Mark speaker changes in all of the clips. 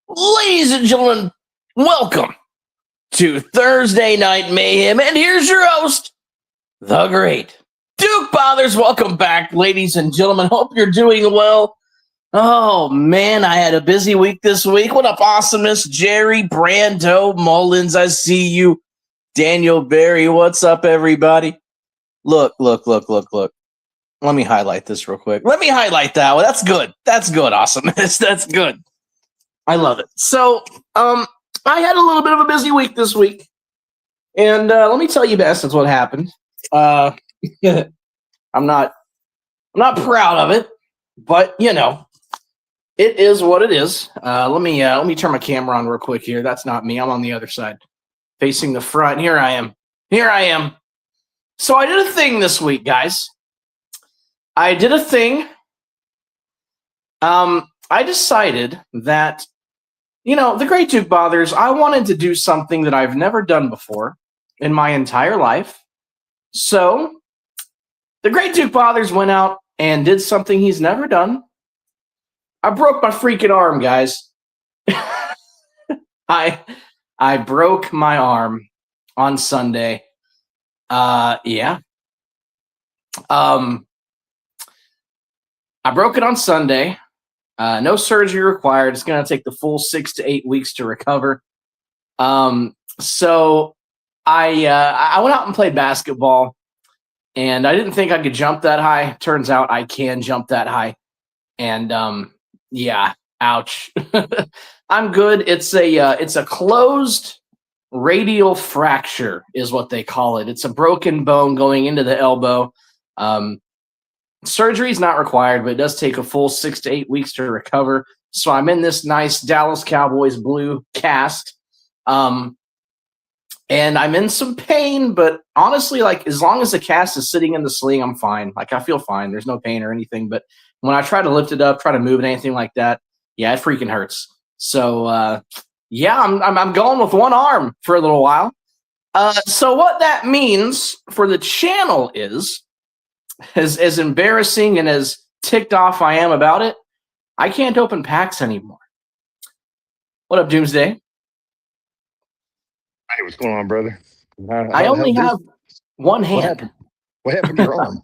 Speaker 1: Ladies and gentlemen, welcome to Thursday Night Mayhem, and here's your host, the great Duke Bothers. Welcome back, ladies and gentlemen. Hope you're doing well. Oh, man, I had a busy week this week. What up, awesomeness? Jerry, Brando, Mullins, I see you. Daniel Berry, what's up, everybody? Look. Let me highlight this real quick. Let me highlight that one. That's good. That's good, awesomeness. That's good. I love it. So, I had a little bit of a busy week this week, and let me tell you, bastards, what happened. I'm not proud of it, but you know, It is what it is. Let me turn my camera on real quick here. That's not me. I'm on the other side, facing the front. Here I am. Here I am. So I did a thing this week, guys. I did a thing. I decided that, the Great Duke Bothers, I wanted to do something that I've never done before in my entire life. So the Great Duke Bothers went out and did something he's never done. I broke my freaking arm, guys. I broke my arm on Sunday. Yeah. I broke it on Sunday. No surgery required. It's going to take the full 6 to 8 weeks to recover. So I went out and played basketball, and I didn't think I could jump that high. Turns out I can jump that high. And yeah, ouch. I'm good. It's a closed radial fracture is what they call it. It's a broken bone going into the elbow. Surgery is not required, but it does take a full 6 to 8 weeks to recover. So I'm in this nice Dallas Cowboys blue cast. And I'm in some pain, but honestly, as long as the cast is sitting in the sling, I'm fine. I feel fine. There's no pain or anything. But when I try to lift it up, try to move it, anything like that, yeah, it freaking hurts. So, yeah, I'm going with one arm for a little while. So what that means for the channel is, as embarrassing and as ticked off I am about it, I can't open packs anymore. What up, Doomsday?
Speaker 2: Hey, what's going on, brother?
Speaker 1: I only have one hand.
Speaker 2: What happened to your arm?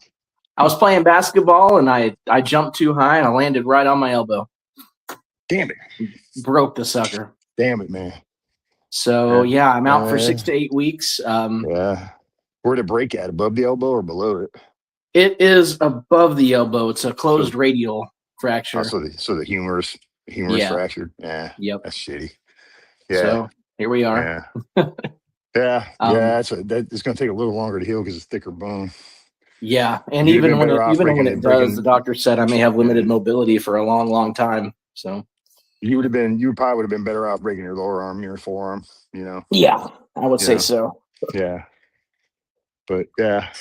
Speaker 1: I was playing basketball and I jumped too high and I landed right on my elbow.
Speaker 2: Damn it.
Speaker 1: Broke the sucker.
Speaker 2: Damn it, man.
Speaker 1: So, yeah, I'm out for 6 to 8 weeks.
Speaker 2: Yeah. Where'd it break at? Above the elbow or below it?
Speaker 1: It is above the elbow. It's a closed radial fracture.
Speaker 2: Oh, so the humerus fracture. Yeah.
Speaker 1: Yep.
Speaker 2: That's shitty. Yeah.
Speaker 1: So here we are.
Speaker 2: Yeah. Yeah. It's going to take a little longer to heal because it's thicker bone.
Speaker 1: Yeah, and even when it does, the doctor said I may have limited mobility for a long, long time. So
Speaker 2: you probably would have been better off breaking your lower arm, your forearm.
Speaker 1: Yeah, I would say so.
Speaker 2: Yeah, but yeah.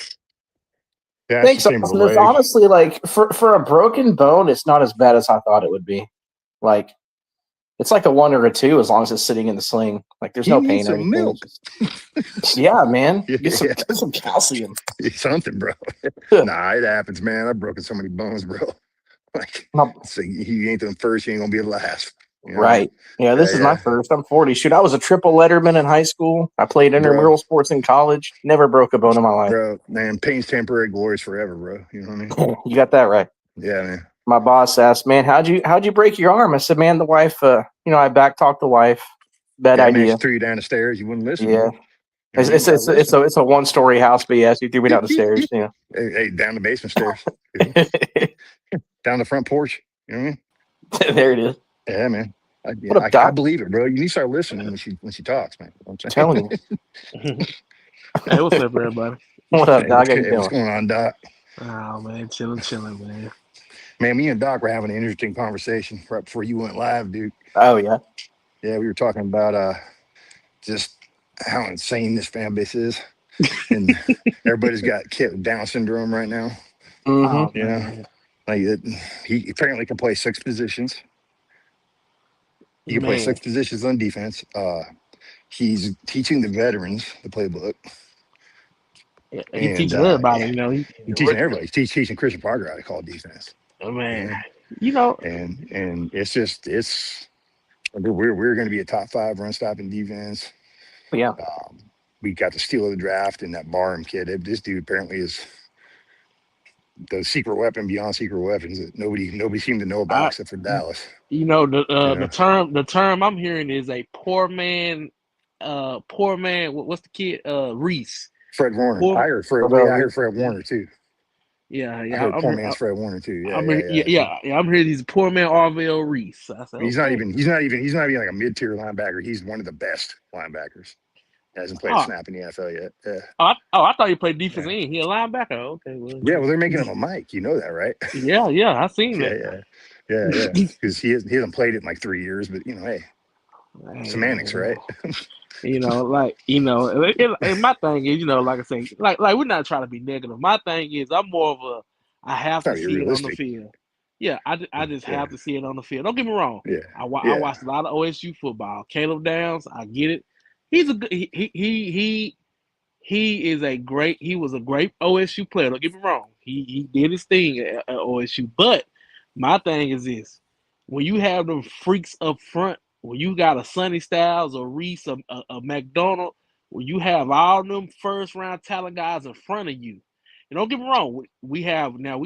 Speaker 1: Thanks. Honestly, for a broken bone, it's not as bad as I thought it would be. It's like a 1 or a 2 as long as it's sitting in the sling. There's no pain or anything.
Speaker 2: Milk.
Speaker 1: Yeah, man. Get some calcium.
Speaker 2: Something, bro. Nah, it happens, man. I've broken so many bones, bro. So you ain't the first, you ain't gonna be the last.
Speaker 1: Right. Yeah, this is my first. I'm 40. Shoot, I was a triple letterman in high school. I played intramural sports in college. Never broke a bone in my life.
Speaker 2: Bro, man, pain's temporary, glory's forever, bro. You know what I mean?
Speaker 1: You got that right.
Speaker 2: Yeah, man.
Speaker 1: My boss asked, "Man, how'd you break your arm?" I said, "Man, the wife, I back talked the wife. Bad idea.
Speaker 2: Man, she threw you down the stairs. You wouldn't listen.
Speaker 1: Yeah, it's a 1-story house, but yeah, she threw me down the stairs. Yeah,
Speaker 2: hey, down the basement stairs, down the front porch. You know what I mean?
Speaker 1: There it is.
Speaker 2: Yeah, man. I believe it, bro. You need to start listening when she talks, man.
Speaker 1: I'm telling you.
Speaker 3: Hey, what's up, everybody?
Speaker 1: What up, Doc?
Speaker 2: What's going on, Doc?
Speaker 3: Oh man, chilling, man.
Speaker 2: Man, me and Doc were having an interesting conversation right before you went live, dude.
Speaker 1: Oh yeah.
Speaker 2: Yeah, we were talking about just how insane this fan base is, and everybody's got Down syndrome right now.
Speaker 1: Mm-hmm.
Speaker 2: He apparently can play 6 positions. He can play 6 positions on defense. He's teaching the veterans the playbook.
Speaker 3: Yeah, he teaches everybody,
Speaker 2: He's teaching everybody. He's teaching Christian Parker how to call defense.
Speaker 3: Oh man,
Speaker 2: and we're going to be a top 5 run stopping defense.
Speaker 1: Yeah.
Speaker 2: We got the steal of the draft and that Barham kid. This dude apparently is the secret weapon beyond secret weapons that nobody seemed to know about except for Dallas.
Speaker 3: The term I'm hearing is a poor man. What's the kid? Reese.
Speaker 2: Fred Warner. I heard Fred Warner too.
Speaker 3: Yeah.
Speaker 2: I heard poor man's Fred Warner too.
Speaker 3: I'm hearing he's a poor man Arvell Reese. I said,
Speaker 2: he's not even like a mid-tier linebacker. He's one of the best linebackers. Hasn't played a snap in the NFL yet. Yeah.
Speaker 3: I thought he played defense end. He a linebacker. Okay.
Speaker 2: Well, they're making him a Mike. You know that, right?
Speaker 3: Yeah. I seen that.
Speaker 2: Yeah. Yeah, because he hasn't played it in like 3 years, but hey, semantics, right?
Speaker 3: And my thing is, like I say, like we're not trying to be negative. My thing is, I'm more of I have
Speaker 2: It's
Speaker 3: to
Speaker 2: not
Speaker 3: see it on the
Speaker 2: realistic.
Speaker 3: field. Yeah, I just
Speaker 2: Yeah,
Speaker 3: have to see it on the field. Don't get me wrong.
Speaker 2: yeah,
Speaker 3: I
Speaker 2: yeah,
Speaker 3: watched a lot of OSU football. Caleb Downs, I get it. He's a good he was a great OSU player. Don't get me wrong. He did his thing at OSU. But my thing is this: when you have them freaks up front, when you got a Sonny Styles or Reese, a McDonald, when you have all them first round talent guys in front of you, and don't get me wrong, we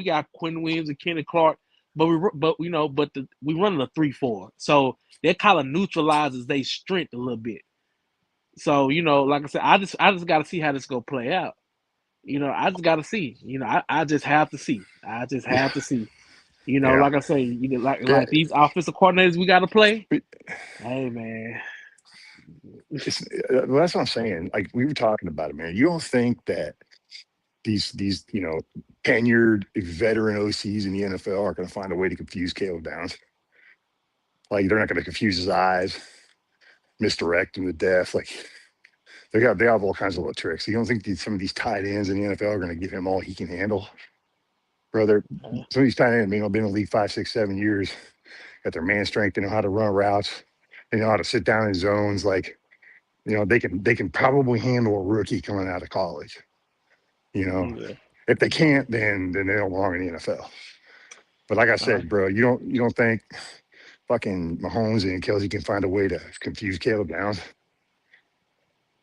Speaker 3: got Quinn Williams and Kenny Clark, but we running a 3-4, so that kind of neutralizes their strength a little bit. So like I said, I just got to see how this go play out. I just got to see. I just have to see. I just have to see.
Speaker 2: yeah,
Speaker 3: Like I say,
Speaker 2: yeah.
Speaker 3: like these offensive coordinators we got to play. Hey man,
Speaker 2: Well, that's what I'm saying. Like we were talking about it, man. You don't think that these tenured veteran OCs in the NFL are going to find a way to confuse Caleb Downs? Like they're not going to confuse his eyes, misdirect him to death. Like they have all kinds of little tricks. You don't think some of these tight ends in the NFL are going to give him all he can handle, brother? Some of these tight ends, been in the league 5, 6, 7 years, got their man strength. They know how to run routes. They know how to sit down in zones. Like they can probably handle a rookie coming out of college.
Speaker 3: yeah.
Speaker 2: If they can't, then they don't belong in the NFL. But like I
Speaker 3: Uh,
Speaker 2: said, bro, you don't think fucking Mahomes and Kelsey can find a way to confuse Caleb Downs?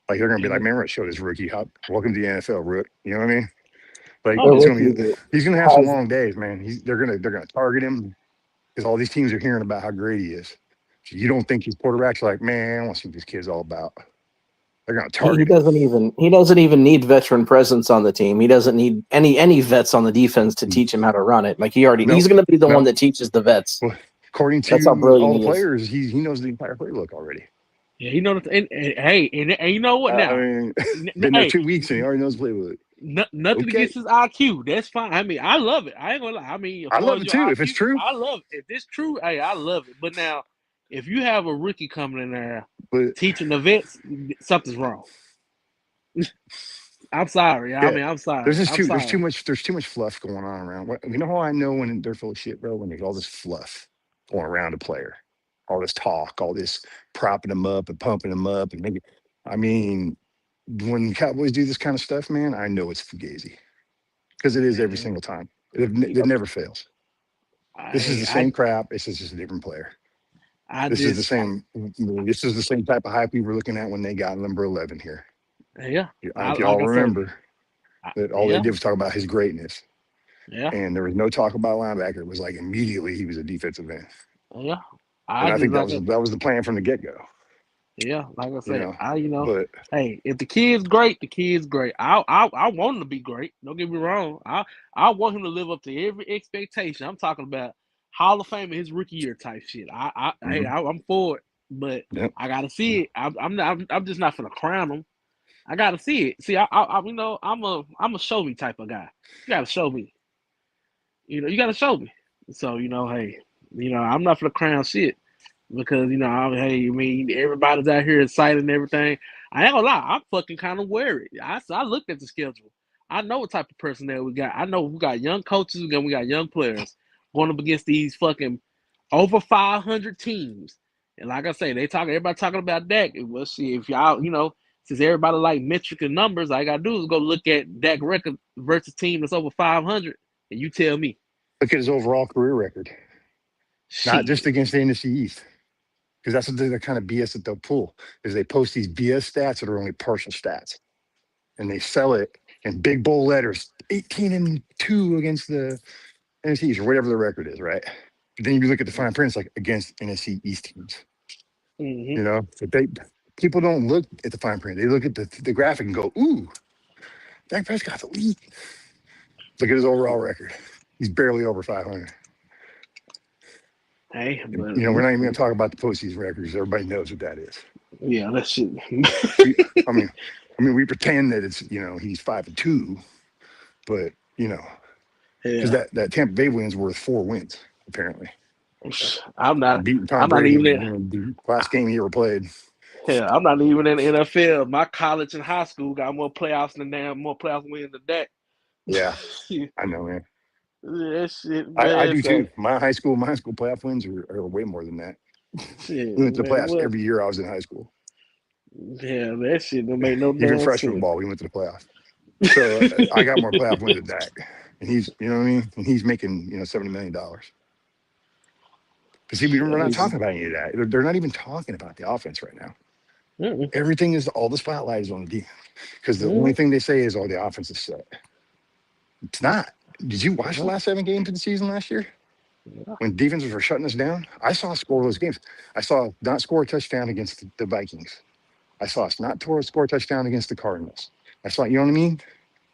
Speaker 2: Like they're gonna be like, man, we're gonna show this rookie how welcome to the NFL, Rook. You know what I mean? Like
Speaker 3: oh
Speaker 1: The
Speaker 3: yeah,
Speaker 2: he's gonna have some
Speaker 1: rookie
Speaker 2: long days, man. They're gonna target him because all these teams are hearing about how great he is. So you don't think these quarterbacks are like, man, I want to see what this kid's all about. They're gonna
Speaker 1: he
Speaker 2: target him.
Speaker 1: doesn't even need veteran presence on the team. He doesn't need any vets on the defense to teach him how to run it. Like he's
Speaker 2: Nope,
Speaker 1: going to be the one
Speaker 2: nope.
Speaker 1: that teaches the vets.
Speaker 2: Well, according
Speaker 1: That's how
Speaker 2: to
Speaker 1: brilliant
Speaker 2: all the
Speaker 1: he is.
Speaker 2: players, he knows the entire playbook already.
Speaker 3: yeah. Hey, and you know what
Speaker 2: I
Speaker 3: now?
Speaker 2: mean, been there
Speaker 3: Hey,
Speaker 2: 2 weeks and he already knows the playbook.
Speaker 3: nothing
Speaker 2: Okay,
Speaker 3: against his IQ. That's fine. I mean, I love it. I ain't gonna lie. I mean, as
Speaker 2: I
Speaker 3: far
Speaker 2: love
Speaker 3: as
Speaker 2: it
Speaker 3: your
Speaker 2: too if it's
Speaker 3: IQ,
Speaker 2: true.
Speaker 3: I love it. If it's true, hey, I love it. But now, if you have a rookie coming in there
Speaker 2: But
Speaker 3: teaching the vets, something's wrong. I'm sorry. I
Speaker 2: yeah,
Speaker 3: mean, I'm
Speaker 2: there's
Speaker 3: sorry.
Speaker 2: just
Speaker 3: I'm
Speaker 2: too there's too
Speaker 3: sorry.
Speaker 2: much there's too much fluff going on around. You know how I know when they're full of shit, bro? When there's all this fluff going around a player, all this talk, all this propping them up and pumping them up, and maybe, I mean, when Cowboys do this kind of stuff, man, I know it's fugazi because it is every
Speaker 3: Man,
Speaker 2: single time. It never fails. This is
Speaker 3: I,
Speaker 2: the
Speaker 3: I,
Speaker 2: same crap. It's just a different player.
Speaker 3: I
Speaker 2: This is the
Speaker 3: just,
Speaker 2: same. This is the same type of hype we were looking at when they got number 11 here.
Speaker 3: yeah.
Speaker 2: If y'all
Speaker 3: Like I say,
Speaker 2: remember that, all they
Speaker 3: yeah,
Speaker 2: did was talk about his greatness,
Speaker 3: yeah,
Speaker 2: and there was no talk about linebacker. It was like immediately he was a defensive end,
Speaker 3: yeah.
Speaker 2: and
Speaker 3: I
Speaker 2: I
Speaker 3: just
Speaker 2: think that
Speaker 3: like
Speaker 2: was
Speaker 3: it.
Speaker 2: that was the plan from the get go.
Speaker 3: Yeah, like I
Speaker 2: You
Speaker 3: say,
Speaker 2: know, but
Speaker 3: hey, if the kid's great, the kid's great. I want him to be great. Don't get me wrong. I want him to live up to every expectation. I'm talking about Hall of Fame in his rookie year type shit.
Speaker 2: mhm,
Speaker 3: I'm for it, but
Speaker 2: yep.
Speaker 3: I gotta see it. I'm just not gonna crown him. I gotta see it. See, I'm a show me type of guy. You gotta show me. You gotta show me. So hey, I'm not for the crown shit because hey, I mean, everybody's out here excited and everything. I ain't gonna lie, I'm fucking kind of worried. I looked at the schedule. I know what type of personnel we got. I know we got young coaches and we got young players going up against these fucking over 500 teams. And like I say, everybody talking about Dak. Well, see if y'all, since everybody like metric and numbers, all I gotta do is go look at Dak record versus team that's over 500, and you tell me,
Speaker 2: Look at his overall career record, not just
Speaker 3: shit.
Speaker 2: against the NFC East, because that's the kind of BS that they'll pull. Is they post these BS stats that are only partial stats, and they sell it in big bold letters, 18-2 against the NFC East or whatever the record is, right? But then you look at the fine print, it's like against NFC East teams.
Speaker 3: Mm-hmm.
Speaker 2: But people don't look at the fine print. They look at the graphic and go, "Ooh, Dak Prescott's elite." Look at his overall record. He's barely over 500.
Speaker 3: Hey,
Speaker 2: And,
Speaker 3: but
Speaker 2: we're not even going to talk about the postseason records. Everybody knows what that is.
Speaker 3: yeah, that shit.
Speaker 2: We, I mean, we pretend that it's he's 5-2, but because
Speaker 3: Yeah.
Speaker 2: that Tampa Bay win's worth 4 wins apparently.
Speaker 3: I'm not.
Speaker 2: Beating Tom
Speaker 3: I'm not
Speaker 2: Brady
Speaker 3: even in.
Speaker 2: in the last game he ever played.
Speaker 3: Hell, I'm not even in the NFL. My college and high school got more playoffs than more playoff wins than that.
Speaker 2: Yeah, I know, man.
Speaker 3: That shit,
Speaker 2: I
Speaker 3: man.
Speaker 2: do
Speaker 3: So
Speaker 2: too. My high school playoff wins are way more than that.
Speaker 3: shit,
Speaker 2: We went to the
Speaker 3: man.
Speaker 2: playoffs
Speaker 3: What?
Speaker 2: every year I was in high school.
Speaker 3: Yeah, that shit don't make no
Speaker 2: Even
Speaker 3: damn
Speaker 2: freshman
Speaker 3: sense.
Speaker 2: ball, we went to the playoffs. So I got more playoff wins than Dak, and he's, you know what I mean, and he's making $70 million. Because see, we're not talking about any of that. They're not even talking about the offense right now.
Speaker 3: Mm-mm.
Speaker 2: Everything is all the spotlight is on the defense. Because the only
Speaker 3: Mm-mm.
Speaker 2: thing they say is, "Oh, the offense is set." It's not. Did you watch the last 7 games of the season last year?
Speaker 3: Yeah.
Speaker 2: When defenses were shutting us down, I saw us score those games. I saw not score a touchdown against the Vikings. I saw us not score a touchdown against the Cardinals. I saw, you know what I mean?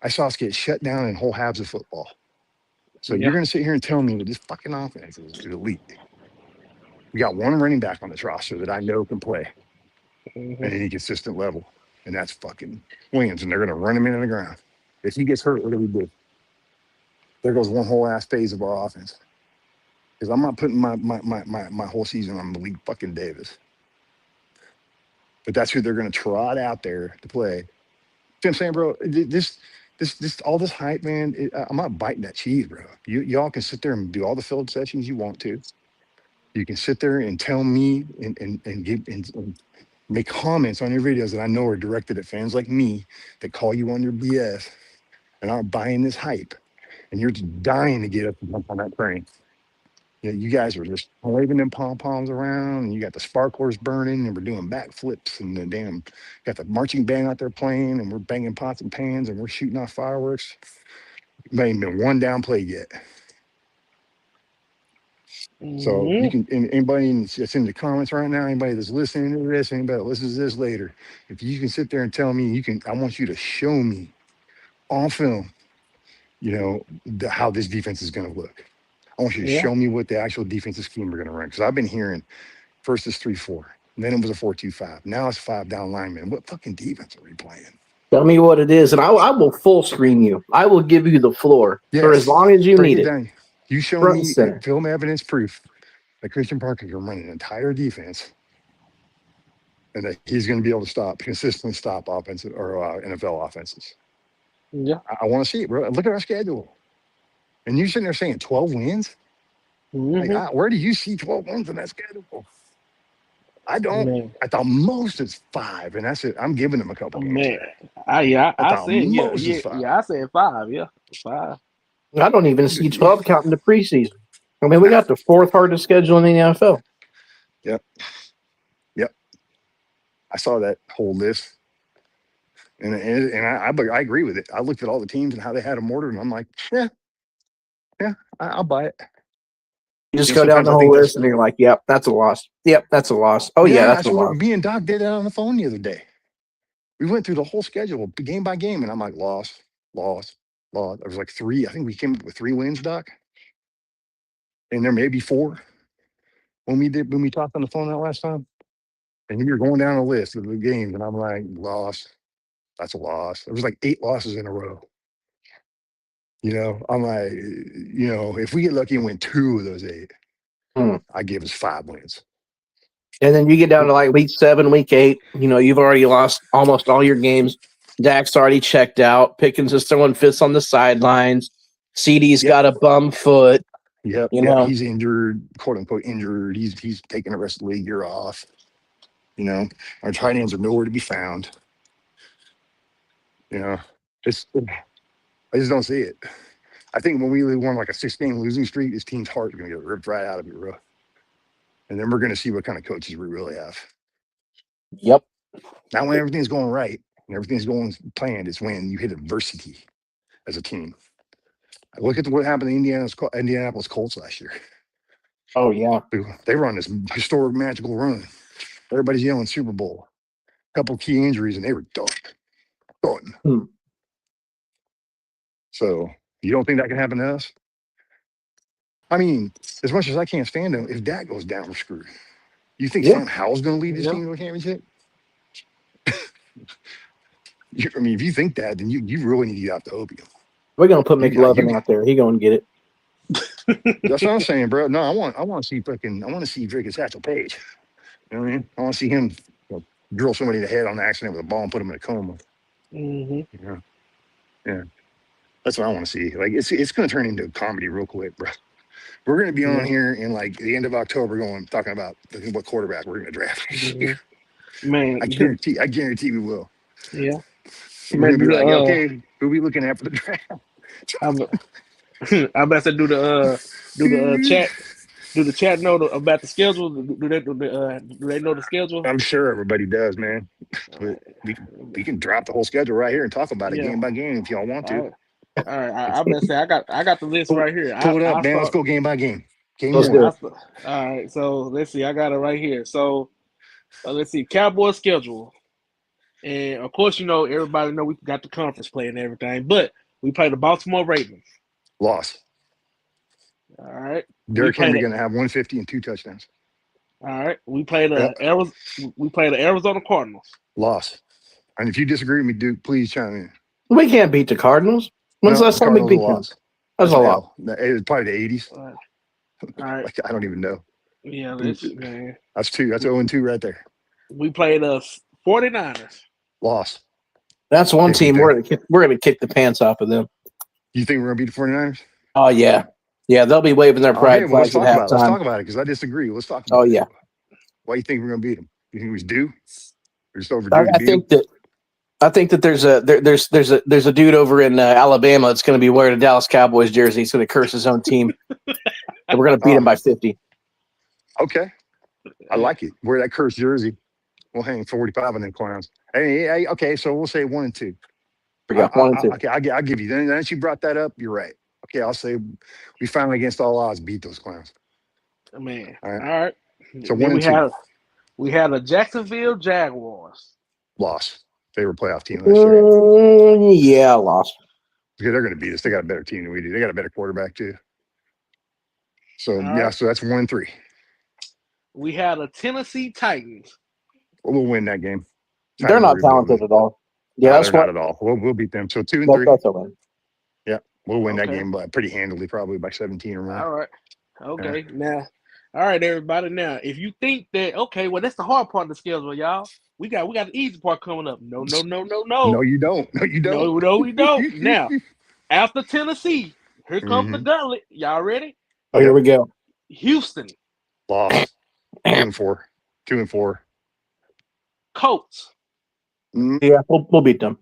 Speaker 2: I saw us get shut down in whole halves of football. So you're
Speaker 3: Yeah.
Speaker 2: going to sit here and tell me that this fucking offense is elite. We got one running back on this roster that I know can play
Speaker 3: Mm-hmm.
Speaker 2: at any consistent level, and that's fucking Williams, and they're going to run him into the ground. If he gets hurt, what do we do? There goes one whole ass phase of our offense. Because I'm not putting my whole season on Malik fucking Davis. But that's who they're going to trot out there to play. You know what I'm saying, bro? This all this hype, man. I'm not biting that cheese, bro. Y'all can sit there and do all the field sessions you want to. You can sit there and tell me and give and make comments on your videos that I know are directed at fans like me that call you on your BS and aren't buying this hype. And you're just dying to get up and jump on that train. Yeah, you guys are just waving them pom poms around, and you got the sparklers burning, and we're doing backflips, and the damn got the marching band out there playing, and we're banging pots and pans, and we're shooting off fireworks. There ain't been one down play yet. So you
Speaker 3: Mm-hmm.
Speaker 2: can anybody that's in the comments right now, anybody that's listening to this, anybody that listens to this later, if you can sit there and tell me, I want you to show me on film, how this defense is going to look. I want you to
Speaker 3: Yeah.
Speaker 2: show me what the actual defensive scheme we're going to run, because I've been hearing first is 3-4, and then it was a 4-2-5. Now it's 5 down linemen. What fucking defense are we playing?
Speaker 1: Tell me what it is, and I will full screen you. I will give you the floor for as
Speaker 2: Yes,
Speaker 1: long as you
Speaker 2: break
Speaker 1: need
Speaker 2: it
Speaker 1: it.
Speaker 2: down. You show
Speaker 1: Front and
Speaker 2: me
Speaker 1: center.
Speaker 2: film evidence proof that Christian Parker can run an entire defense, and that he's going to be able to consistently stop offensive or NFL offenses.
Speaker 3: Yeah.
Speaker 2: I want to see it, bro. Look at our schedule. And you sitting there saying 12 wins? Like,
Speaker 3: Mm-hmm.
Speaker 2: where do you see 12 wins in that schedule? I don't.
Speaker 3: Man.
Speaker 2: I thought most is 5, and that's it. I'm giving them a couple games
Speaker 3: Man.
Speaker 2: there.
Speaker 3: I
Speaker 2: I thought
Speaker 3: said
Speaker 2: most is 5.
Speaker 3: I said 5. Yeah. 5.
Speaker 1: I don't even see 12 counting the preseason. I mean, we
Speaker 2: Nah.
Speaker 1: got the 4th hardest schedule in the NFL.
Speaker 2: Yep. Yep. I saw that whole list, and I agree with it. I looked at all the teams and how they had them ordered, and I'm like, yeah, I'll buy it.
Speaker 1: You just go down
Speaker 2: Sometimes
Speaker 1: the
Speaker 2: I
Speaker 1: whole
Speaker 2: think that's
Speaker 1: list and you're like, yep, that's a loss. Yep, that's a loss. Oh, yeah,
Speaker 2: yeah.
Speaker 1: that's
Speaker 2: That's
Speaker 1: a
Speaker 2: what
Speaker 1: loss.
Speaker 2: me and Doc did that on the phone the other day. We went through the whole schedule game by game, and I'm like, loss, loss, loss. There was like 3. I think we came up with 3 wins, Doc, and there may be 4 when we talked on the phone that last time. And you're going down a list of the games, and I'm like, loss. That's a loss. There was like 8 losses in a row. I'm like, if we get lucky and win 2 of those 8,
Speaker 1: Hmm.
Speaker 2: I give us 5 wins.
Speaker 1: And then you get down to like week 7, week 8. You've already lost almost all your games. Dak's already checked out. Pickens is throwing fists on the sidelines. CD's
Speaker 2: Yep.
Speaker 1: got a bum foot.
Speaker 2: Yep. He's injured, quote unquote injured. He's taking the rest of the league year off. Our tight ends are nowhere to be found. It's I just don't see it. I think when we won like a 6-game losing streak, this team's heart is going to get ripped right out of it, bro. And then we're going to see what kind of coaches we really have.
Speaker 1: Yep.
Speaker 2: Not when everything's going right and everything's going planned. It's when you hit adversity as a team. Look at what happened to Indianapolis Colts last year.
Speaker 1: Oh, yeah.
Speaker 2: They run this historic magical run. Everybody's yelling Super Bowl. A couple key injuries, and they were done. Done.
Speaker 1: Hmm.
Speaker 2: So you don't think that can happen to us? I mean, as much as I can't stand him, if Dak goes down, we're screwed. You think
Speaker 1: Yeah.
Speaker 2: Sam Howell's going to lead this team to a championship? If you think that, then you really need to get out the opium.
Speaker 1: We're going to put
Speaker 2: You got
Speaker 1: McLovin out there. He going to get it.
Speaker 2: That's what I'm saying, bro. No, I want to see freaking Satchel Paige. You know what I mean? I want to see him drill somebody in the head on accident with a ball and put him in a coma.
Speaker 3: Mm-hmm.
Speaker 2: You know? Yeah, that's what I want to see. Like it's going to turn into a comedy real quick, bro. We're going to be on here in like the end of October, talking about what quarterback we're going to draft this year.
Speaker 3: Man,
Speaker 2: I guarantee we will.
Speaker 3: yeah.
Speaker 2: We're
Speaker 3: Man,
Speaker 2: going to be like, okay, who are we looking at for the draft?
Speaker 3: I'm about to do the chat. Do the chat know about the schedule? Do they know the schedule?
Speaker 2: I'm sure everybody does, man. But we can drop the whole schedule right here and talk about it
Speaker 3: Yeah.
Speaker 2: game by game if y'all want to.
Speaker 3: All right. I better say I got the list right here.
Speaker 2: Pull it up,
Speaker 3: I
Speaker 2: man. Let's
Speaker 3: start.
Speaker 2: go game by game. Game
Speaker 1: Let's
Speaker 2: one.
Speaker 1: do it.
Speaker 3: All right. So let's see. I got it right here. So let's see. Cowboys schedule, and of course, everybody know we got the conference play and everything, but we play the Baltimore Ravens.
Speaker 2: Loss.
Speaker 3: All right.
Speaker 2: Derrick Henry going to have 150 and 2 touchdowns.
Speaker 3: All right. We play
Speaker 2: Yep.
Speaker 3: the Arizona Cardinals.
Speaker 2: Loss. And if you disagree with me, Duke, please chime in.
Speaker 1: We can't beat the Cardinals. When's the last time we
Speaker 2: Cardinals
Speaker 1: beat
Speaker 2: a
Speaker 1: them?
Speaker 2: loss.
Speaker 1: That's a
Speaker 2: an
Speaker 1: lot.
Speaker 2: L. It's probably the 80s.
Speaker 3: All right.
Speaker 2: Like, I don't even know.
Speaker 3: Yeah, man.
Speaker 2: That's 2. That's 0-2 right there.
Speaker 3: We play the 49ers.
Speaker 2: Loss.
Speaker 1: That's one
Speaker 2: Can't beat
Speaker 1: team
Speaker 2: them.
Speaker 1: we're gonna kick the pants off of them.
Speaker 2: You think we're going to beat the 49ers?
Speaker 1: Oh yeah, they'll be waving their pride
Speaker 2: Okay, well, let's
Speaker 1: flags at
Speaker 2: talk about it. Let's
Speaker 1: halftime.
Speaker 2: talk about it because I disagree. Let's talk about it.
Speaker 1: Oh yeah.
Speaker 2: Why do you think we're going to beat them? You think it was due? We're just overdue to beat them?
Speaker 1: I think that there's a dude over in Alabama that's going to be wearing a Dallas Cowboys jersey. He's going to curse his own team, and we're going to beat him by 50.
Speaker 2: Okay, I like it. Wear that cursed jersey. We'll hang 45 on them clowns. Hey, okay, so we'll say 1 and 2.
Speaker 1: We got 1 and 2.
Speaker 2: Okay, I'll give you. Then that you brought that up, you're right. Okay, I'll say we finally, against all odds, beat those clowns.
Speaker 3: Man.
Speaker 2: All
Speaker 3: All right.
Speaker 2: So
Speaker 3: then
Speaker 2: 1 and 2.
Speaker 3: we had the Jacksonville Jaguars.
Speaker 2: Loss. They were a playoff team last year.
Speaker 1: Yeah, lost.
Speaker 2: Because they're going to beat us. They got a better team than we do. They got a better quarterback too. So
Speaker 3: All right.
Speaker 2: so that's 1 and 3.
Speaker 3: We had the Tennessee Titans.
Speaker 2: We'll win that game.
Speaker 1: They're not talented at all. Yeah,
Speaker 2: that's not at all. We'll beat them. So 2 and 3.
Speaker 1: That's a win.
Speaker 2: Yeah, we'll win that game pretty handily, probably by 17 or more.
Speaker 3: All right. Okay. Yeah. Now, all right, everybody. Now, if you think that that's the hard part of the schedule, y'all. We got the easy part coming up. No.
Speaker 2: No, you don't. No, you don't.
Speaker 3: No, we don't. Now, after Tennessee, here comes the gauntlet. Y'all ready?
Speaker 1: Oh, here we go.
Speaker 3: Houston.
Speaker 2: Lost. 2 and 4. 2 and 4.
Speaker 3: Colts.
Speaker 1: Yeah, we'll beat them.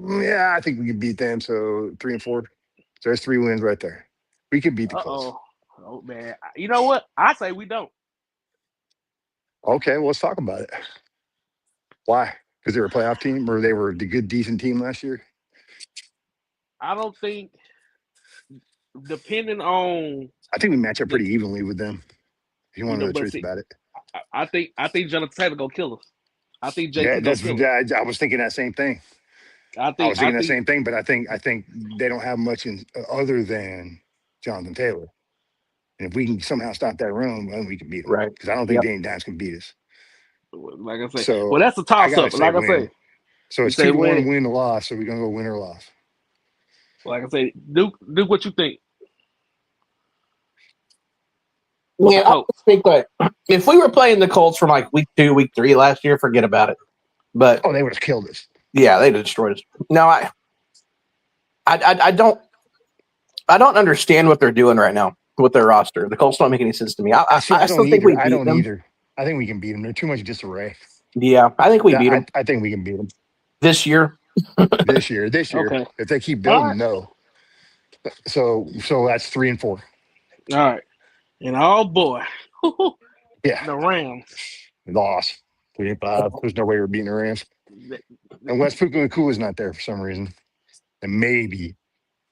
Speaker 2: Yeah, I think we can beat them. So 3 and 4. So there's 3 wins right there. We can beat the Colts.
Speaker 3: Oh man. You know what? I say we don't.
Speaker 2: Okay, well, let's talk about it. Why? Because they were a playoff team, or they were a good, decent team last year?
Speaker 3: I don't think, depending on.
Speaker 2: I think we match up pretty evenly with them. If you want to know the truth about it.
Speaker 3: I think Jonathan Taylor gonna kill us. I think JT gonna kill us.
Speaker 2: I was thinking that same thing. I was thinking that same thing, but I think they don't have much other than Jonathan Taylor. And if we can somehow stop that run, then we can beat them.
Speaker 1: Right.
Speaker 2: Because I don't think Danny Dimes can beat us.
Speaker 3: Like I say,
Speaker 2: so
Speaker 3: well, that's a toss up. Like I say,
Speaker 2: so it's 2-1 win or loss. So we're gonna go win or loss.
Speaker 3: Like I say, Duke, what you think?
Speaker 1: Yeah, I think if we were playing the Colts from like week 2, week 3 last year, forget about it. But
Speaker 2: they would have killed us.
Speaker 1: Yeah, they destroyed us. No, I don't understand what they're doing right now with their roster. The Colts don't make any sense to me. I still think we beat them.
Speaker 2: I don't either. I think we can beat them. They're too much disarray.
Speaker 1: Yeah, I think we beat them.
Speaker 2: I think we can beat them
Speaker 1: this year.
Speaker 2: this year.
Speaker 3: Okay.
Speaker 2: If they keep building, no. So that's 3 and 4.
Speaker 3: All right. And oh boy,
Speaker 2: yeah,
Speaker 3: the Rams
Speaker 2: lost 3 and 5. There's no way we're beating the Rams. And West Puka is not there for some reason. And maybe,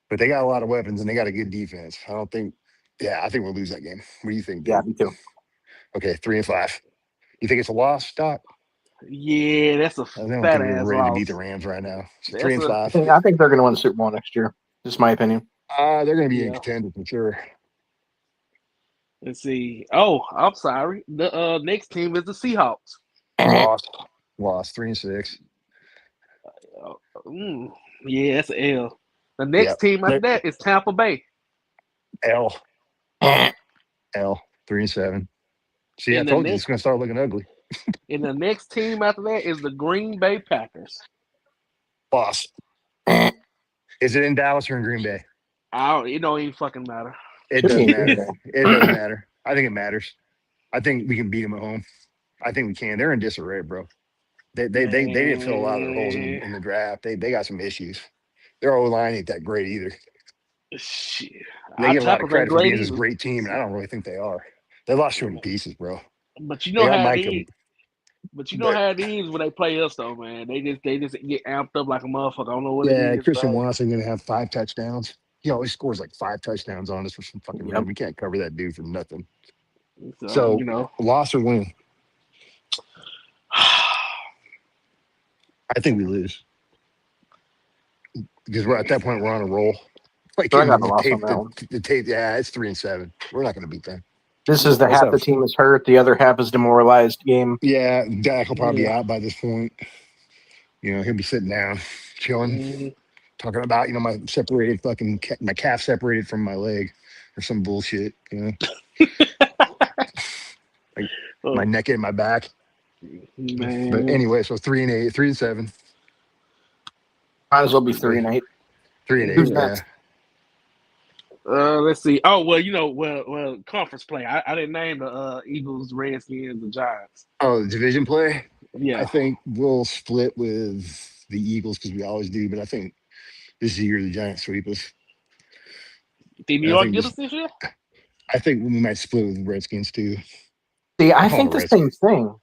Speaker 2: but they got a lot of weapons and they got a good defense. I think we'll lose that game. What do you think, dude?
Speaker 1: Yeah, me too.
Speaker 2: Okay, 3 and 5. You think it's a loss, Doc?
Speaker 3: Yeah, that's a fat ass loss. I don't think we're ready
Speaker 2: to beat the Rams right now. So 3 and 5.
Speaker 1: I think they're going to win the Super Bowl next year. Just my opinion.
Speaker 2: They're going to be in contender for sure.
Speaker 3: Let's see. Oh, I'm sorry. The next team is the Seahawks.
Speaker 2: Lost 3 and 6.
Speaker 3: Yeah, that's an L. The next team after that is Tampa Bay.
Speaker 2: L. L 3-7. See, I
Speaker 3: And the
Speaker 2: told you
Speaker 3: next
Speaker 2: it's going to start looking ugly.
Speaker 3: and the next team after that is the Green Bay Packers.
Speaker 2: Boss. Is it in Dallas or in Green Bay?
Speaker 3: It don't even fucking matter.
Speaker 2: It
Speaker 1: Should be
Speaker 2: doesn't
Speaker 1: in Green
Speaker 2: matter.
Speaker 1: Bay.
Speaker 2: It doesn't matter. I think it matters. I think we can beat them at home. I think we can. They're in disarray, bro. They didn't fill a lot of their holes in the draft. They got some issues. Their O line ain't that great either.
Speaker 3: Shit.
Speaker 2: They
Speaker 3: Our
Speaker 2: get a lot of
Speaker 3: tackles ain't
Speaker 2: credit for
Speaker 3: great
Speaker 2: being this
Speaker 3: either.
Speaker 2: great team, and I don't really think they are. They lost too many pieces, bro.
Speaker 3: But you
Speaker 2: They
Speaker 3: know
Speaker 2: got
Speaker 3: how it
Speaker 2: Micah,
Speaker 3: is. But you know
Speaker 2: but
Speaker 3: how it is when they play us, though, man. They just get amped up like a motherfucker. I don't know what it
Speaker 2: yeah,
Speaker 3: is,
Speaker 2: Christian
Speaker 3: but
Speaker 2: Watson gonna have 5 touchdowns. He always scores like 5 touchdowns on us for some fucking
Speaker 1: Yep.
Speaker 2: reason. We can't cover that dude for nothing.
Speaker 3: so
Speaker 2: So loss or win? I think we lose because we're at that point. We're on a roll. Like
Speaker 1: So I got the
Speaker 2: the
Speaker 1: loss on
Speaker 2: tape,
Speaker 1: that one.
Speaker 2: the tape. Yeah, it's 3-7. We're not gonna beat them.
Speaker 1: This is the
Speaker 2: What's
Speaker 1: half
Speaker 2: up?
Speaker 1: the team is hurt, the other half is demoralized game.
Speaker 2: Yeah, Dak will probably be
Speaker 3: Yeah.
Speaker 2: out by this point. He'll be sitting down, chilling,
Speaker 3: Mhm.
Speaker 2: talking about my separated fucking my calf separated from my leg or some bullshit. Like my
Speaker 3: Oh,
Speaker 2: neck and my back. But
Speaker 3: man.
Speaker 2: anyway, so 3-8, 3-7,
Speaker 1: Might as well be 3-8.
Speaker 2: 3-8.
Speaker 1: Who's
Speaker 3: Yeah.
Speaker 1: next?
Speaker 3: Let's see. Oh well, conference play. I didn't name the Eagles, Redskins, the Giants.
Speaker 2: Oh, the division play. I
Speaker 3: Yeah.
Speaker 2: think we'll split with the Eagles because we always do. But I think this is the year the Giants sweep us.
Speaker 3: Did New
Speaker 2: And
Speaker 3: York get us this year?
Speaker 2: I think we might split with the Redskins too.
Speaker 1: See, I
Speaker 2: I'm calling
Speaker 1: think
Speaker 2: the
Speaker 1: the same
Speaker 2: Redskins.
Speaker 1: thing.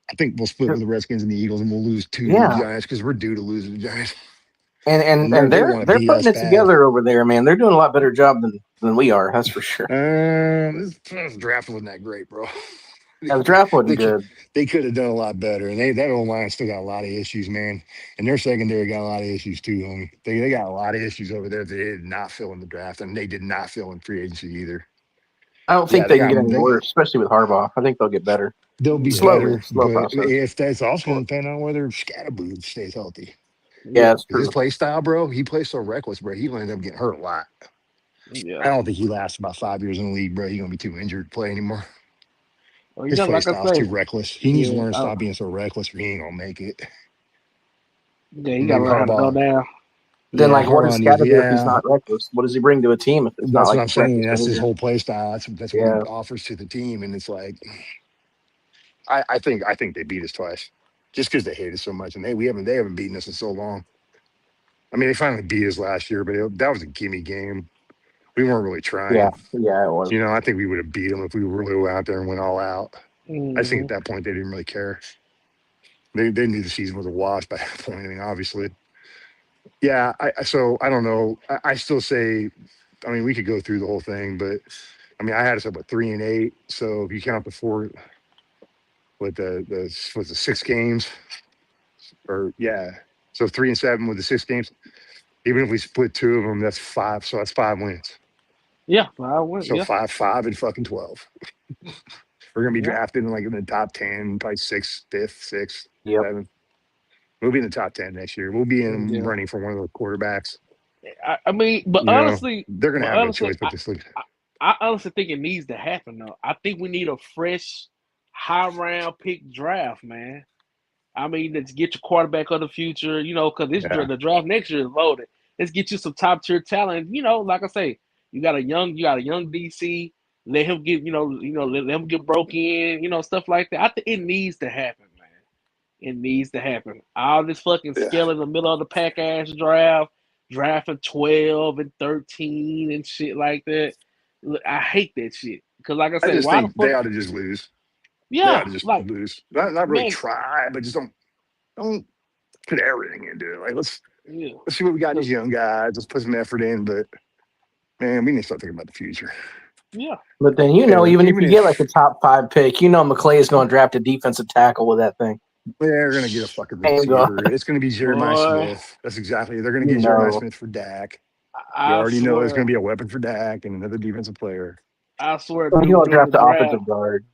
Speaker 2: I think we'll split with the Redskins and the Eagles, and we'll lose 2 to the
Speaker 1: Yeah.
Speaker 2: Giants because we're due to lose to the Giants.
Speaker 1: And
Speaker 2: they
Speaker 1: they're
Speaker 2: want to beat
Speaker 1: putting
Speaker 2: us
Speaker 1: it
Speaker 2: bad.
Speaker 1: together over there, man. They're doing a lot better job than we are, that's for sure.
Speaker 2: This draft wasn't that great, bro.
Speaker 1: Yeah, the draft wasn't good.
Speaker 2: They could have done a lot better, and that old line still got a lot of issues, man. And their secondary got a lot of issues too, homie. They got a lot of issues over there that they did not fill in the draft, and they did not fill in free agency either.
Speaker 1: I don't think they can get any worse, especially with Harbaugh. I think they'll get better.
Speaker 2: They'll be
Speaker 1: Slowly,
Speaker 2: better,
Speaker 1: slow
Speaker 2: but
Speaker 1: process.
Speaker 2: if that's also going to depend on whether Scatterboo stays healthy.
Speaker 1: Yeah, it's true.
Speaker 2: His play style, bro, he plays so reckless, bro. He will end up getting hurt a lot.
Speaker 3: Yeah.
Speaker 2: I don't think he lasts about 5 years in the league, bro. He's going to be too injured to play anymore.
Speaker 3: Well,
Speaker 2: His play
Speaker 3: like I
Speaker 2: style's
Speaker 3: say,
Speaker 2: too reckless. He needs to
Speaker 3: yeah,
Speaker 2: learn to stop being so reckless, or he ain't going to make it.
Speaker 3: yeah, you
Speaker 2: Maybe
Speaker 3: gotta learn how to go
Speaker 2: Harbaugh.
Speaker 3: down.
Speaker 1: Then,
Speaker 2: Yeah,
Speaker 1: what does Scott do if he's
Speaker 2: yeah.
Speaker 1: not reckless? What does he bring to a team if it's not
Speaker 2: That's
Speaker 1: like
Speaker 2: what I'm
Speaker 1: he's
Speaker 2: saying.
Speaker 1: reckless
Speaker 2: That's his
Speaker 1: behavior?
Speaker 2: whole play style. That's what he offers to the team, and it's like, I think they beat us twice, just because they hate us so much, and they haven't beaten us in so long. I mean, they finally beat us last year, but that was a gimme game. We weren't really trying.
Speaker 1: Yeah, it was.
Speaker 2: I think we would have beat them if we really went out there and went all out.
Speaker 3: Mm-hmm.
Speaker 2: I think at that point they didn't really care. They knew the season was a wash by that point. I mean, obviously. Yeah, so I don't know. I still say, I mean, we could go through the whole thing, but I mean, I had us up at 3-8. So if you count the 4, with the 6 games, or so 3-7 with the 6 games. Even if we split 2 of them, that's 5. So that's 5 wins.
Speaker 3: Yeah, I went.
Speaker 2: So
Speaker 3: Yeah.
Speaker 2: 5 and fucking 12. We're gonna be
Speaker 3: Yeah.
Speaker 2: drafted in the top 10, probably 6th, 5th, 6th,
Speaker 1: Yep.
Speaker 2: 7th. We'll be in the top 10 next year. We'll be in
Speaker 3: Yeah.
Speaker 2: running for one of those quarterbacks.
Speaker 3: I mean, but honestly,
Speaker 2: they're gonna have no choice but to sleep.
Speaker 3: I honestly think it needs to happen though. I think we need a fresh, high round pick draft, man. I mean, let's get your quarterback of the future. Because the draft next year is loaded. Let's get you some top tier talent. Like I say, you got a young DC. Let him get let him get broke in. Stuff like that. I think it needs to happen, man. It needs to happen. All this fucking skill in the middle of the pack ass draft, drafting 12 and 13 and shit like that. I hate that shit. Because like I said,
Speaker 2: I just
Speaker 3: why
Speaker 2: think
Speaker 3: the fuck?
Speaker 2: they ought to just lose.
Speaker 3: Yeah,
Speaker 2: they ought to just lose. Not really try, but just don't put everything into it. Like let's see what we got in these young guys. Let's put some effort in, but man, we need to start thinking about the future.
Speaker 3: Yeah.
Speaker 1: But then even if you get like a top 5 pick, McClay is going to draft a defensive tackle with that thing.
Speaker 2: They're going to get a fucking receiver. It's going to be Jeremiah Smith. That's exactly. They're going to get Jeremiah Smith for Dak. You already know there's going to be a weapon for Dak and another defensive player.
Speaker 3: I swear,
Speaker 1: he's going to draft the offensive guard.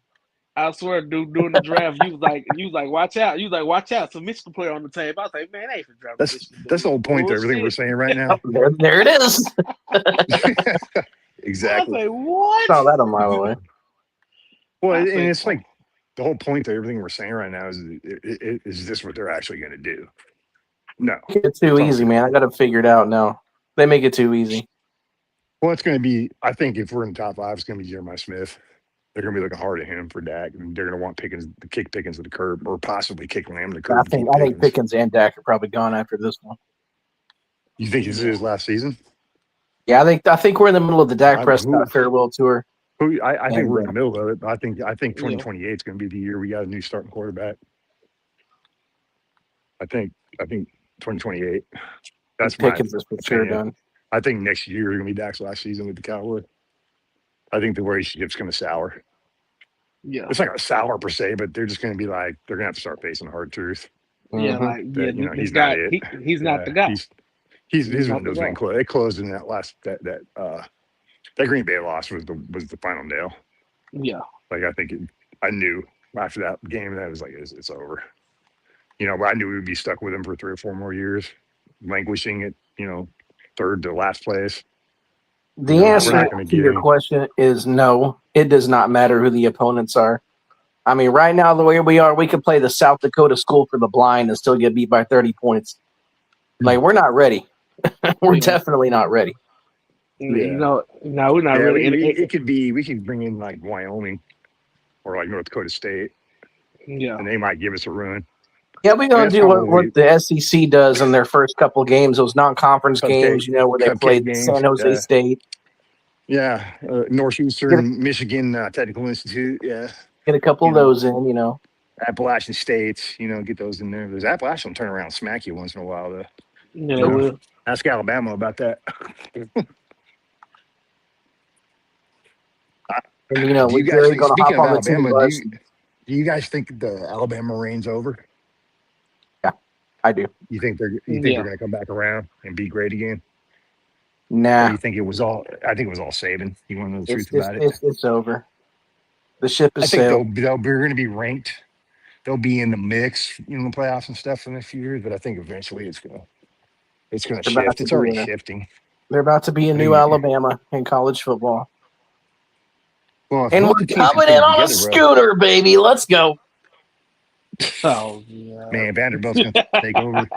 Speaker 3: I swear, dude, during the draft, you was like, watch out. You was like, watch out. Some Michigan player on the table. I was like, man, I ain't for draft Michigan.
Speaker 2: That's the whole point to everything we're saying right now.
Speaker 1: There it is.
Speaker 2: Exactly.
Speaker 3: I say, what?
Speaker 1: Saw that a mile away.
Speaker 2: Well,
Speaker 3: I
Speaker 2: and
Speaker 3: say,
Speaker 2: it's like the whole point of everything we're saying right now is this what they're actually going to do? No.
Speaker 1: It's too easy, man. I got to figure it out now. They make it too easy.
Speaker 2: Well, it's going to be. I think if we're in the top 5, it's going to be Jeremiah Smith. They're going to be looking hard at him for Dak, and they're going to want Pickens to kick Pickens to the curb, or possibly kick Lamb to the curb.
Speaker 1: I think Pickens and Dak are probably gone after this one.
Speaker 2: You think this is his last season?
Speaker 1: Yeah, I think we're in the middle of the Dak Prescott farewell tour.
Speaker 2: I think we're in the middle of it. I think 2028 is going to be the year we got a new starting quarterback. I think 2028. That's my
Speaker 1: Pickens is for
Speaker 2: opinion.
Speaker 1: sure done.
Speaker 2: I think next year is going to be Dak's last season with the Cowboys. I think the relationship's going to sour.
Speaker 3: Yeah.
Speaker 2: It's not going to sour per se, but they're just going to be like, they're going to have to start facing the hard truth.
Speaker 3: Yeah,
Speaker 1: Mhm.
Speaker 3: like
Speaker 2: That, you know,
Speaker 3: this
Speaker 2: he's
Speaker 3: guy,
Speaker 2: not it.
Speaker 3: he's not the guy.
Speaker 2: His
Speaker 3: not the
Speaker 2: window's
Speaker 3: guy.
Speaker 2: been closed. It closed in that last that Green Bay loss was the final nail.
Speaker 3: Yeah.
Speaker 2: Like I knew after that game that it was like it's over. You know, but I knew we would be stuck with him for 3 or 4 more years, languishing at, you know, third to last place.
Speaker 1: The
Speaker 2: You know, we're
Speaker 1: answer
Speaker 2: not gonna
Speaker 1: to
Speaker 2: get
Speaker 1: your
Speaker 2: any-
Speaker 1: question is no. It does not matter who the opponents are. I mean, right now, the way we are, we could play the South Dakota School for the Blind and still get beat by 30 points. Like, we're not ready. We're definitely not ready.
Speaker 3: You know, no, we're not really.
Speaker 2: It could be, we could bring in like Wyoming or like North Dakota State,
Speaker 3: Yeah.
Speaker 2: and they might give us a run.
Speaker 1: Yeah, we're going to
Speaker 2: That's
Speaker 1: do
Speaker 2: probably-
Speaker 1: what the SEC does in their first couple games, those non-conference games, you know, where they
Speaker 2: cupcake
Speaker 1: play
Speaker 2: games,
Speaker 1: San Jose
Speaker 2: yeah.
Speaker 1: State.
Speaker 2: Yeah, Northeastern Michigan Technical Institute. Yeah,
Speaker 1: Get a couple of
Speaker 2: You know.
Speaker 1: those in, you know.
Speaker 2: Appalachian States. You know, get those in there. There's Appalachian will turn around and smack you once in a while. Though.
Speaker 3: Yeah,
Speaker 2: You know,
Speaker 3: well,
Speaker 2: ask Alabama about that.
Speaker 1: And, you know,
Speaker 2: Do you
Speaker 1: we're
Speaker 2: guys
Speaker 1: going
Speaker 2: think,
Speaker 1: to hop
Speaker 2: speaking of
Speaker 1: on the team
Speaker 2: Alabama,
Speaker 1: bus.
Speaker 2: do you guys think the Alabama reign's over?
Speaker 1: I do.
Speaker 2: You think they're going to come back around and be great again? Or
Speaker 1: Nah,
Speaker 2: you think it was all? I think it was all Saban. You want to know the truth about it?
Speaker 1: it's over. The ship
Speaker 2: I
Speaker 1: is
Speaker 2: think
Speaker 1: sailed.
Speaker 2: they're going to be ranked. They'll be in the mix, you know, the playoffs and stuff for the next few years. But I think eventually it's going to
Speaker 1: They're about
Speaker 2: shift.
Speaker 1: to
Speaker 2: It's
Speaker 1: be
Speaker 2: already
Speaker 1: a-
Speaker 2: shifting.
Speaker 1: They're about to be a new Alabama in college football.
Speaker 2: Well, if
Speaker 1: And
Speaker 2: both
Speaker 1: we're
Speaker 2: the teams
Speaker 1: coming
Speaker 2: can
Speaker 1: in on a
Speaker 2: together, bro,
Speaker 1: scooter, baby. Let's go.
Speaker 3: oh yeah.
Speaker 2: man, Vanderbilt's going to take over.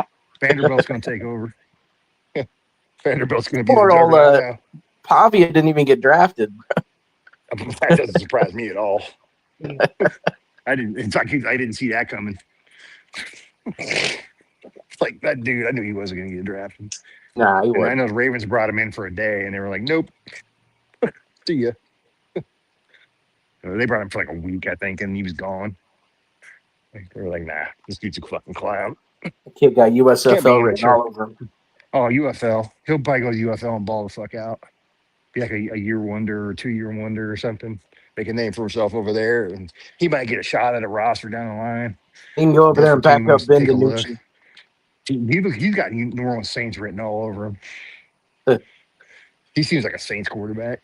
Speaker 2: Vanderbilt's going to take over. Vanderbilt's going to be the
Speaker 1: Poor old
Speaker 2: juggernaut now.
Speaker 1: Pavia didn't even get drafted.
Speaker 2: That doesn't surprise me at all. I didn't see that coming. Like that dude, I knew he wasn't going to get drafted.
Speaker 1: Nah, he
Speaker 2: And I
Speaker 1: wasn't.
Speaker 2: know the Ravens brought him in for a day, and they were like, "Nope, see ya." They brought him for like a week, I think, and he was gone. Like, they were like, "Nah, this dude's a fucking clown."
Speaker 1: The kid got
Speaker 2: Can't be
Speaker 1: USFL written
Speaker 2: sure.
Speaker 1: all over him.
Speaker 2: Oh, UFL. He'll probably go to UFL and ball the fuck out. Be like a year wonder or 2-year wonder or something. Make a name for himself over there, and he might get a shot at a roster down the line.
Speaker 1: He can go over there and back
Speaker 2: Different
Speaker 1: up
Speaker 2: team
Speaker 1: Ben
Speaker 2: wants to take a
Speaker 1: DiNucci.
Speaker 2: He's got New Orleans Saints written all over him.
Speaker 1: Huh.
Speaker 2: He seems like a Saints quarterback.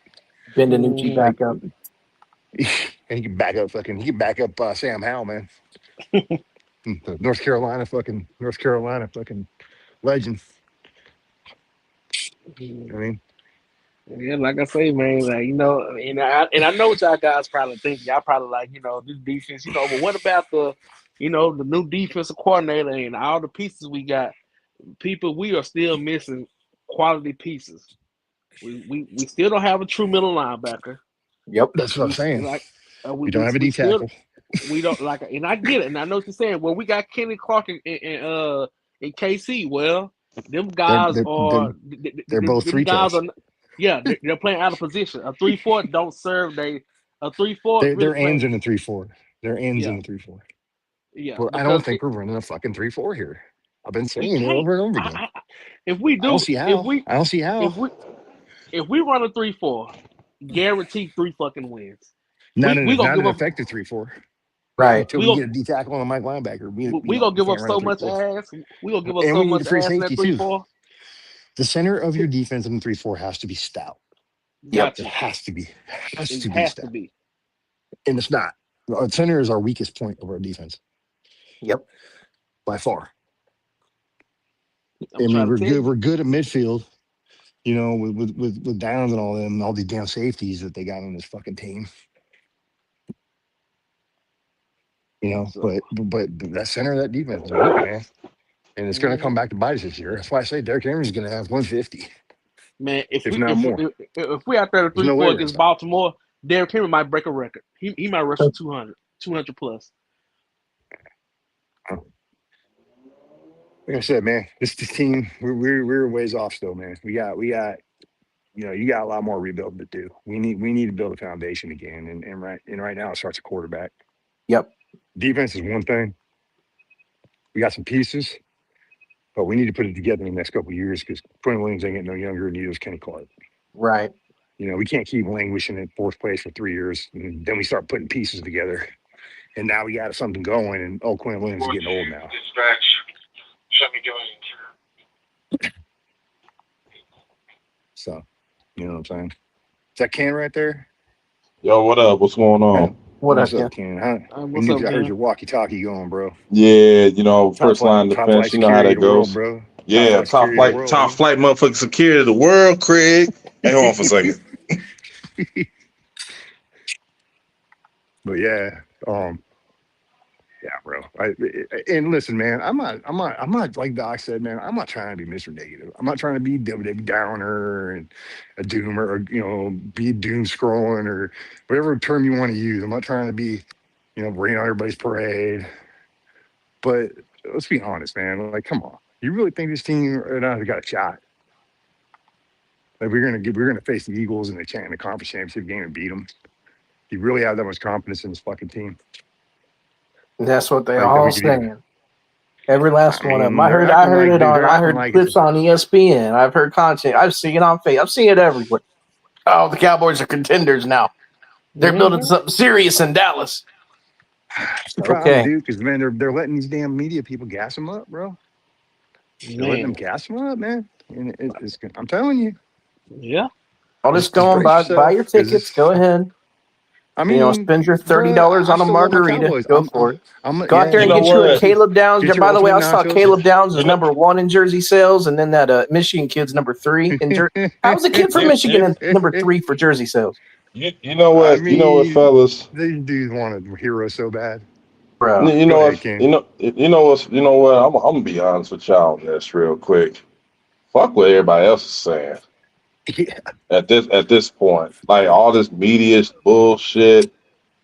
Speaker 1: Ben DiNucci back up.
Speaker 2: And he can back up Sam Howell, man. North Carolina fucking legend. I mean,
Speaker 3: Yeah, like I say, man, like, you know, and I know what y'all guys probably think. Y'all probably like, you know, this defense, you know, but what about the new defensive coordinator and all the pieces we got? People, we are still missing quality pieces. We still don't have a true middle linebacker.
Speaker 1: Yep.
Speaker 2: that's what I'm saying.
Speaker 3: Like,
Speaker 2: We don't have a D tackle.
Speaker 3: We don't like, and I get it, and I know what you're saying. Well, we got Kenny Clark in KC. Well, them guys
Speaker 2: they're both
Speaker 3: them
Speaker 2: 3
Speaker 3: guys
Speaker 2: techs.
Speaker 3: they're playing out of position. A 3-4 don't serve a 3-4.
Speaker 2: They're ends in a 3-4. They're ends
Speaker 3: Yeah.
Speaker 2: in a 3-4.
Speaker 3: Yeah,
Speaker 2: Well, I don't think we're running a fucking 3-4 here. I've been saying it over and over again.
Speaker 3: If we do,
Speaker 2: I don't see how.
Speaker 3: if we run a 3-4, guarantee 3 fucking wins.
Speaker 2: Not
Speaker 3: we gonna
Speaker 2: an
Speaker 3: give up-
Speaker 2: effective 3-4.
Speaker 1: Right.
Speaker 2: Until
Speaker 3: We
Speaker 2: we
Speaker 3: gonna-
Speaker 2: get a D tackle and a Mike linebacker.
Speaker 3: We gonna give up so much ass. We gonna give up so much ass in that 3-4.
Speaker 2: The center of your defense in the 3-4 has to be stout.
Speaker 1: Yep.
Speaker 2: It has to be.
Speaker 3: It has to be.
Speaker 2: And it's not. Our center is our weakest point of our defense.
Speaker 1: Yep.
Speaker 2: By far.
Speaker 3: I'm trying to tell you.
Speaker 2: We're good at midfield. You know, with Downs and all them, all these damn safeties that they got on this fucking team. You know,
Speaker 3: So,
Speaker 2: but that center of that defense is weak, man. And it's going to come back to bite us this year. That's why I say Derrick Henry's going to have 150,
Speaker 3: man, if
Speaker 2: if
Speaker 3: we
Speaker 2: not
Speaker 3: if
Speaker 2: more.
Speaker 3: if we out there
Speaker 2: There's no
Speaker 3: 3-4
Speaker 2: way we're going to
Speaker 3: against
Speaker 2: stop.
Speaker 3: Baltimore, Derrick Henry might break a record. He might rush for 200 plus.
Speaker 2: Like I said, man, this team, we're ways off still, man. We got, you know, you got a lot more rebuilding to do. We need to build a foundation again, and right now it starts at quarterback.
Speaker 1: Yep.
Speaker 2: Defense is one thing. We got some pieces, but we need to put it together in the next couple of years because Quinn Williams ain't getting no younger, and neither is Kenny Clark.
Speaker 1: Right.
Speaker 2: You know, we can't keep languishing in fourth place for 3 years, and then we start putting pieces together, and now we got something going. And Quinn Williams is getting old now. So, you know what I'm saying? Is that Ken right there?
Speaker 4: Yo, what up? What's going on?
Speaker 1: What up,
Speaker 2: What's
Speaker 1: Ken?
Speaker 2: up, Ken? Huh?
Speaker 3: What's up,
Speaker 2: I heard
Speaker 3: Ken?
Speaker 2: your walkie-talkie going, bro.
Speaker 4: Yeah, you know,
Speaker 2: Top
Speaker 4: first line
Speaker 2: flight
Speaker 4: defense. You know how
Speaker 2: security
Speaker 4: that
Speaker 2: of the world,
Speaker 4: goes.
Speaker 2: bro.
Speaker 4: Yeah,
Speaker 2: Top flight security of the world.
Speaker 4: top flight motherfucking security of the world, Craig. Hey, hold on for a second.
Speaker 2: But yeah, yeah, bro. And listen, man, I'm not like Doc said, man. I'm not trying to be Mr. Negative. I'm not trying to be WWE downer and a doomer, or you know, be doom scrolling or whatever term you want to use. I'm not trying to be, you know, rain on everybody's parade. But let's be honest, man. Like, come on, you really think this team right now has got a shot? Like, we're gonna face the Eagles in the conference championship game and beat them. You really have that much confidence in this fucking team?
Speaker 1: That's what they
Speaker 2: Like, that
Speaker 1: all
Speaker 2: we could even.
Speaker 1: saying. Every last
Speaker 2: I
Speaker 1: one of them.
Speaker 2: mean,
Speaker 1: I
Speaker 2: they're
Speaker 1: heard
Speaker 2: acting
Speaker 1: it on.
Speaker 2: they're
Speaker 1: I
Speaker 2: acting
Speaker 1: heard
Speaker 2: like
Speaker 1: clips on ESPN. I've heard content. I've seen it on Facebook. I've seen it everywhere. Oh, the Cowboys are contenders now. They're building something serious in Dallas.
Speaker 2: It's the problem, dude, because man, they're letting these damn media people gas them up, bro. They're letting them gas them up, man. And I'm telling you.
Speaker 3: Yeah.
Speaker 1: I'll just go and buy your tickets. Go ahead.
Speaker 2: I mean,
Speaker 1: you know, spend your $30 on a margarita. Go for it. Go out there and get you a Caleb Downs. By the way, I saw Caleb Downs is number 1 in jersey sales, and then that Michigan kid's number 3 in jersey. How's the kid from Michigan number 3 for jersey sales?
Speaker 4: You know what?
Speaker 2: I mean,
Speaker 4: you know what, fellas?
Speaker 2: These dudes want a hero so bad.
Speaker 1: Bro.
Speaker 4: You know what? You know what? I'm gonna be honest with y'all on this real quick. Fuck what everybody else is saying.
Speaker 2: Yeah.
Speaker 4: At this point, like all this media bullshit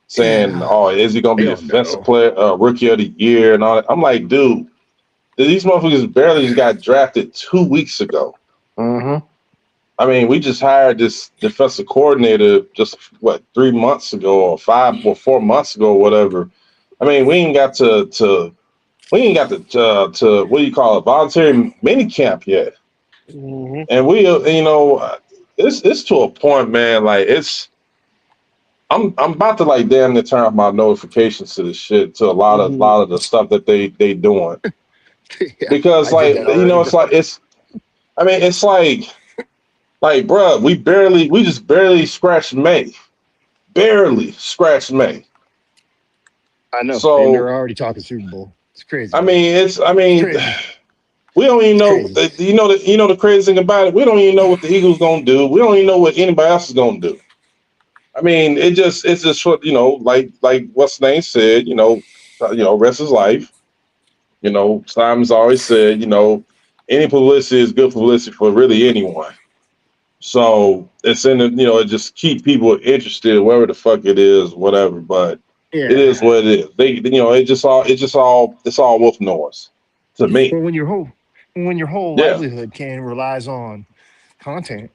Speaker 4: saying, "Oh, is he gonna be defensive player, rookie of the year?" and all that. I'm like, dude, these motherfuckers barely just got drafted 2 weeks ago.
Speaker 1: Mm-hmm.
Speaker 4: I mean, we just hired this defensive coordinator just 3 months ago, or 5 or 4 months ago, or whatever. I mean, we ain't got to what do you call it, voluntary mini camp yet.
Speaker 3: Mm-hmm.
Speaker 4: And we, you know, it's to a point, man. Like I'm about to like damn near turn off my notifications to this shit, to a lot of the stuff that they doing, because like you know it's like bruh, we just barely scratched May,
Speaker 2: I know.
Speaker 4: So
Speaker 2: and they're already talking Super Bowl. It's crazy.
Speaker 4: I mean,
Speaker 2: crazy.
Speaker 4: We don't even know. You know the crazy thing about it. We don't even know what the Eagles gonna do. We don't even know what anybody else is gonna do. I mean, it's just what, you know, like what's the name said. You know, rest is life. You know, Simon's always said, you know, any publicity is good publicity for really anyone. So it's in the, you know, it just keep people interested, whatever the fuck it is, whatever. But it is what it is. They, you know, it's all wolf noise to me.
Speaker 2: Well, when your whole livelihood relies on content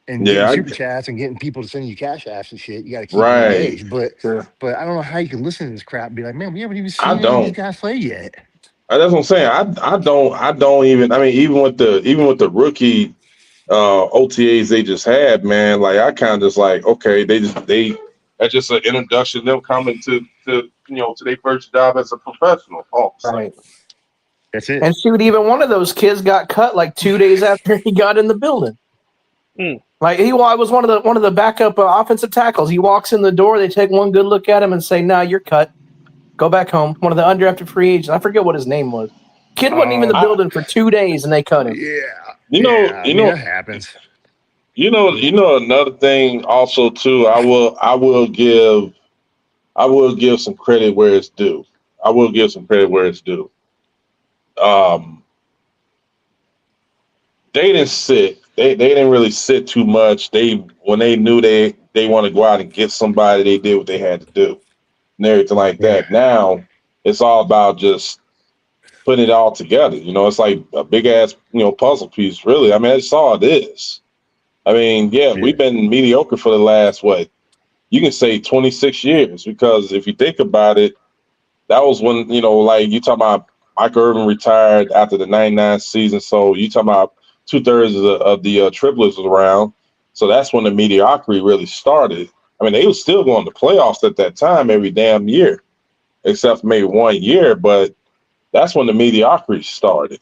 Speaker 2: and getting super chats and getting people to send you cash apps and shit, you got to keep them engaged. But I don't know how you can listen to this crap and be like, man, we haven't even seen any of these guys play yet.
Speaker 4: That's what I'm saying. I don't even. I mean, even with the rookie OTAs they just had, man. Like I kind of just like, okay, that's just an introduction. Them coming to their first job as a professional. Oh,
Speaker 1: right.
Speaker 2: That's it.
Speaker 1: And shoot, even one of those kids got cut like 2 days after he got in the building. Like I was one of the backup offensive tackles. He walks in the door, they take one good look at him and say, "Nah, you're cut. Go back home." One of the undrafted free agents. I forget what his name was. Kid wasn't even in the building for 2 days, and they cut him.
Speaker 2: Yeah.
Speaker 4: You know,
Speaker 2: that happens.
Speaker 4: You know another thing also too. I will give some credit where it's due. I will give some credit where it's due. They didn't sit. They didn't really sit too much. When they knew they want to go out and get somebody, they did what they had to do and everything like that. Now it's all about just putting it all together. You know, it's like a big ass puzzle piece. Really, I mean, that's all it is. I mean, we've been mediocre for the last you can say 26 years, because if you think about it, that was when like you talking about Michael Irvin retired after the '99 season. So you talking about 2/3 of the triplets was around. So that's when the mediocrity really started. I mean, they were still going to playoffs at that time every damn year, except for maybe 1 year. But that's when the mediocrity started.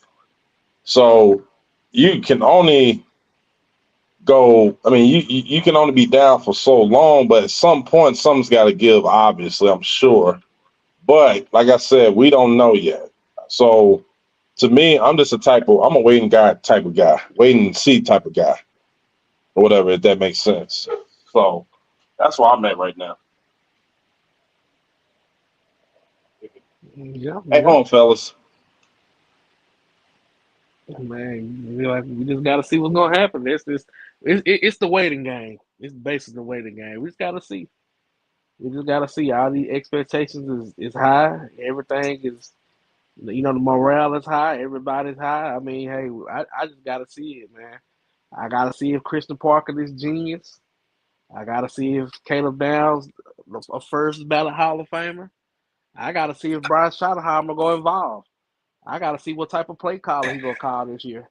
Speaker 4: So you can only go. I mean, you can only be down for so long, but at some point, something's got to give. Obviously, I'm sure. But like I said, we don't know yet. So to me, I'm just I'm a waiting type of guy, waiting and see type of guy, or whatever, if that makes sense. So that's where I'm at right now.
Speaker 3: Yeah.
Speaker 4: Hey, hold on, fellas.
Speaker 3: Man, we just gotta see what's gonna happen. It's the waiting game. It's basically the waiting game. We just gotta see. We just gotta see. All the expectations is high. Everything is, the morale is high. Everybody's high. I mean, hey, I just gotta see it, man. I gotta see if Christian Parker is genius. I gotta see if Caleb Downs a first ballot Hall of Famer. I gotta see if Brian Schottenheimer go involved. I gotta see what type of play caller he gonna call this year.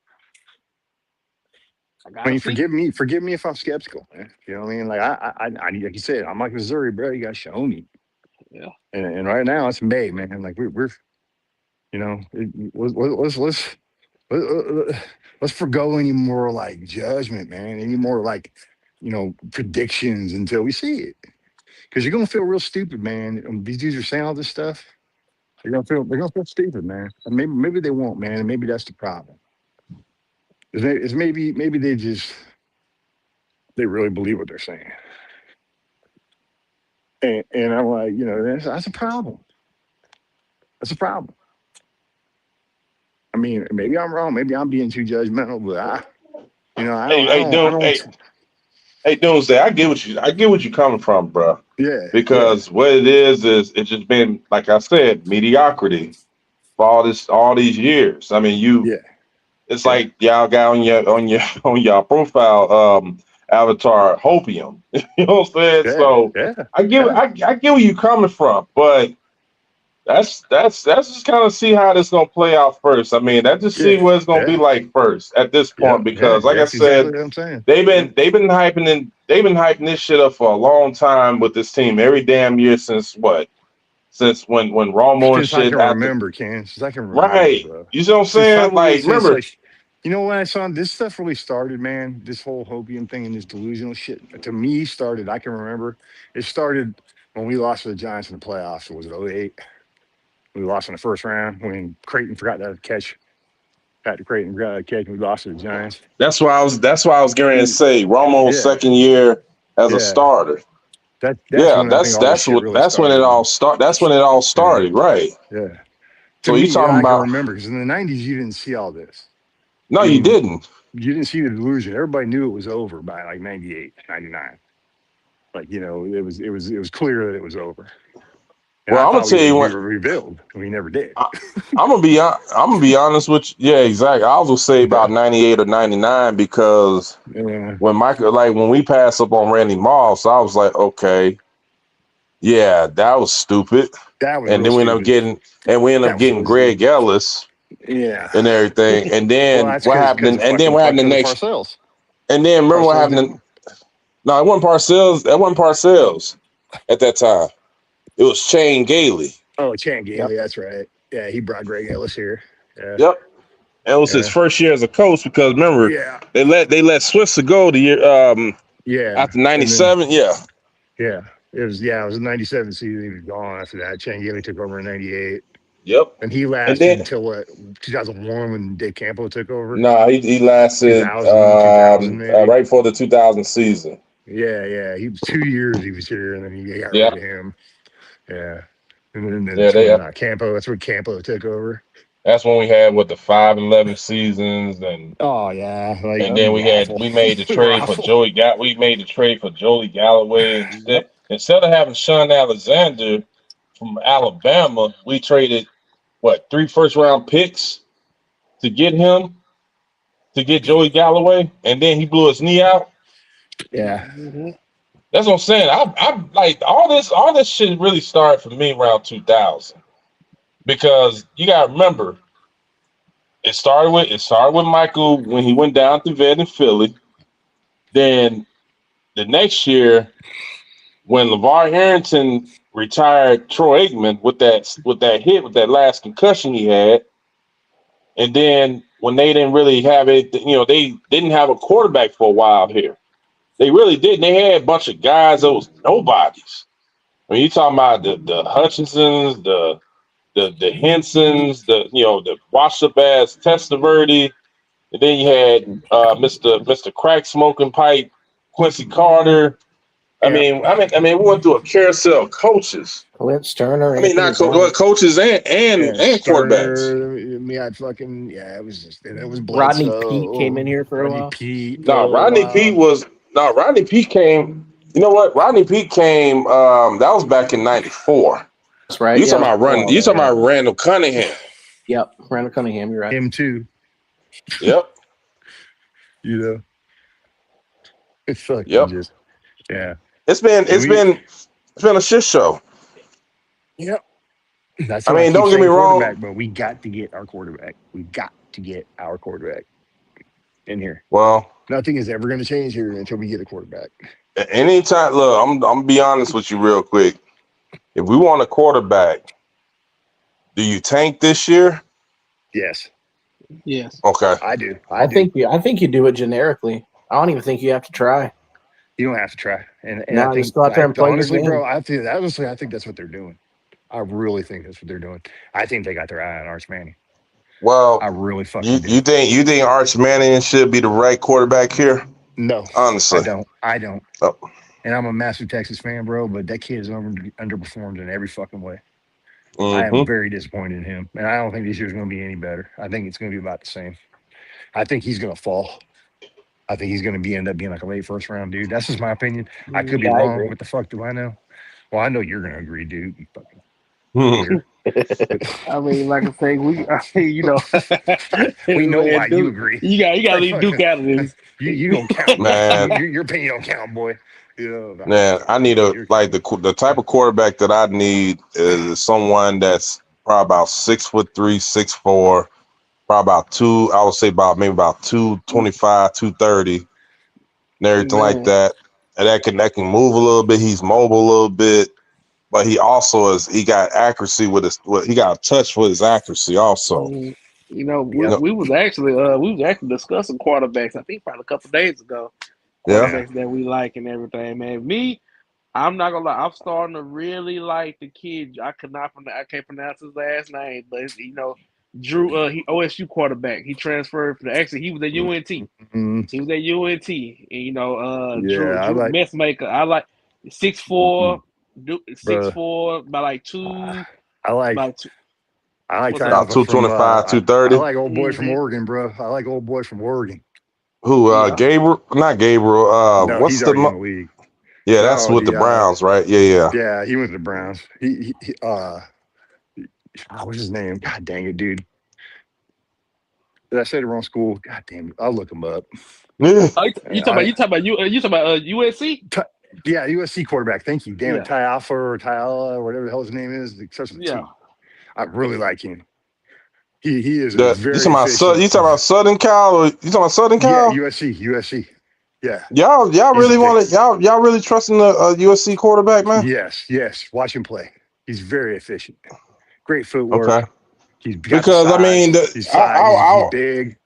Speaker 3: I
Speaker 2: I
Speaker 3: gotta
Speaker 2: mean,
Speaker 3: see.
Speaker 2: forgive me if I'm skeptical, man. You know what I mean? Like I like you said, I'm like Missouri, bro. You got to show me.
Speaker 3: Yeah.
Speaker 2: And right now it's May, man. Like we're let's forgo any more like judgment, man. Any more like predictions until we see it, because you're gonna feel real stupid, man. These dudes are saying all this stuff. They're gonna feel stupid, man. And maybe they won't, man. And maybe that's the problem. Maybe they really believe what they're saying. And I'm like, that's a problem. That's a problem. I mean, maybe I'm wrong. Maybe I'm being too judgmental, but
Speaker 4: Hey, Doomsday, I get what you're coming from, bro.
Speaker 2: Yeah.
Speaker 4: Because what it is it's just been, like I said, mediocrity for all these years. I mean, it's like y'all got on your profile avatar hopium. You know what I'm saying? So I get where you coming from, but that's just kind of see how this gonna play out first. I mean, that just see what it's gonna be like first at this point, because like I said,
Speaker 2: exactly what I'm saying.
Speaker 4: they've been hyping this shit up for a long time with this team every damn year since when Romo and
Speaker 2: Since I
Speaker 4: shit
Speaker 2: can remember, Ken. Since I can remember,
Speaker 4: right.
Speaker 2: bro.
Speaker 4: You see what I'm saying? Like, remember,
Speaker 2: when I saw this stuff really started, man, this whole hopium thing and this delusional shit to me started. I can remember it started when we lost to the Giants in the playoffs. Was it 08? We lost in the first round when Creighton forgot to catch. Patrick Creighton forgot to catch. We lost to the Giants.
Speaker 4: That's why I was getting ready to say Romo's second year as a starter.
Speaker 2: That's
Speaker 4: when it all started, right?
Speaker 2: Yeah.
Speaker 4: So you talking about?
Speaker 2: I can remember, because in the '90s you didn't see all this.
Speaker 4: No, you didn't.
Speaker 2: You didn't see the delusion. Everybody knew it was over by like 98, 99. Like, it was clear that it was over. And
Speaker 4: well, I'm gonna tell you
Speaker 2: what we rebuild. We never did.
Speaker 4: I'm gonna be honest with you. Yeah, exactly. I was gonna say about 98 or 99, because when we passed up on Randy Moss, I was like, okay, yeah, that was stupid. And then we ended up getting Greg Ellis.
Speaker 2: Yeah.
Speaker 4: And everything. And then what happened? And then what happened the next?
Speaker 2: Parcells.
Speaker 4: And then remember what happened? No, it wasn't Parcells. That wasn't Parcells at that time. It was Shane Gailey.
Speaker 2: Oh, Shane Gailey, that's right. Yeah, he brought Greg Ellis here. Yeah.
Speaker 4: Yep. It was his first year as a coach, because remember, they let Switzer go the year after 97.
Speaker 2: Yeah. It was the 97 season. He was gone after that. Shane Gailey took over in 98.
Speaker 4: Yep.
Speaker 2: And he lasted
Speaker 4: then-
Speaker 2: until 2001 when Dave Campo took over.
Speaker 4: Nah, he lasted
Speaker 2: 2000 maybe.
Speaker 4: right before the 2000 season.
Speaker 2: Yeah. He was 2 years he was here, and then he got
Speaker 4: Yeah.
Speaker 2: rid of him. Yeah. And then
Speaker 4: Yeah,
Speaker 2: that's when Campo took over.
Speaker 4: That's when we had the 5-11 seasons, and
Speaker 2: Oh yeah,
Speaker 4: and then we made the trade for Joey. We made the trade for Joey Galloway instead of having Sean Alexander from Alabama. We traded 3 first-round picks to get him, to get Joey Galloway, and then he blew his knee out.
Speaker 2: Yeah.
Speaker 3: Mm-hmm.
Speaker 4: That's what I'm saying. I like all this shit really started for me around 2000, because you gotta remember it started with Michael when he went down to vet in Philly. Then the next year, when LeVar Arrington retired Troy Aikman with that last concussion he had, and then when they didn't really have it, they didn't have a quarterback for a while here. They really didn't. They had a bunch of guys that was nobodies. I mean, you talking about the Hutchinsons, the Hensons, the washed up ass Testaverde, and then you had Mr. Crack Smoking Pipe, Quincy Carter. I mean, we went through a carousel of coaches.
Speaker 1: Clint Sterner.
Speaker 4: I mean, not coaches and quarterbacks.
Speaker 2: Me, I'd fucking it was
Speaker 1: Rodney
Speaker 2: Bledsoe.
Speaker 1: Pete came in here for a while.
Speaker 4: Rodney Pete came. You know what? Rodney Pete came. That was back in '94.
Speaker 1: That's right.
Speaker 4: You talking about Randall Cunningham?
Speaker 1: Yep, Randall Cunningham. You're right.
Speaker 2: Him too.
Speaker 4: Yep.
Speaker 2: It's fucking just
Speaker 4: It's been a shit show.
Speaker 2: Yep. That's
Speaker 4: don't get me wrong,
Speaker 2: but we got to get our quarterback. We got to get our quarterback in here.
Speaker 4: Well,
Speaker 2: nothing is ever going to change here until we get a quarterback.
Speaker 4: Anytime, look, I'm gonna be honest with you real quick. If we want a quarterback, do you tank this year?
Speaker 2: Yes.
Speaker 3: Yes.
Speaker 4: Okay.
Speaker 2: I do.
Speaker 1: I think you do it generically. I don't even think you have to try.
Speaker 2: You don't have to try. And
Speaker 1: no,
Speaker 2: I think
Speaker 1: just go out there and play
Speaker 2: honestly,
Speaker 1: your game.
Speaker 2: bro, I think that's what they're doing. I really think that's what they're doing. I think they got their eye on Arch Manning.
Speaker 4: Well,
Speaker 2: I really fucking do.
Speaker 4: You think Arch Manning should be the right quarterback here?
Speaker 2: No.
Speaker 4: Honestly.
Speaker 2: I don't.
Speaker 4: Oh.
Speaker 2: And I'm a massive Texas fan, bro, but that kid is underperformed in every fucking way.
Speaker 4: Mm-hmm.
Speaker 2: I am very disappointed in him. And I don't think this year's going to be any better. I think it's going to be about the same. I think he's going to fall. I think he's going to end up being like a late first round dude. That's just my opinion. I could be wrong. What the fuck do I know? Well, I know you're going to agree, dude. You fucking
Speaker 3: I mean, like I say, we know
Speaker 2: why you agree.
Speaker 3: You got to leave Duke out of this.
Speaker 2: You don't count,
Speaker 4: man.
Speaker 2: Your opinion don't count, boy.
Speaker 4: Man, I need the type of quarterback that I need is someone that's probably about 6'3", 6'4", probably about two. I would say maybe about 225, 230, and everything like that. And that can move a little bit. He's mobile a little bit. But he also he got accuracy he got a touch with his accuracy also.
Speaker 3: We was actually discussing quarterbacks, I think probably a couple days ago. Quarterbacks that we like and everything, man. Me, I'm not gonna lie, I'm starting to really like the kid. I can't pronounce his last name, but Drew, he OSU quarterback. He transferred he was at UNT.
Speaker 2: Mm-hmm.
Speaker 3: He was at UNT, and
Speaker 2: Drew
Speaker 3: Messmaker. I like 6'4". 6'4", by like 2.
Speaker 2: I like
Speaker 4: about 225, 230.
Speaker 2: I like old boy from Oregon, bro. I like old boy from Oregon.
Speaker 4: Who? Gabriel? Not Gabriel.
Speaker 2: No,
Speaker 4: what's
Speaker 2: he's already in the league?
Speaker 4: Yeah, that's with the Browns, right? Yeah.
Speaker 2: Yeah, he went to the Browns. He what's his name? God dang it, dude. Did I say the wrong school? God damn it. I'll look him up.
Speaker 3: You talking about USC?
Speaker 2: Yeah, USC quarterback. Thank you. Damn it. Ty Alpha or whatever the hell his name is. I really like him. He is very efficient.
Speaker 4: You talking about Southern Cal? Or you talking about Southern Cal?
Speaker 2: Yeah, USC. Yeah.
Speaker 4: Y'all really y'all really trusting the USC quarterback, man?
Speaker 2: Yes. Watch him play. He's very efficient. Great footwork.
Speaker 4: Okay.
Speaker 2: He's
Speaker 4: because I mean,
Speaker 2: he's big.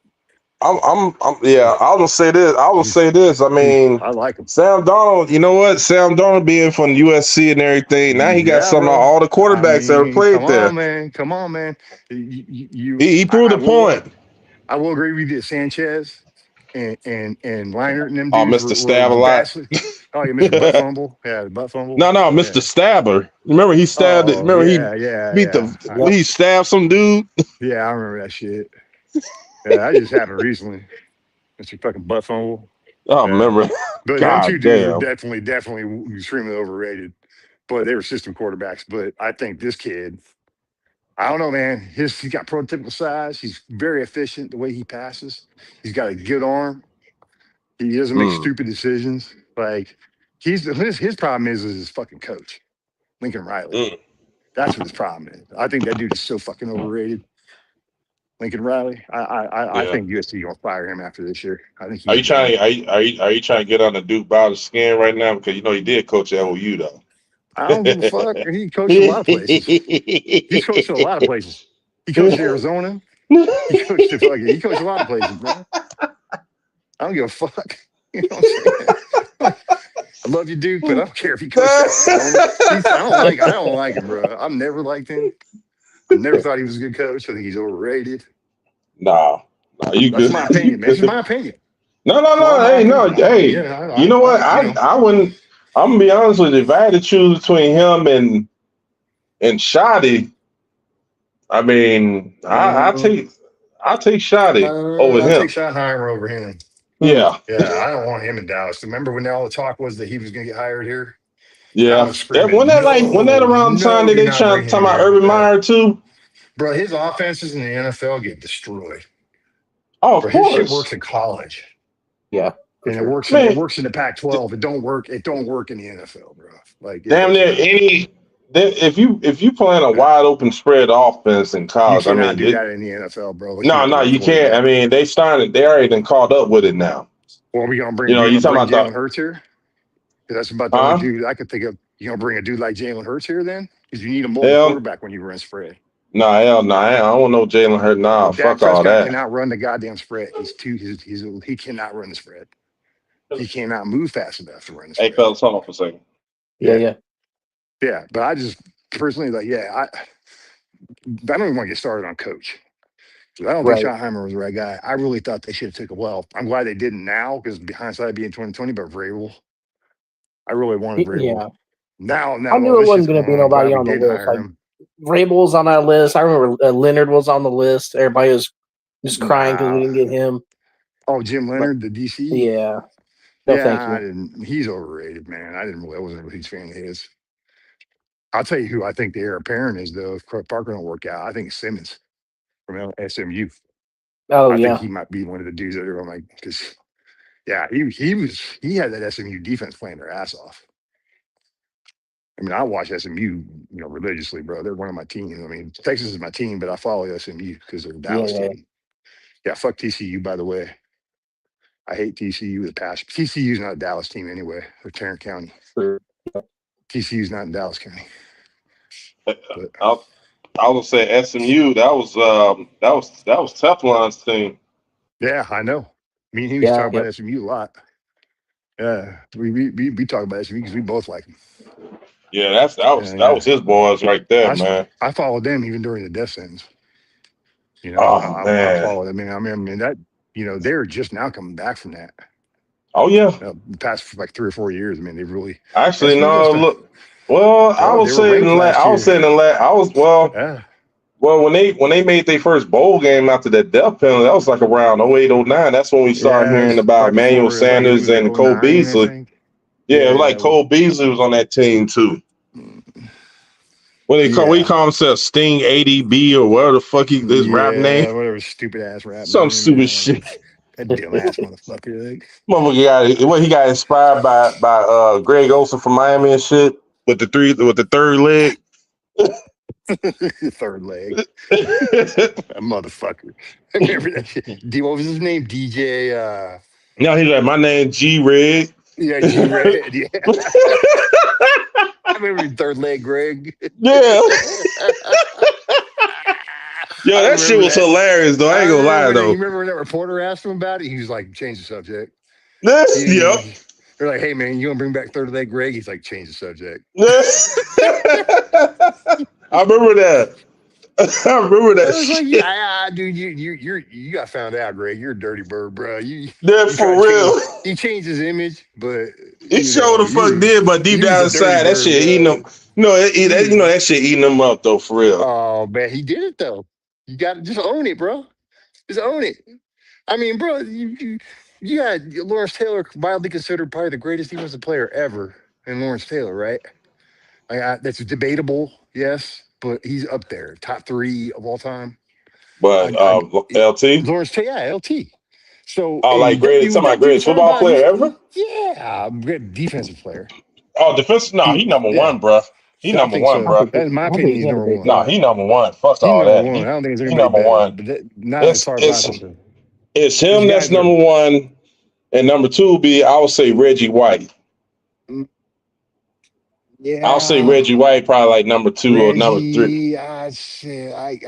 Speaker 4: I'm yeah. I was gonna say this. I mean,
Speaker 2: I like him.
Speaker 4: Sam Darnold. You know what? Sam Darnold being from USC and everything. Now he got some of
Speaker 2: bro.
Speaker 4: all the quarterbacks that have played there.
Speaker 2: Come on, man.
Speaker 4: He proved a point.
Speaker 2: I will agree with you. Sanchez and Leinart and them
Speaker 4: Oh,
Speaker 2: dudes
Speaker 4: Mr.
Speaker 2: were
Speaker 4: Stab a lot.
Speaker 2: vastly. Oh, you missed a butt fumble. Yeah, the butt fumble.
Speaker 4: No, Mr. Stabber. Remember he stabbed it.
Speaker 2: Oh,
Speaker 4: Remember he beat
Speaker 2: yeah.
Speaker 4: he stabbed some dude.
Speaker 2: Yeah, I remember that shit. Yeah, that just happened recently. Mr. fucking butt fumble.
Speaker 4: Oh, remember.
Speaker 2: But them two
Speaker 4: God
Speaker 2: dudes were
Speaker 4: damn.
Speaker 2: definitely extremely overrated. But they were system quarterbacks. But I think this kid, I don't know, man. He's got prototypical size. He's very efficient the way he passes. He's got a good arm. He doesn't make stupid decisions. Like his problem is his fucking coach, Lincoln Riley. That's what his problem is. I think that dude is so fucking overrated. Lincoln Riley. I think USC gonna fire him after this year. I think.
Speaker 4: Are you trying to get on the Duke Bowser's skin right now? Because you know he did coach at OU though.
Speaker 2: I don't give a fuck. He coached a lot of places. He's coached a lot of places. He coached Arizona. He coached a lot of places, bro. I don't give a fuck. You know what I'm saying? I love you, Duke, but I don't care if he coaches Arizona. I don't like him, bro. I've never liked him. I never thought he was a good coach. I think he's overrated.
Speaker 4: Nah, you
Speaker 2: That's
Speaker 4: good.
Speaker 2: my opinion, man. It's my opinion.
Speaker 4: No. Hey,
Speaker 2: Yeah,
Speaker 4: you know what? I wouldn't. I'm gonna be honest with you. If I had to choose between him and Shoddy, I mean, I take Shoddy over him.
Speaker 2: I take Schottenheimer over him.
Speaker 4: Yeah,
Speaker 2: I don't want him in Dallas. Remember when all the talk was that he was going to get hired here?
Speaker 4: yeah. When that around the time that they talking about Urban Meyer too?
Speaker 2: Bro, his offenses in the NFL get destroyed.
Speaker 4: Oh, of course.
Speaker 2: His shit works in college.
Speaker 1: Yeah.
Speaker 2: And it works in the Pac-12. It don't work in the NFL, bro. Like
Speaker 4: damn near if you playing a wide open spread offense in college,
Speaker 2: you cannot do that in the NFL, bro.
Speaker 4: No, you can't. I mean, they already been caught up with it now.
Speaker 2: Well, are we gonna bring
Speaker 4: you talking about
Speaker 2: Jalen Hurts here? Because that's about the only dude I could think of. You gonna bring a dude like Jalen Hurts here then? Because you need a mobile quarterback when you run spread.
Speaker 4: Hell no. I don't know Jalen Hurts. Nah, fuck all that.
Speaker 2: Cannot run the goddamn spread. He cannot run the spread. He cannot move fast enough to run the spread.
Speaker 4: Hey, fellas, hold on for a second.
Speaker 2: Yeah, but I just personally I don't even want to get started on coach. I don't think Schottenheimer was the right guy. I really thought they should have took I'm glad they didn't now because hindsight being 2020. But Vrabel, I really wanted Vrabel.
Speaker 1: Yeah.
Speaker 2: Now
Speaker 1: I knew it wasn't going to be nobody on the list. Like, Vrabel was on that list. I remember Leonard was on the list. Everybody was just crying because we didn't get him.
Speaker 2: Oh, Jim Leonard, the DC.
Speaker 1: Yeah. No, thank you.
Speaker 2: I didn't. He's overrated, man. I wasn't a huge fan of his. I'll tell you who I think the heir apparent is, though. If Parker don't work out, I think Simmons from SMU.
Speaker 1: Oh,
Speaker 2: I think he might be one of the dudes that are like, because, he had that SMU defense playing their ass off. I mean, I watch SMU, religiously, bro. They're one of my teams. I mean, Texas is my team, but I follow SMU because they're a Dallas team. Yeah, fuck TCU, by the way. I hate TCU with a passion. TCU's not a Dallas team anyway. They're Tarrant County. TCU's not in Dallas County.
Speaker 4: But I was gonna say SMU. That was Teflon's team.
Speaker 2: Yeah, I know. Me and he was talking about SMU a lot. Yeah, we talk about SMU because we both like them.
Speaker 4: Yeah, that was his boys right there, man.
Speaker 2: I followed them even during the death sentence.
Speaker 4: Man.
Speaker 2: I followed. I mean that. They're just now coming back from that.
Speaker 4: Oh yeah,
Speaker 2: the past like 3 or 4 years. I mean, they really
Speaker 4: actually no. Look, well, I was saying Well, when they made their first bowl game after that death penalty, that was like around 08, 09. That's when we started hearing about Emmanuel Sanders and Cole Beasley. Yeah, Cole Beasley was on that team too. What he call himself, Sting ADB or whatever the fuck his rap name?
Speaker 2: Whatever stupid ass rap.
Speaker 4: Some stupid shit.
Speaker 2: That dumb ass motherfucker.
Speaker 4: Motherfucker he got inspired by Greg Olson from Miami and shit with the third leg.
Speaker 2: Third leg. That motherfucker. I remember that shit. What was his name? DJ.
Speaker 4: No, he's like, my name G Red.
Speaker 2: Yeah, G Red. Yeah. I remember third leg Greg.
Speaker 4: Yeah. Yo, that shit was hilarious, though. I ain't gonna lie, though.
Speaker 2: You remember when that reporter asked him about it? He was like, change the subject.
Speaker 4: Yep.
Speaker 2: They're like, hey, man, you want to bring back third of that, Greg? He's like, change the subject.
Speaker 4: I remember that. I remember that shit.
Speaker 2: Like, yeah, dude, you got found out, Greg. You're a dirty bird, bro.
Speaker 4: For real.
Speaker 2: He changed his image, but
Speaker 4: he sure the fuck did. But deep down inside, that shit eating him. That shit eating him up though, for real.
Speaker 2: Oh man, he did it though. You got to just own it, bro. Just own it. I mean, bro, you got Lawrence Taylor, widely considered probably the greatest defensive player ever, in Lawrence Taylor, right? That's debatable, yes, but he's up there, top 3 of all time.
Speaker 4: But LT,
Speaker 2: Lawrence Taylor, yeah, LT. So,
Speaker 4: like greatest football player ever?
Speaker 2: Yeah, great defensive player.
Speaker 4: Oh, defensive? No, he number one, bro. He number one, bro.
Speaker 2: That's my opinion. He's number one.
Speaker 4: No, he number one. Fuck all that.
Speaker 2: I don't think there's anybody better. Not as far as
Speaker 4: it's him that's number one, and number 2 would be, I would say, Reggie White.
Speaker 2: Yeah,
Speaker 4: I'll say Reggie White probably like number 2 or number 3.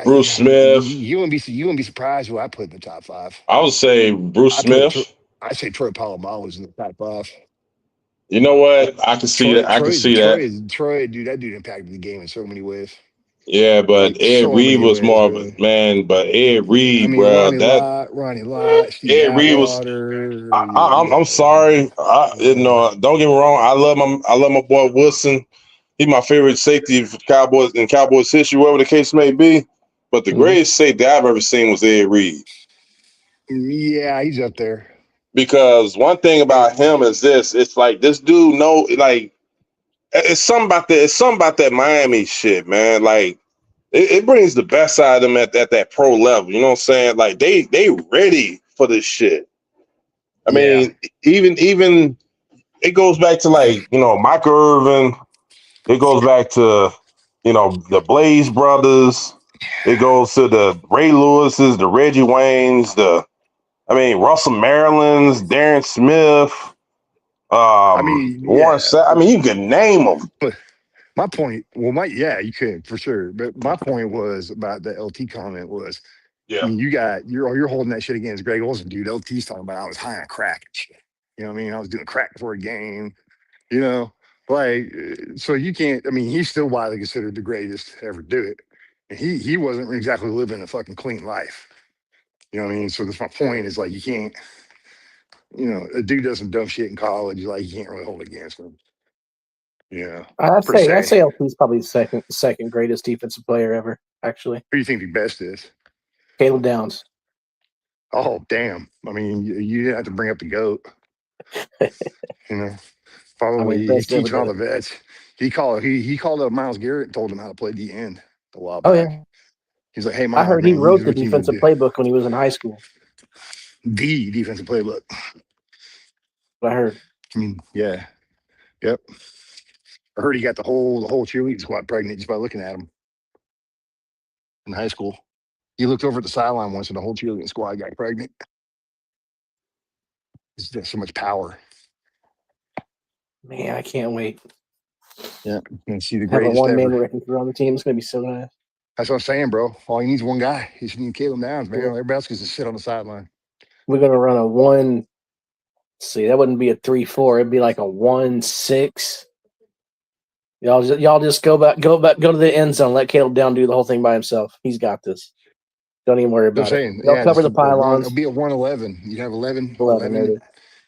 Speaker 4: Bruce Smith.
Speaker 2: You wouldn't be surprised who I put in the top 5.
Speaker 4: I would say Bruce Smith.
Speaker 2: I say Troy Polamalu's in the top 5.
Speaker 4: You know what? I can see that. I can see that.
Speaker 2: Troy, dude, that dude impacted the game in so many ways.
Speaker 4: Yeah, but Ed Reed was more of a man. But Ed Reed, bro,
Speaker 2: Ronnie Lott,
Speaker 4: Ed Reed was. I'm sorry. Don't get me wrong. I love my boy Wilson. He's my favorite safety for Cowboys in Cowboys history, whatever the case may be. But the greatest safety I've ever seen was Ed Reed.
Speaker 2: Yeah, he's up there.
Speaker 4: Because one thing about him is this: it's like this dude it's something about that. It's something about that Miami shit, man. Like it brings the best out of them at that pro level. You know what I'm saying? Like they ready for this shit. I mean, even it goes back to Michael Irvin. It goes back to the Blaze brothers. It goes to the Ray Lewises, the Reggie Waynes, Russell Maryland's, Darren Smith, Warren Sapp. You can name them.
Speaker 2: But my point, you could for sure. But my point was about the LT comment was, you're holding that shit against Greg Olsen, dude. LT's talking about I was high on crack and shit. You know what I mean? I was doing crack before a game. So you can't. He's still widely considered the greatest to ever do it, and he wasn't exactly living a fucking clean life. You know what I mean? So that's my point. Is like you can't. A dude does some dumb shit in college. You can't really hold it against him. Yeah,
Speaker 1: I'd say LP's probably the second greatest defensive player ever. Actually,
Speaker 2: who do you think the best is?
Speaker 1: Caleb Downs.
Speaker 2: Oh damn! You didn't have to bring up the GOAT. Probably he's teaching all the vets. He called up Myles Garrett and told him how to play the end a while back. Oh yeah. He's like, hey, Myles,
Speaker 1: I heard he wrote the defensive playbook when he was in high school.
Speaker 2: The defensive playbook.
Speaker 1: I heard.
Speaker 2: Yeah. Yep. I heard he got the whole cheerleading squad pregnant just by looking at him in high school. He looked over at the sideline once and the whole cheerleading squad got pregnant. There's so much power.
Speaker 1: Man, I can't wait.
Speaker 2: Yeah, you can see the greatest
Speaker 1: ever. One-man wrecking crew on the team. It's going to be so nice.
Speaker 2: That's what I'm saying, bro. All he needs is one guy. He just needs Caleb Downs, man. Everybody else gets to sit on the sideline.
Speaker 1: We're going to run a 1. See, that wouldn't be a 3-4. It'd be like a 1-6. Y'all just go to the end zone. Let Caleb Downs do the whole thing by himself. He's got this. Don't even worry about it. They'll cover the pylons.
Speaker 2: It'll be a 1-11. You'd have 11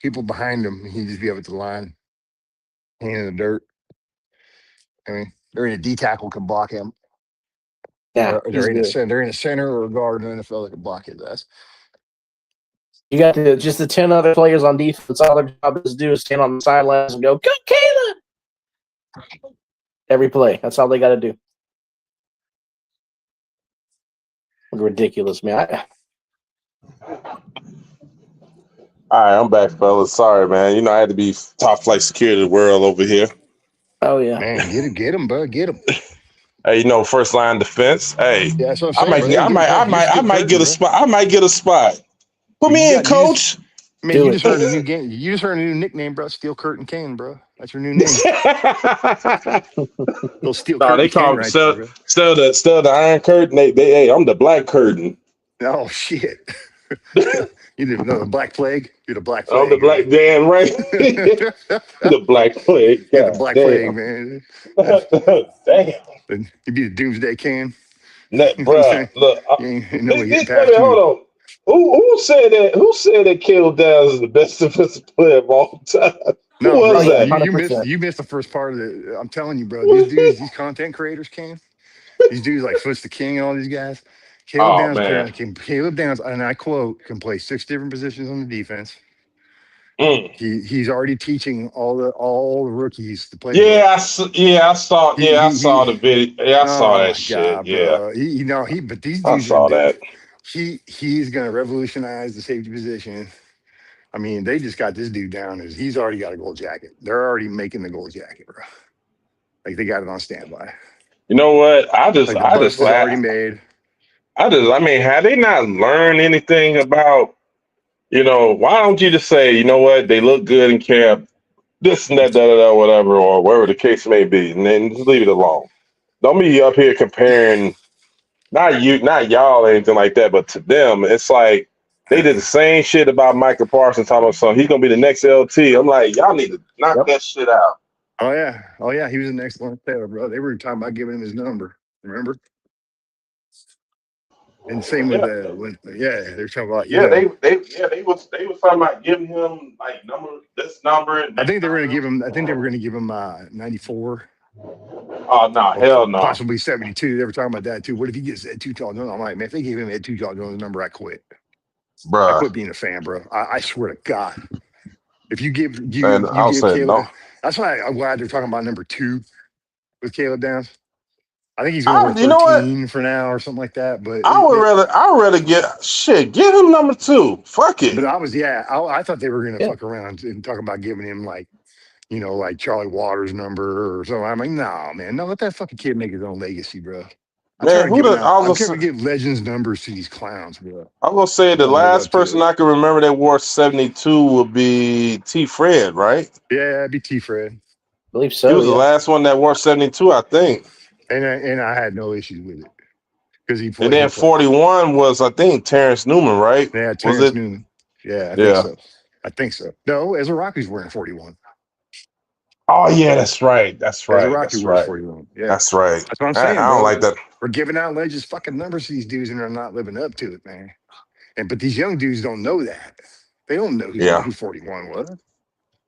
Speaker 2: people behind him. He'd just be up at the line, hand in the dirt. They're in a D tackle can block him.
Speaker 1: Yeah,
Speaker 2: they're in a center or a guard in the NFL that can block his ass.
Speaker 1: You got just the 10 other players on defense. All their job is to do is stand on the sidelines and go Caleb! Every play. That's all they got to do. Ridiculous, man.
Speaker 4: All right, I'm back, fellas. Sorry, man. I had to be top flight security of the world over here.
Speaker 1: Oh yeah,
Speaker 2: man, get him, bro, get him.
Speaker 4: Hey, first line defense. Hey,
Speaker 2: yeah, that's what I'm saying,
Speaker 4: I might get a spot. I might get a spot. Put me in, coach.
Speaker 2: You just heard a new game. You just heard a new nickname, bro. Steel Curtain Kane, bro. That's her new name. They'll steal
Speaker 4: No,
Speaker 2: curtain
Speaker 4: they
Speaker 2: king
Speaker 4: call
Speaker 2: rights.
Speaker 4: still the Iron Curtain. They hey, I'm the Black Curtain.
Speaker 2: Oh shit! You didn't know the Black Plague? You're the Black Plague.
Speaker 4: I'm the Black damn right. The Black Plague.
Speaker 2: You're the Black Plague, man.
Speaker 4: Damn.
Speaker 2: You'd be the Doomsday King.
Speaker 4: Bruh, look.
Speaker 2: You ain't no way getting
Speaker 4: Wait a
Speaker 2: past
Speaker 4: minute,
Speaker 2: you.
Speaker 4: hold on. Who said that? Who said that Caleb Downs is the best defensive player of all time?
Speaker 2: No,
Speaker 4: Who was
Speaker 2: bro,
Speaker 4: that?
Speaker 2: you missed the first part of it. I'm telling you, bro. These dudes, these content creators these dudes like Foots the King and all these guys. Caleb
Speaker 4: Oh
Speaker 2: Downs
Speaker 4: man.
Speaker 2: apparently Caleb Downs, and I quote, can play 6 different positions on the defense. He's already teaching all the rookies to play.
Speaker 4: I saw the video. Yeah, I saw that shit.
Speaker 2: God,
Speaker 4: yeah,
Speaker 2: bro. But these dudes
Speaker 4: I saw that.
Speaker 2: He's gonna revolutionize the safety position. I mean, they just got this dude down. He's already got a gold jacket. They're already making the gold jacket, bro. Like they got it on standby.
Speaker 4: You know what? I just
Speaker 2: already made.
Speaker 4: I mean, have they not learned anything about? Why don't you just say, you know what? They look good in camp. This and that, whatever, or whatever the case may be, and then just leave it alone. Don't be up here comparing, not y'all or anything like that, but to them, it's like they did the same shit about Michael Parsons talking about something. He's gonna be the next LT. I'm like, y'all need to knock that shit out.
Speaker 2: Oh yeah, he was an excellent player, bro. They were talking about giving him his number. Remember? And same with they were talking about
Speaker 4: they was talking about giving him like this number.
Speaker 2: I think they were gonna give him 94.
Speaker 4: Oh no, hell no.
Speaker 2: Possibly 72. They were talking about that too. What if he gets Ed Tuchel Jones? I'm like, man, if they gave him Ed Tuchel Jones number, I quit.
Speaker 4: Bruh.
Speaker 2: I quit being a fan, bro. I swear to God. If you give
Speaker 4: Caleb,
Speaker 2: no. That's why I'm glad they're talking about number 2 with Caleb Downs. I think he's going to wear 13 for now or something like that. But
Speaker 4: I would rather get him number 2. Fuck it.
Speaker 2: But I thought they were gonna fuck around and talk about giving him like Charlie Waters' number or something. I'm like, no, man, no, let that fucking kid make his own legacy, bro. I'm trying to give legends numbers to these clowns, bro.
Speaker 4: I'm gonna say the last person I can remember that wore 72 would be T. Fred, right?
Speaker 2: Yeah, it'd be T. Fred.
Speaker 1: I believe so.
Speaker 4: He was the last one that wore 72, I think.
Speaker 2: And I had no issues with it because he played.
Speaker 4: And then 41 was, I think, Terrence Newman, right?
Speaker 2: Yeah, Terrence Newman. Yeah, I think so. No, Ezra Rocky's wearing 41.
Speaker 4: Oh yeah, that's right.
Speaker 2: Ezra Rocky wears 41. Yeah,
Speaker 4: that's right.
Speaker 2: That's what I'm saying.
Speaker 4: I don't like that.
Speaker 2: We're giving out legends fucking numbers to these dudes, and they're not living up to it, man. But these young dudes don't know that. They don't know who 41 was.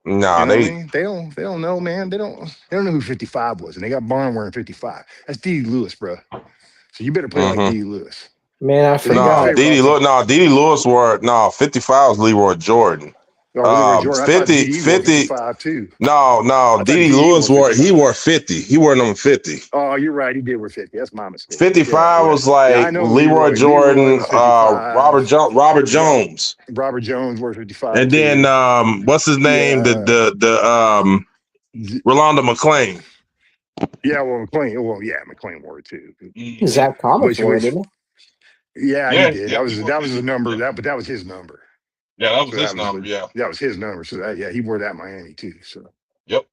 Speaker 4: No,
Speaker 2: they don't know, man. They don't know who 55 was, and they got Barn wearing 55. That's D.D. Lewis, bro. So you better play like D.D. Lewis.
Speaker 1: Man, I forgot.
Speaker 4: D.D. Lewis wore 55 was Leroy Jordan. 55
Speaker 2: too.
Speaker 4: No, D.D. Lewis wore 50. He wore number 50.
Speaker 2: Oh, you're right. He did wear 50. That's my mistake.
Speaker 4: 55 was like Leroy Jordan, Robert Jones.
Speaker 2: Robert Jones wore 55.
Speaker 4: And then what's his name? The Rolando McClain.
Speaker 2: Yeah, McClain wore it too.
Speaker 1: Zach Thomas wore it, didn't
Speaker 2: he? Yeah, he did. That was the number. That was his number.
Speaker 4: Yeah, that was his number. Yeah,
Speaker 2: that was his number. So he wore that in Miami too. So
Speaker 4: yep.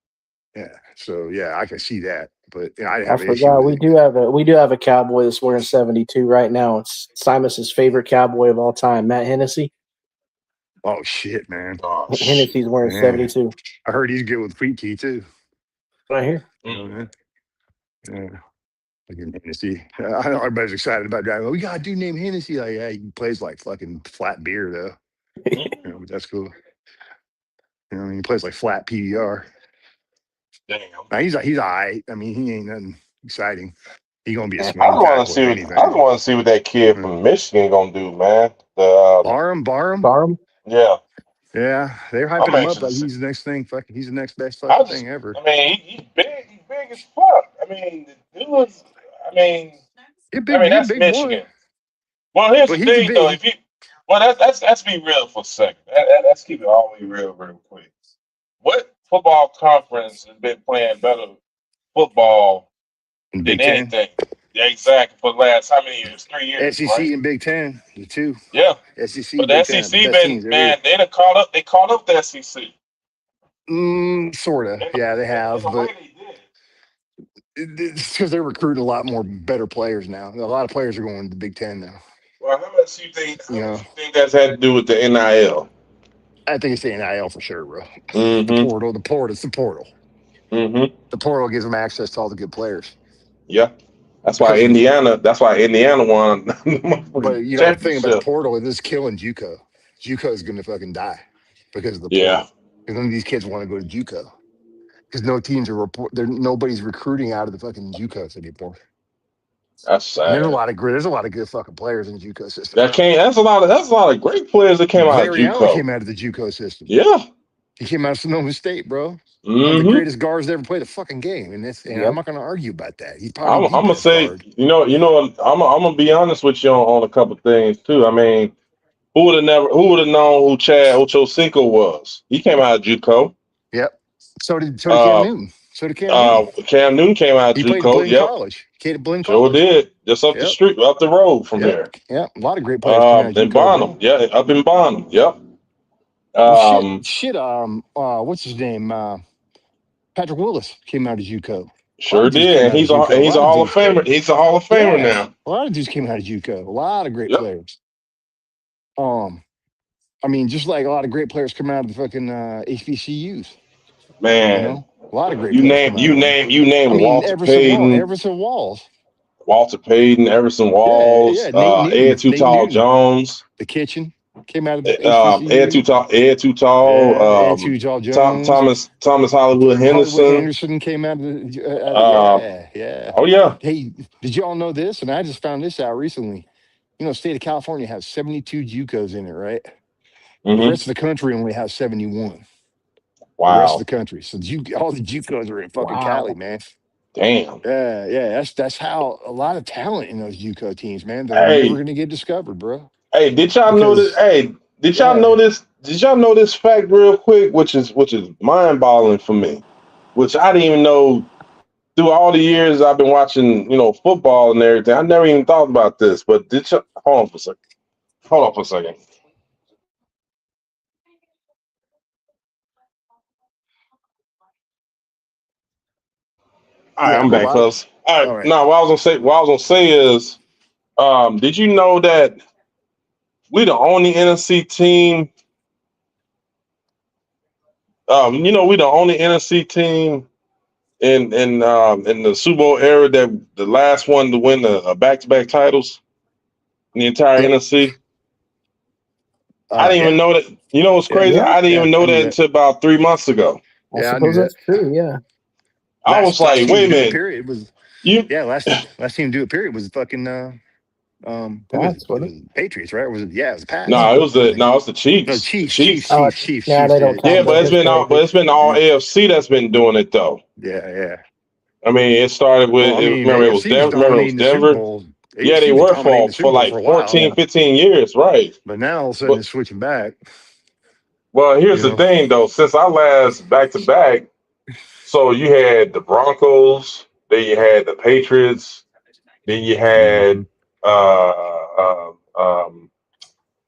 Speaker 2: Yeah. So I can see that. But
Speaker 1: I forgot we do have a Cowboy that's wearing 72 right now. It's Simus's favorite Cowboy of all time, Matt Hennessy.
Speaker 2: Oh shit, man!
Speaker 1: Hennessy's wearing 72.
Speaker 2: I heard he's good with Tweet Key too.
Speaker 1: Right here.
Speaker 2: Yeah. Hennessy. I know everybody's excited about driving. We got a dude named Hennessy. Like, yeah, he plays like fucking flat beer though. But that's cool. He plays like flat PDR.
Speaker 4: Damn.
Speaker 2: Now, he's all right. I mean, he ain't nothing exciting. He gonna be a
Speaker 4: I
Speaker 2: swing
Speaker 4: want to see what that kid from Michigan gonna do, man.
Speaker 2: Barham.
Speaker 4: Yeah.
Speaker 2: Yeah, they're hyping him up like he's the next thing. Fucking, he's the next best fucking thing ever.
Speaker 4: I mean, he's big. He's big as fuck. I mean, the dude was. That's Michigan.
Speaker 2: Boy.
Speaker 4: Well, here's the thing, though. Let's be real for a second. Let's keep it all the way real quick. What football conference has been playing better football than anything? Yeah, exactly. For the last how many years? 3 years.
Speaker 2: SEC
Speaker 4: right?
Speaker 2: and Big Ten, the two.
Speaker 4: Yeah.
Speaker 2: SEC.
Speaker 4: But the SEC been man. They caught up. They caught up the SEC.
Speaker 2: Sort of. Yeah, they have, but it's because they're recruiting a lot more better players now. A lot of players are going to the Big Ten now.
Speaker 4: Well, how much you think?
Speaker 2: You know,
Speaker 4: That's had to do with the NIL?
Speaker 2: I think it's the NIL for sure, bro.
Speaker 4: Mm-hmm.
Speaker 2: The portal. It's the portal.
Speaker 4: Mm-hmm.
Speaker 2: The portal gives them access to all the good players.
Speaker 4: Yeah, that's why Indiana. That's why Indiana won.
Speaker 2: But you know, the thing about the portal is it's killing JUCO. JUCO is going to fucking die because of the portal. Because none of these kids want to go to JUCO. Because no teams are nobody's recruiting out of the fucking JUCOs anymore.
Speaker 4: That's sad.
Speaker 2: And there's a lot of good fucking players in the JUCO system.
Speaker 4: That's a lot of great players that came out of JUCO.
Speaker 2: Allen came out of the JUCO system.
Speaker 4: Yeah.
Speaker 2: He came out of Sonoma State, bro.
Speaker 4: Mm-hmm.
Speaker 2: One of the greatest guards to ever play the fucking game. And I'm not gonna argue about that. He's probably
Speaker 4: I'm gonna say, guard. you know, I'm gonna be honest with you on a couple things too. I mean, who would have known who Chad Ochocinco was? He came out of JUCO.
Speaker 2: Yep. So did Cam Newton.
Speaker 4: Cam Newton came out of JUCO.
Speaker 2: He played at Blaine College. Kid at Blaine College.
Speaker 4: Sure did. Just up the street, up the road from there.
Speaker 2: Yeah, a lot of great players.
Speaker 4: In Bonham. Yeah, up in Bonham. Yep.
Speaker 2: What's his name? Patrick Willis came out of JUCO.
Speaker 4: Sure did. And he's a Hall of Famer. He's a Hall of Famer now.
Speaker 2: A lot of dudes came out of JUCO. A lot of great players. I mean, just like a lot of great players come out of the fucking HBCUs.
Speaker 4: Man,
Speaker 2: you know? A lot of great.
Speaker 4: You name Walter Payton,
Speaker 2: Everson Walls,
Speaker 4: Walter Payton, Everson Walls, Ed Too Tall Jones,
Speaker 2: the Kitchen came out of the
Speaker 4: Ed Too Tall Jones, Thomas Hollywood Henderson
Speaker 2: came out of the
Speaker 4: Oh yeah.
Speaker 2: Hey, did y'all know this? And I just found this out recently. You know, state of California has 72 JUCOs in it, right?
Speaker 4: Mm-hmm.
Speaker 2: The rest of the country only has 71.
Speaker 4: Wow.
Speaker 2: The rest of the country. So all the JUCOs are in fucking Cali, man.
Speaker 4: Damn.
Speaker 2: Yeah. That's how a lot of talent in those JUCO teams, man. They're never gonna get discovered, bro.
Speaker 4: Hey, did y'all know this? Hey, did y'all know this? Did y'all know this fact real quick, which is mind-boggling for me, which I didn't even know through all the years I've been watching, football and everything. I never even thought about this, but did you hold on for a second. All right, I'm back, close. All right. Now, what I was gonna say is, did you know that we the only NFC team? We the only NFC team in the Super Bowl era that the last one to win the back-to-back titles in the entire NFC. I didn't even know that. You know what's crazy? I didn't even know that until about 3 months ago.
Speaker 1: I suppose that's true. Yeah.
Speaker 4: I was like, wait a minute.
Speaker 2: Period was last team to do it. Period was fucking Patriots, right? Or was it? Yeah, it was the Pats.
Speaker 4: No, it was the Chiefs.
Speaker 2: No, Chiefs.
Speaker 1: Yeah, they don't.
Speaker 4: Yeah, but it's been all AFC that's been doing it though.
Speaker 2: Yeah.
Speaker 4: I mean, it started with it was Denver. Yeah, they were for like 14, 15 years, right?
Speaker 2: But now all of a sudden it's switching back.
Speaker 4: Well, here's the thing though. Since I last back to back, so you had the Broncos, then you had the Patriots, then you had I'm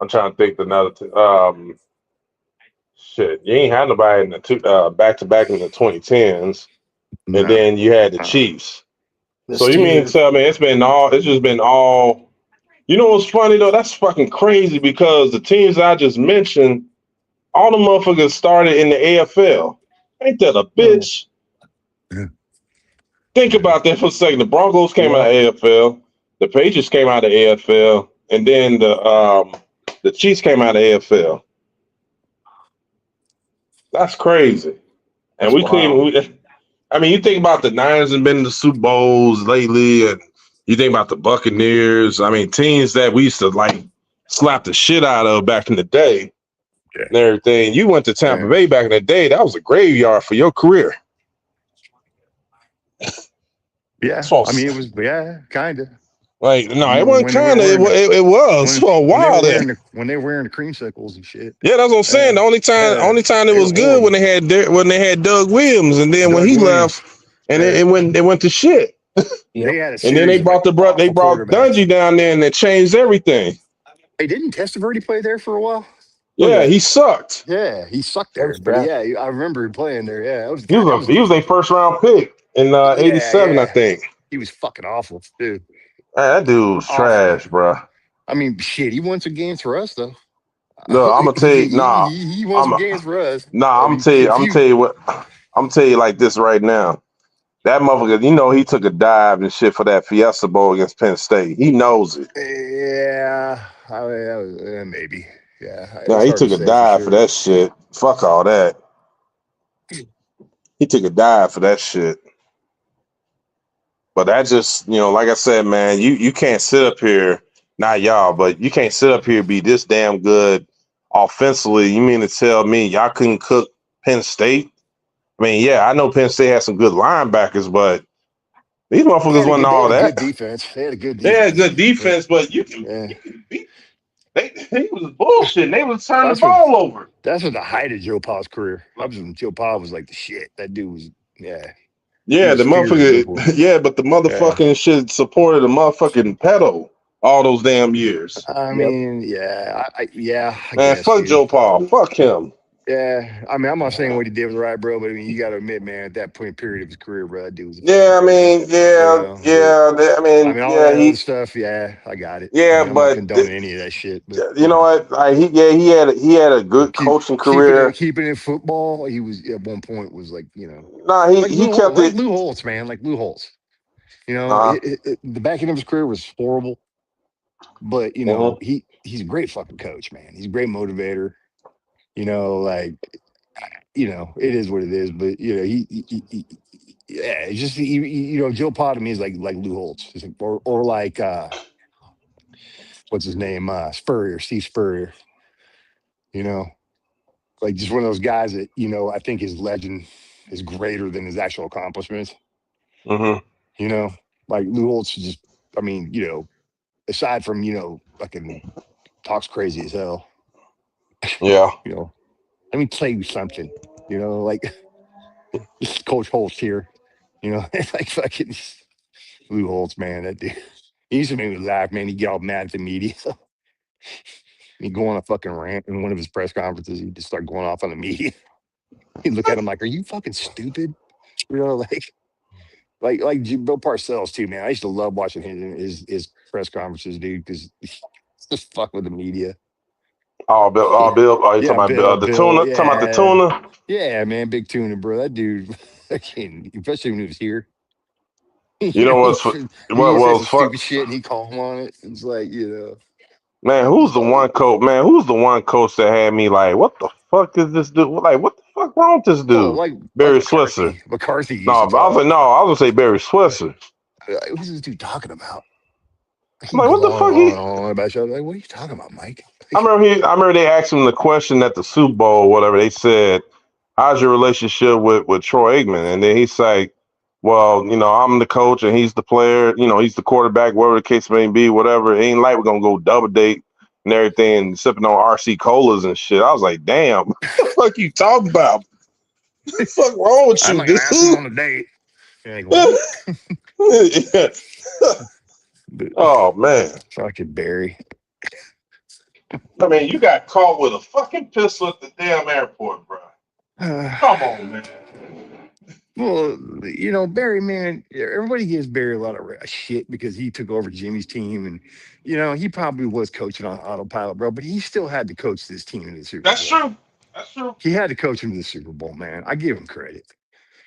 Speaker 4: trying to think another shit. You ain't had nobody in the back to back in the 2010s, and then you had the Chiefs. So you mean tell me it's just been all. You know what's funny though? That's fucking crazy because the teams I just mentioned, all the motherfuckers started in the AFL. Ain't that a bitch?
Speaker 2: Yeah.
Speaker 4: Think about that for a second. The Broncos came out of AFL, the Patriots came out of AFL, and then the Chiefs came out of AFL. That's crazy. And we couldn't. I mean, you think about the Niners and been in the Super Bowls lately, and you think about the Buccaneers. I mean, teams that we used to like slap the shit out of back in the day and everything. You went to Tampa Bay back in the day. That was a graveyard for your career.
Speaker 2: Yeah, I mean, it was kind of.
Speaker 4: Like, no, it wasn't kind of. It was for a while there.
Speaker 2: When they were wearing the creamsicles and shit.
Speaker 4: Yeah, that's what I'm saying. The only time it was good when they had Doug Williams, and then when he left, and it went to shit.
Speaker 2: They had
Speaker 4: and then they brought Dungy down there, and it changed everything.
Speaker 2: Hey, didn't Testaverde play there for a while?
Speaker 4: Yeah, he sucked.
Speaker 2: Yeah, he sucked
Speaker 5: That
Speaker 2: there.
Speaker 5: was
Speaker 2: But
Speaker 5: trash.
Speaker 2: yeah, I remember him playing there. Yeah,
Speaker 4: He was a first round pick in '87, I think.
Speaker 2: He was fucking awful, dude.
Speaker 4: Man, that dude was
Speaker 2: Awful.
Speaker 4: trash, bro.
Speaker 2: I mean, shit, he won some games for us though.
Speaker 4: Look, I'm gonna tell you,
Speaker 2: he won some games for us.
Speaker 4: I'm gonna tell you what, I'm gonna tell you like this right now. That motherfucker, he took a dive and shit for that Fiesta Bowl against Penn State. He knows it.
Speaker 2: Yeah, maybe. Yeah,
Speaker 4: Nah, he took a dive for that shit. Fuck all that. He took a dive for that shit. But that just, like I said, man, you can't sit up here, not y'all, but you can't sit up here and be this damn good offensively. You mean to tell me y'all couldn't cook Penn State? I mean, yeah, I know Penn State has some good linebackers, but these motherfuckers wasn't all that.
Speaker 2: Good defense. They had a good defense.
Speaker 4: They had good defense, but you can beat. They was bullshit. They was turning the ball over.
Speaker 2: That's what the height of Joe Pa's career. I was when Joe Pa was like the shit. That dude was
Speaker 4: Yeah, the motherfucker. Yeah, but the motherfucking shit supported the motherfucking pedal all those damn years.
Speaker 2: I mean, I
Speaker 4: man,
Speaker 2: guess,
Speaker 4: fuck
Speaker 2: dude.
Speaker 4: Joe Pa. Fuck him.
Speaker 2: Yeah, I mean, I'm not saying what he did was right, bro, but I mean, you got to admit, man, at that point period of his career, bro, that dude was.
Speaker 4: Yeah, I mean,
Speaker 2: all that other stuff. Yeah, I got it.
Speaker 4: Yeah,
Speaker 2: I'm not condoning any of that shit. But,
Speaker 4: you know what? He had a good coaching career.
Speaker 2: Keeping in football, he was at one point was like,
Speaker 4: Nah, he kept it.
Speaker 2: Lou Holtz, man, like Lou Holtz. The back end of his career was horrible, but he's a great fucking coach, man. He's a great motivator. It is what it is. But it's just Joe Pa to me is like Lou Holtz, or like what's his name, Steve Spurrier. Like just one of those guys that I think his legend is greater than his actual accomplishments.
Speaker 4: Mm-hmm.
Speaker 2: Like Lou Holtz just, I mean, aside from fucking talks crazy as hell.
Speaker 4: Yeah.
Speaker 2: Let me tell you something. Like this is Coach Holtz here. It's like fucking Lou Holtz, man. That dude, he used to make me laugh, man. He'd get all mad at the media. He'd go on a fucking rant in one of his press conferences. He'd just start going off on the media. He'd look at him like, "Are you fucking stupid?" Like Bill Parcells too, man. I used to love watching his press conferences, dude, because just fuck with the media.
Speaker 4: Bill. Are you talking about Bill, the tuna? Talking about the tuna?
Speaker 2: Yeah, man, big tuna, bro. That dude, especially when he was here.
Speaker 4: You know what's
Speaker 2: stupid shit, and he called him on it. It's like
Speaker 4: man, who's the one coach? Man, who's the one coach that had me like, what the fuck is this dude? Like, what the fuck wrong with this dude? Barry Switzer.
Speaker 2: McCarthy.
Speaker 4: I was gonna say Barry Switzer.
Speaker 2: Who's this dude talking about?
Speaker 4: I'm like, what the fuck?
Speaker 2: Like, what are you talking about, Mike?
Speaker 4: I remember they asked him the question at the Super Bowl, whatever. They said, "How's your relationship with Troy Aikman?" And then he's like, "Well, I'm the coach and he's the player. He's the quarterback, whatever the case may be, whatever. It ain't like we're gonna go double date and everything, and sipping on RC colas and shit." I was like, "Damn, what the fuck you talking about? What the fuck wrong with you,
Speaker 2: I'm
Speaker 4: dude?"
Speaker 2: Ask him on a date. Like,
Speaker 4: oh man,
Speaker 2: fucking Barry.
Speaker 4: I mean, you got caught with a fucking pistol at the damn airport, bro. Come on, man.
Speaker 2: Well, Barry, man, everybody gives Barry a lot of shit because he took over Jimmy's team, and he probably was coaching on autopilot, bro. But he still had to coach this team in the Super Bowl.
Speaker 4: That's true. That's true.
Speaker 2: He had to coach him to the Super Bowl, man. I give him credit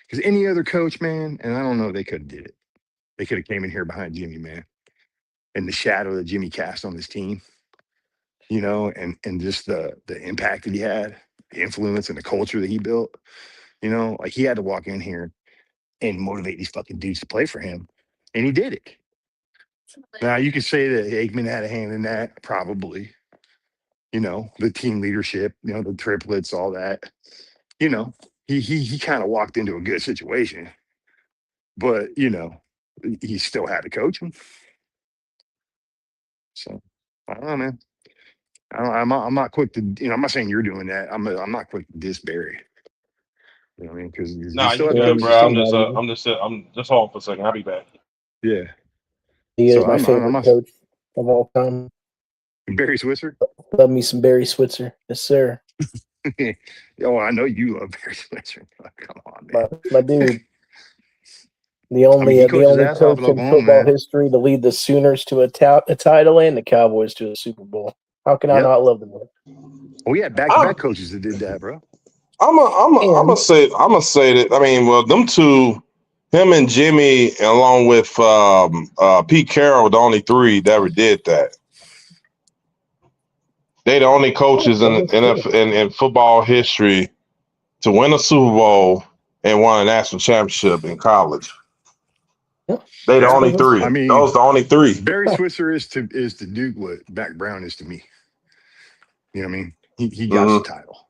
Speaker 2: because any other coach, man, and I don't know, they could have did it. They could have came in here behind Jimmy, man, and the shadow that Jimmy cast on this team. And just the impact that he had, the influence and the culture that he built. Like he had to walk in here and motivate these fucking dudes to play for him. And he did it. Now you could say that Aikman had a hand in that, probably. The team leadership, the triplets, all that. He kind of walked into a good situation. But, he still had to coach him. So I don't know, man. I'm not quick to, I'm not saying you're doing that. I'm not quick to diss Barry. You know what I mean? Because
Speaker 4: bro. I'm just hold for a second. I'll be back.
Speaker 2: Yeah.
Speaker 5: He is my favorite coach of all time.
Speaker 2: Barry Switzer.
Speaker 1: Love me some Barry Switzer. Yes, sir.
Speaker 2: Oh, I know you love Barry Switzer. Oh, come on, man.
Speaker 1: My dude. The
Speaker 2: I
Speaker 1: only
Speaker 2: mean, he coached his
Speaker 1: the only
Speaker 2: ass off
Speaker 1: coach
Speaker 2: at
Speaker 1: in
Speaker 2: Oklahoma,
Speaker 1: football
Speaker 2: man.
Speaker 1: history to lead the Sooners to a title and the Cowboys to a Super Bowl. How can I
Speaker 2: Yep.
Speaker 1: not love the man?
Speaker 2: Oh, yeah, back-to-back coaches that did that, bro.
Speaker 4: I'm gonna say that. I mean, well, them two, him and Jimmy, along with Pete Carroll, were the only three that ever did that. They the only coaches in football history to win a Super Bowl and won a national championship in college.
Speaker 1: Yeah.
Speaker 4: They the only three.
Speaker 2: I mean,
Speaker 4: those the only three.
Speaker 2: Barry Switzer is to Duke what Mac Brown is to me. You know what I mean? He got the title.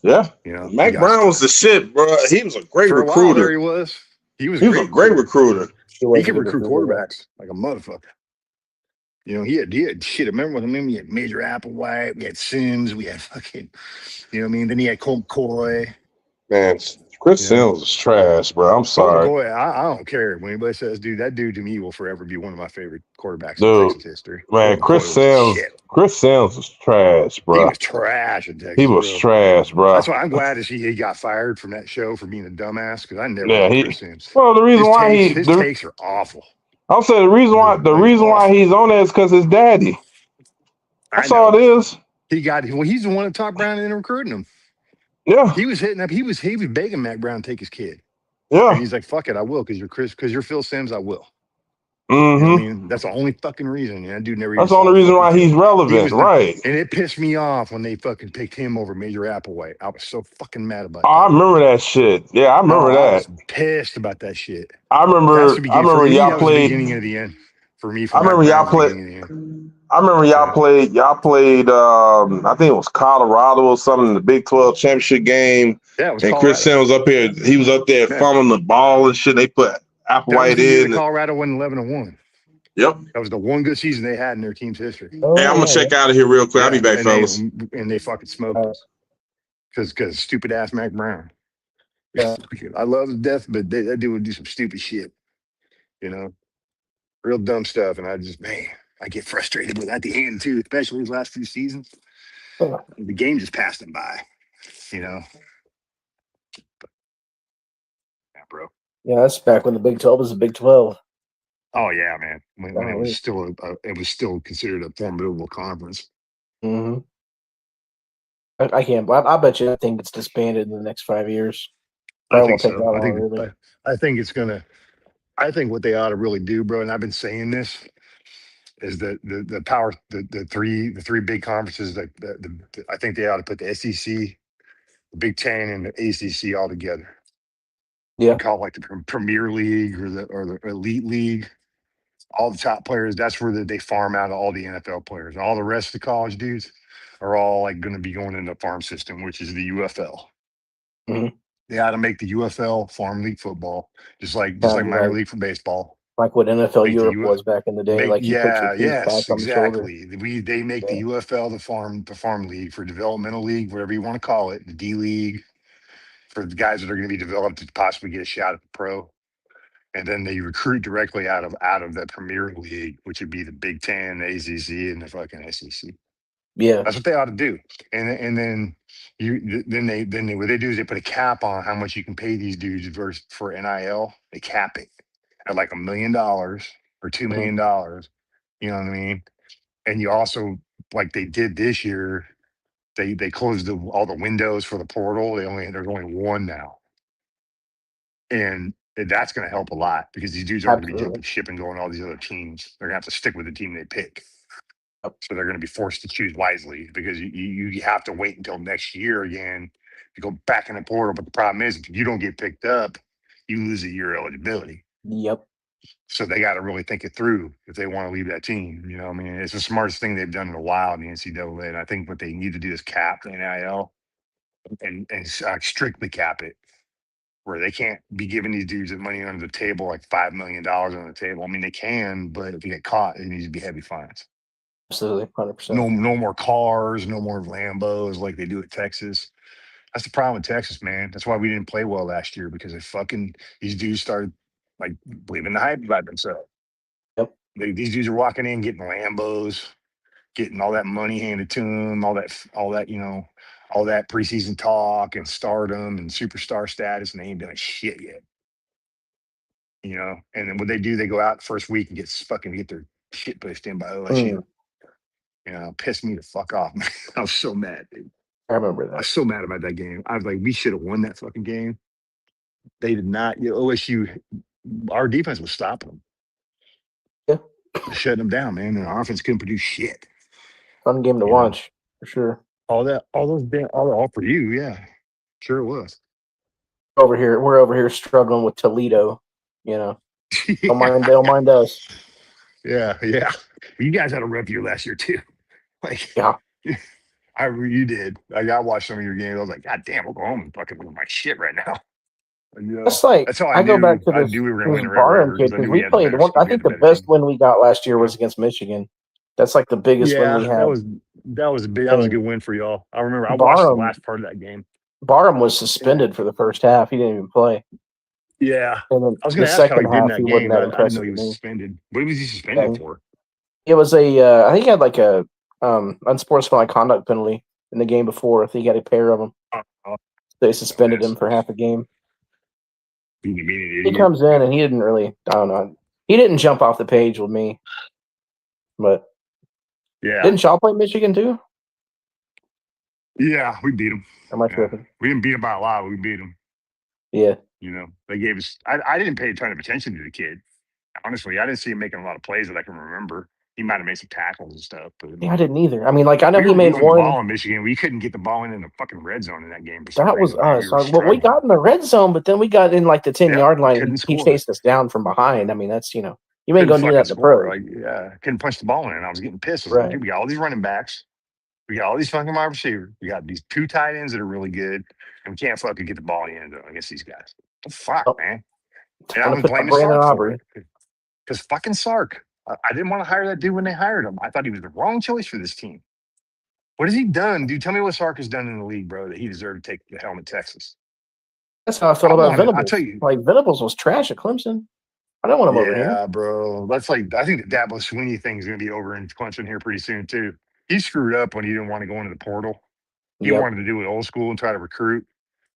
Speaker 4: Yeah.
Speaker 2: You know,
Speaker 4: Mac Brown was the shit, bro. He was a great
Speaker 2: for
Speaker 4: recruiter.
Speaker 2: A while there he was. He was a great
Speaker 4: recruiter.
Speaker 2: He could recruit quarterbacks like a motherfucker. You know, he had shit. I remember with him, we had Major Applewhite, we had Sims, we had fucking, you know what I mean? Then he had Colt McCoy.
Speaker 4: Man, Chris Sims is trash, bro. I'm sorry.
Speaker 2: Colt McCoy, I don't care when anybody says, dude, that dude to me will forever be one of my favorite quarterbacks in Texas history.
Speaker 4: Man, Chris Sims was trash, bro.
Speaker 2: He was trash in Texas.
Speaker 4: He was trash, bro.
Speaker 2: That's why I'm glad to see he got fired from that show for being a dumbass because I never liked Chris Sims.
Speaker 4: Well, the reason why
Speaker 2: his takes are awful.
Speaker 4: I'll say the reason why he's on that is because his daddy. That's all it is.
Speaker 2: He's the one that talked Brown into recruiting him.
Speaker 4: Yeah.
Speaker 2: He was hitting up. He was begging Mac Brown to take his kid.
Speaker 4: Yeah.
Speaker 2: And he's like, "Fuck it, I will, because you're Phil Sims, I will."
Speaker 4: Mm-hmm.
Speaker 2: You know what I mean? That's the only fucking reason. And that dude never.
Speaker 4: That's the only reason why he's relevant, right?
Speaker 2: And it pissed me off when they fucking picked him over Major Applewhite. I was so fucking mad about that.
Speaker 4: I remember that shit. Yeah, I remember that.
Speaker 2: I was pissed about that shit.
Speaker 4: I remember y'all played.
Speaker 2: The beginning of the end for me.
Speaker 4: I remember y'all played. Y'all played. I think it was Colorado or something in the Big 12 championship game.
Speaker 2: Yeah, it was
Speaker 4: and
Speaker 2: Colorado.
Speaker 4: Chris Sims was up here. He was up there fumbling the ball and shit. They put Applewhite in.
Speaker 2: Colorado won 11-1.
Speaker 4: Yep,
Speaker 2: that was the one good season they had in their team's history.
Speaker 4: Hey, I'm gonna check out of here real quick. I'll be back, fellas.
Speaker 2: And they fucking smoked us because stupid ass Mac Brown. Yeah. I love his death, but that dude would do some stupid shit. You know, real dumb stuff. And I get frustrated with that at the end too, especially his last few seasons. The game just passed him by. You know. Yeah, bro.
Speaker 1: Yeah, that's back when the Big 12 was the Big 12.
Speaker 2: Oh yeah, man. When it was still considered a formidable conference.
Speaker 1: Mm-hmm. I can't. I bet you that thing gets disbanded in the next 5 years.
Speaker 2: I think so. I think it's gonna. I think what they ought to really do, bro, and I've been saying this, is the three big conferences that I think they ought to put the SEC, the Big Ten, and the ACC all together.
Speaker 1: Yeah,
Speaker 2: call it like the Premier League or the Elite League. All the top players, that's where they farm out all the NFL players. All the rest of the college dudes are all like going to be going in the farm system, which is the UFL.
Speaker 1: Mm-hmm.
Speaker 2: They ought to make the UFL farm league football, just like minor league for baseball.
Speaker 1: Like what NFL Europe was back in the day.
Speaker 2: Exactly. They make the UFL the farm league for developmental league, whatever you want to call it, the D League, for the guys that are going to be developed to possibly get a shot at the pro. And then they recruit directly out of the Premier League, which would be the Big Ten, the ACC, and the fucking SEC.
Speaker 1: Yeah,
Speaker 2: that's what they ought to do. And then what they do is they put a cap on how much you can pay these dudes for NIL. They cap it at like $1 million or $2 million. You know what I mean? And you also, like they did this year, they closed all the windows for the portal. There's only one now, and that's going to help a lot because these dudes aren't going to be jumping ship and going to all these other teams. They're going to have to stick with the team they pick. So they're going to be forced to choose wisely because you have to wait until next year again to go back in the portal. But the problem is, if you don't get picked up, you lose a year eligibility.
Speaker 1: Yep.
Speaker 2: So they got to really think it through if they want to leave that team. You know, I mean, it's the smartest thing they've done in a while in the NCAA. And I think what they need to do is cap the NIL and strictly cap it, where they can't be giving these dudes money under the table, like $5 million on the table. I mean, they can, but if you get caught, it needs to be heavy fines.
Speaker 1: Absolutely, 100%.
Speaker 2: No more cars, no more Lambos like they do at Texas. That's the problem with Texas, man. That's why we didn't play well last year, because these dudes started like believing the hype about themselves.
Speaker 1: Yep.
Speaker 2: These dudes are walking in getting Lambos, getting all that money handed to them, all that all that preseason talk and stardom and superstar status, and they ain't done shit yet. And then what they do, they go out the first week and get their shit pushed in by OSU. Pissed me the fuck off. I was so mad, dude.
Speaker 5: I remember
Speaker 2: I was
Speaker 5: that.
Speaker 2: so mad about that game. I was like, we should have won that fucking game. They did not. OSU, our defense was stopping them.
Speaker 5: Yeah.
Speaker 2: Shutting them down, man. And our offense couldn't produce shit.
Speaker 5: Fun game to watch, for sure.
Speaker 2: All for you, yeah. Sure it was.
Speaker 5: We're over here struggling with Toledo, Don't mind us.
Speaker 2: Yeah. You guys had a rough year last year too.
Speaker 5: Yeah.
Speaker 2: You did. I watched some of your games. I was like, God damn, Oklahoma and fucking with my shit right now. And,
Speaker 5: That's like
Speaker 2: that's how
Speaker 5: I go back to
Speaker 2: I
Speaker 5: this,
Speaker 2: knew we were
Speaker 5: this
Speaker 2: going to win
Speaker 5: Barham kid because we played one. I think the best win we got last year was against Michigan. That's like the biggest win we had.
Speaker 2: That was a good win for y'all. I remember I watched the last part of that game.
Speaker 5: Barham was suspended for the first half. He didn't even play.
Speaker 2: Yeah.
Speaker 5: And then
Speaker 2: I was going to ask how he did in that game. I didn't know he was suspended. What was he suspended for?
Speaker 5: It was I think he had like a unsportsmanlike conduct penalty in the game before. I think he had a pair of them. They suspended him for half a game. He comes in and he didn't really, I don't know. He didn't jump off the page with me. But
Speaker 2: yeah.
Speaker 5: Didn't Shaw play Michigan too?
Speaker 2: Yeah, we beat him.
Speaker 5: Am I tripping?
Speaker 2: We didn't beat him by a lot. We beat him.
Speaker 5: Yeah.
Speaker 2: They gave us. I didn't pay a ton of attention to the kid. Honestly, I didn't see him making a lot of plays that I can remember. He might have made some tackles and stuff. But
Speaker 5: I didn't either. I mean, I know he made one.
Speaker 2: The ball in Michigan. We couldn't get the ball in the fucking red zone in that game.
Speaker 5: That was us. We got in the red zone, but then we got in the 10-yard line. He chased us down from behind. I mean, that's you ain't gonna do that in the pro.
Speaker 2: Couldn't punch the ball in, and I was getting pissed. I was like, dude, we got all these running backs. We got all these fucking wide receivers. We got these 2 tight ends that are really good, and we can't fucking get the ball in the end zone against these guys. What the fuck, man? And I was blaming Sark for it. Because fucking Sark. I didn't want to hire that dude when they hired him. I thought he was the wrong choice for this team. What has he done? Dude, tell me what Sark has done in the league, bro, that he deserved to take the helm at Texas.
Speaker 5: That's how I felt about Venables. I'll tell you. Venables was trash at Clemson. I don't want him over here.
Speaker 2: Yeah, bro. That's I think the Dabo Swinney thing is going to be over in Clemson here pretty soon, too. He screwed up when he didn't want to go into the portal. He wanted to do it old school and try to recruit,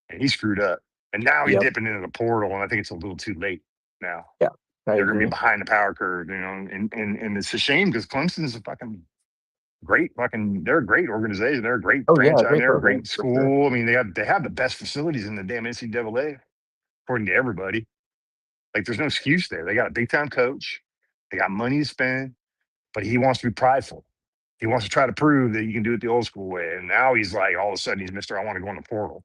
Speaker 2: and he screwed up. And now he's dipping into the portal, and I think it's a little too late now.
Speaker 5: Yeah.
Speaker 2: They're going to be behind the power curve, and it's a shame because Clemson is a fucking great they're a great organization. They're a great franchise. They're a great school. Sure. I mean, they have the best facilities in the damn NCAA, according to everybody. There's no excuse there. They got a big time coach. They got money to spend, but he wants to be prideful. He wants to try to prove that you can do it the old school way. And now he's all of a sudden he's Mr. I want to go in the portal.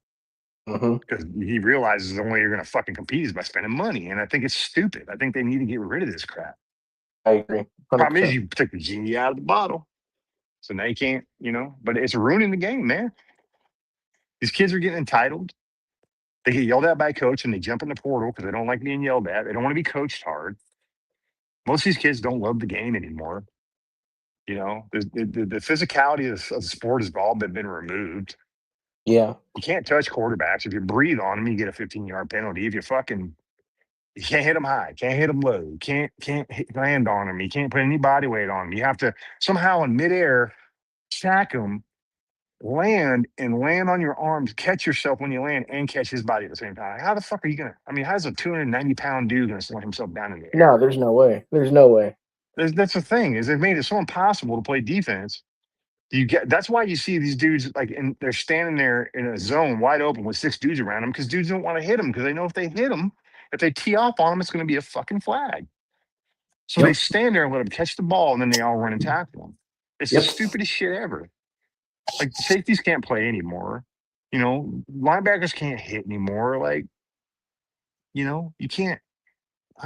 Speaker 2: Because he realizes the only way you're going to fucking compete is by spending money. And I think it's stupid. I think they need to get rid of this crap.
Speaker 5: I agree. 100%.
Speaker 2: Problem is you took the genie out of the bottle. So now you can't, but it's ruining the game, man. These kids are getting entitled. They get yelled at by a coach and they jump in the portal because they don't like being yelled at. They don't want to be coached hard. Most of these kids don't love the game anymore. The physicality of the sport has all been removed.
Speaker 5: Yeah.
Speaker 2: You can't touch quarterbacks. If you breathe on them, you get a 15-yard penalty. If you can't hit them high, can't hit them low, you can't land on them. You can't put any body weight on them. You have to somehow in midair sack them, land on your arms, catch yourself when you land, and catch his body at the same time. How the fuck are you gonna? I mean, how's a 290-pound dude gonna slow himself down in the air?
Speaker 5: No, there's no way.
Speaker 2: That's the thing is they've made it so impossible to play defense. That's why you see these dudes they're standing there in a zone wide open with 6 dudes around them because dudes don't want to hit them because they know if they hit them, if they tee off on them, it's going to be a fucking flag. So they stand there and let them catch the ball and then they all run and tackle them. It's the stupidest shit ever. Safeties can't play anymore. Linebackers can't hit anymore. You can't.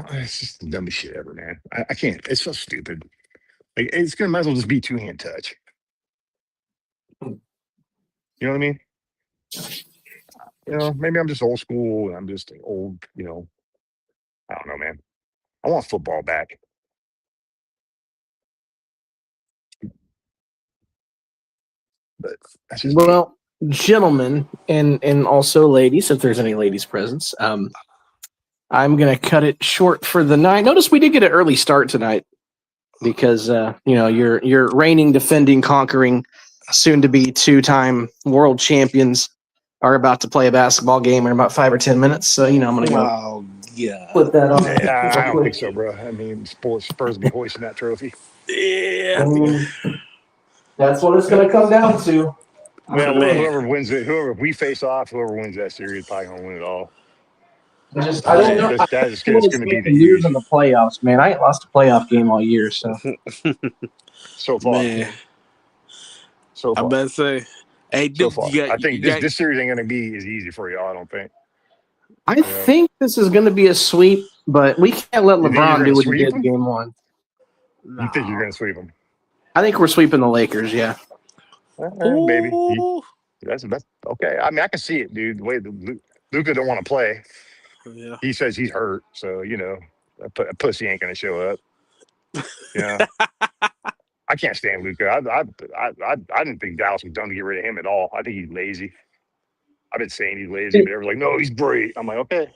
Speaker 2: It's just the dumbest shit ever, man. I can't. It's so stupid. It's gonna might as well just be 2-hand touch. You know what I mean? Maybe I'm just old school and I'm just old. I don't know, man. I want football back. But that's just
Speaker 5: gentlemen and also ladies, if there's any ladies present, I'm gonna cut it short for the night. Notice we did get an early start tonight. because your reigning, defending, conquering, soon to be 2-time world champions are about to play a basketball game in about 5 or 10 minutes. So I'm gonna go
Speaker 3: Oh yeah.
Speaker 5: put that on.
Speaker 2: Yeah, I
Speaker 5: real
Speaker 2: don't
Speaker 5: quick.
Speaker 2: think so, bro. I mean, Spurs be hoisting that trophy.
Speaker 3: Yeah.
Speaker 5: That's what it's gonna come down to.
Speaker 2: Well,
Speaker 3: Man.
Speaker 2: whoever wins it, whoever we face off, whoever wins that series, probably gonna win it all.
Speaker 5: I don't know.
Speaker 2: That's
Speaker 5: I
Speaker 2: it's
Speaker 5: don't
Speaker 2: going to be
Speaker 5: expect
Speaker 2: the
Speaker 5: to lose
Speaker 2: East
Speaker 5: in the playoffs, man. I ain't lost a playoff game all year, so
Speaker 2: so far.
Speaker 3: Man.
Speaker 2: So
Speaker 3: I
Speaker 2: far.
Speaker 3: better say, hey,
Speaker 2: So
Speaker 3: Duke,
Speaker 2: far.
Speaker 3: you got
Speaker 2: I think
Speaker 3: you got
Speaker 2: this series ain't going to be as easy for y'all. I don't think.
Speaker 5: I think this is gonna be a sweep, but we can't let
Speaker 2: You think you're
Speaker 5: LeBron
Speaker 2: going
Speaker 5: do
Speaker 2: to
Speaker 5: what he
Speaker 2: sweep
Speaker 5: did
Speaker 2: them?
Speaker 5: game one.
Speaker 2: You think you're
Speaker 3: no.
Speaker 2: going to sweep them?
Speaker 5: I think we're sweeping the Lakers, yeah.
Speaker 2: Maybe.
Speaker 3: Ooh.
Speaker 2: That's okay. I mean, I can see it, dude. The way Luka don't want to play.
Speaker 3: Yeah.
Speaker 2: He says he's hurt, so a pussy ain't going to show up. I can't stand Luka. I didn't think Dallas was done to get rid of him at all. I think he's lazy. I've been saying he's lazy, but everyone's like, no, he's great. I'm like, okay.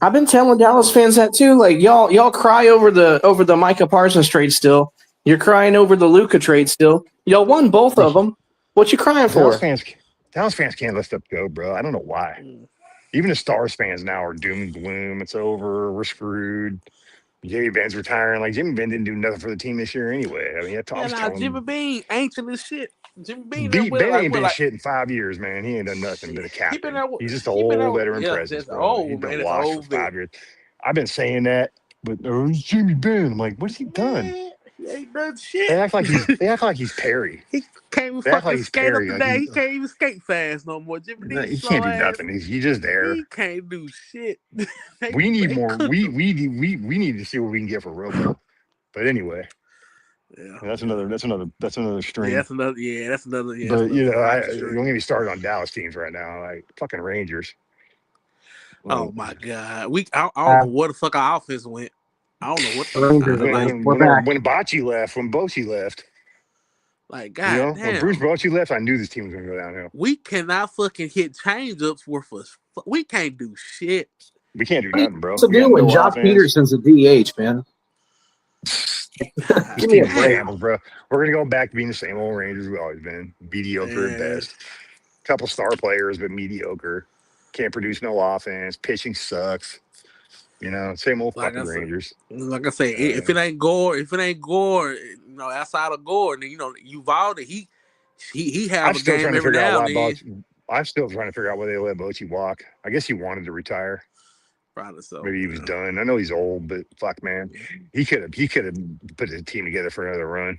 Speaker 5: I've been telling Dallas fans that too. Like y'all cry over the Micah Parsons trade still. You're crying over the Luka trade still. Y'all won both of them. What you crying
Speaker 2: Dallas
Speaker 5: for?
Speaker 2: fans can't let stuff go, bro. I don't know why. Even the Stars fans now are doom and gloom. It's over. We're screwed. Jimmy Ben's retiring. Like Jimmy Ben didn't do nothing for the team this year anyway. I mean, I was telling
Speaker 3: Jimmy
Speaker 2: him,
Speaker 3: Bean, ancient as shit. Jimmy Bean there with
Speaker 2: Ben ain't been
Speaker 3: like
Speaker 2: shit in 5 years, man. He ain't done nothing. Been a
Speaker 3: he been
Speaker 2: captain.
Speaker 3: there.
Speaker 2: He's just an
Speaker 3: He been there.
Speaker 2: old veteran
Speaker 3: Yeah,
Speaker 2: presence,
Speaker 3: that's
Speaker 2: bro. He's
Speaker 3: old
Speaker 2: been
Speaker 3: man. That's
Speaker 2: washed for
Speaker 3: old vet.
Speaker 2: 5 years. I've been saying that, but it's Jimmy Ben. I'm like, what's he done?
Speaker 3: Man, he ain't done shit.
Speaker 2: They act like he's Perry.
Speaker 3: He can't even
Speaker 2: They act like
Speaker 3: fucking
Speaker 2: he's
Speaker 3: skate up
Speaker 2: Perry.
Speaker 3: the
Speaker 2: Like
Speaker 3: day. He can't even skate fast no more. Jimmy D
Speaker 2: he
Speaker 3: slow
Speaker 2: can't do
Speaker 3: ass.
Speaker 2: nothing. He's just there.
Speaker 3: He can't do shit.
Speaker 2: We need
Speaker 3: They
Speaker 2: more.
Speaker 3: cooked him.
Speaker 2: We need to see what we can get for Robo. But anyway,
Speaker 3: Yeah,
Speaker 2: that's another
Speaker 3: yeah,
Speaker 2: string.
Speaker 3: that's another. Yeah, that's another. Yeah, that's
Speaker 2: But
Speaker 3: another five
Speaker 2: don't
Speaker 3: string.
Speaker 2: get me started on Dallas teams right now. Like fucking Rangers.
Speaker 3: Oh my god, I don't know where the fuck our offense went. I don't know what the
Speaker 5: Rangers,
Speaker 3: fuck. Like,
Speaker 5: we're back.
Speaker 2: When Bocce left, when Bochy left,
Speaker 3: god
Speaker 2: when
Speaker 3: damn.
Speaker 2: Bruce Bochy left, I knew this team was gonna go downhill.
Speaker 3: We cannot fucking hit change ups worth us. We can't do shit.
Speaker 2: We can't do
Speaker 5: What are you
Speaker 2: nothing, bro.
Speaker 5: supposed to
Speaker 2: We got
Speaker 5: do when
Speaker 2: no
Speaker 5: Josh
Speaker 2: offense.
Speaker 5: Peterson's a DH, man?
Speaker 2: This
Speaker 5: Give me
Speaker 2: team
Speaker 5: a
Speaker 2: is
Speaker 5: break.
Speaker 2: shambles, bro. We're gonna go back to being the same old Rangers we've always been. Mediocre at
Speaker 3: Man.
Speaker 2: best. Couple star players, but mediocre. Can't produce no offense. Pitching sucks. Same old
Speaker 3: Like
Speaker 2: fucking
Speaker 3: I said,
Speaker 2: Rangers.
Speaker 3: if it ain't Gore, outside of Gore, then Uvalde, he have
Speaker 2: I'm
Speaker 3: a
Speaker 2: still
Speaker 3: game
Speaker 2: trying to
Speaker 3: every
Speaker 2: figure out
Speaker 3: now
Speaker 2: why
Speaker 3: and then.
Speaker 2: I'm still trying to figure out why they let Bochy walk. I guess he wanted to retire.
Speaker 3: Probably so.
Speaker 2: Maybe he was done. I know he's old, but fuck, man, he could have put his team together for another run.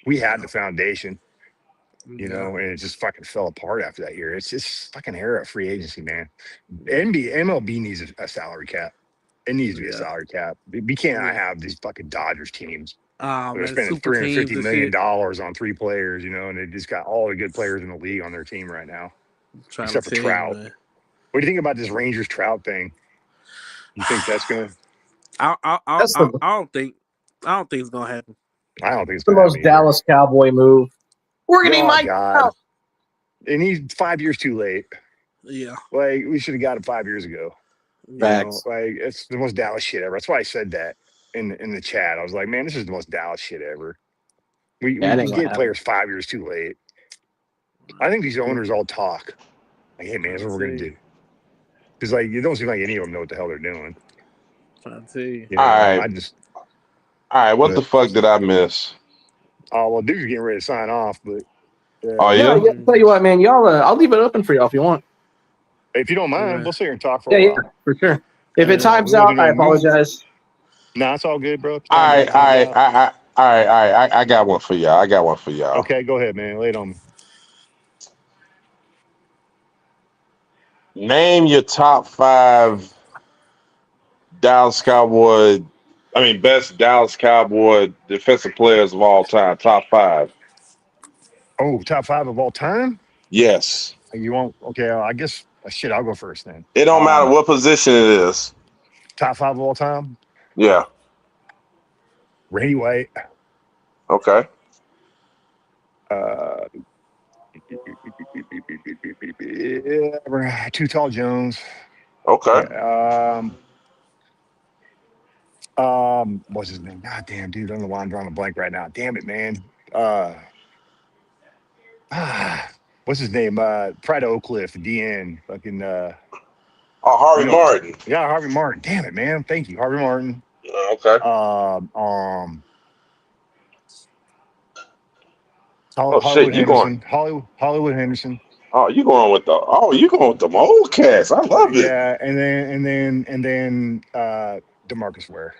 Speaker 2: We had the foundation, and it just fucking fell apart after that year. It's just fucking era of free agency, man. MLB needs a salary cap. It needs to be a salary cap. We cannot have these fucking Dodgers teams. They're
Speaker 3: Man,
Speaker 2: spending
Speaker 3: super teams
Speaker 2: $350
Speaker 3: and
Speaker 2: million
Speaker 3: shit.
Speaker 2: on 3 players, and they just got all the good players in the league on their team right now, except for Trout.
Speaker 3: Man.
Speaker 2: What do you think about this Rangers Trout thing? You think that's gonna?
Speaker 3: I don't think it's gonna happen.
Speaker 2: I don't think it's
Speaker 5: The
Speaker 2: gonna
Speaker 5: most
Speaker 2: happen either.
Speaker 5: Dallas Cowboy move. We're gonna need Mike
Speaker 2: God.
Speaker 5: out.
Speaker 2: And he's 5 years too late.
Speaker 3: Yeah.
Speaker 2: Like we should have got him 5 years ago.
Speaker 5: Facts.
Speaker 2: Like it's the most Dallas shit ever. That's why I said that in the chat. I was like, man, this is the most Dallas shit ever. We get players 5 years too late. I think these owners all talk. Like, hey man, that's what we're gonna do. Because like it don't seem like any of them know what the hell they're doing.
Speaker 3: Trying to tell you.
Speaker 4: All right, what the fuck did I miss?
Speaker 2: Oh well, Duke's getting ready to sign off, but
Speaker 4: oh yeah.
Speaker 5: No, tell you what, man, y'all. I'll leave it open for y'all if you want.
Speaker 2: If you don't mind, we'll sit here and talk for a while.
Speaker 5: Yeah, for sure. If it times out, I apologize.
Speaker 2: Nah, it's all good, bro.
Speaker 4: All right. I got one for y'all.
Speaker 2: Okay, go ahead, man. Lay it on me.
Speaker 4: Name your top 5 best Dallas Cowboy defensive players of all time. Top 5.
Speaker 2: Oh, top 5 of all time?
Speaker 4: Yes.
Speaker 2: You won't? Okay, I guess shit. I'll go first then.
Speaker 4: It don't matter what position it is.
Speaker 2: Top 5 of all time?
Speaker 4: Yeah.
Speaker 2: Randy White.
Speaker 4: Okay.
Speaker 2: Too Tall Jones.
Speaker 4: Okay.
Speaker 2: What's his name? God damn, dude. I don't know why I'm drawing a blank right now. Damn it, man. What's his name? Pride of Oak Cliff, the DN. Fucking
Speaker 4: Harvey Martin.
Speaker 2: Yeah, Harvey Martin. Damn it, man. Thank you, Harvey Martin.
Speaker 4: Okay.
Speaker 2: Hollywood Henderson. Hollywood Henderson.
Speaker 4: You going with the old cats. I love it.
Speaker 2: Yeah, and then DeMarcus Ware.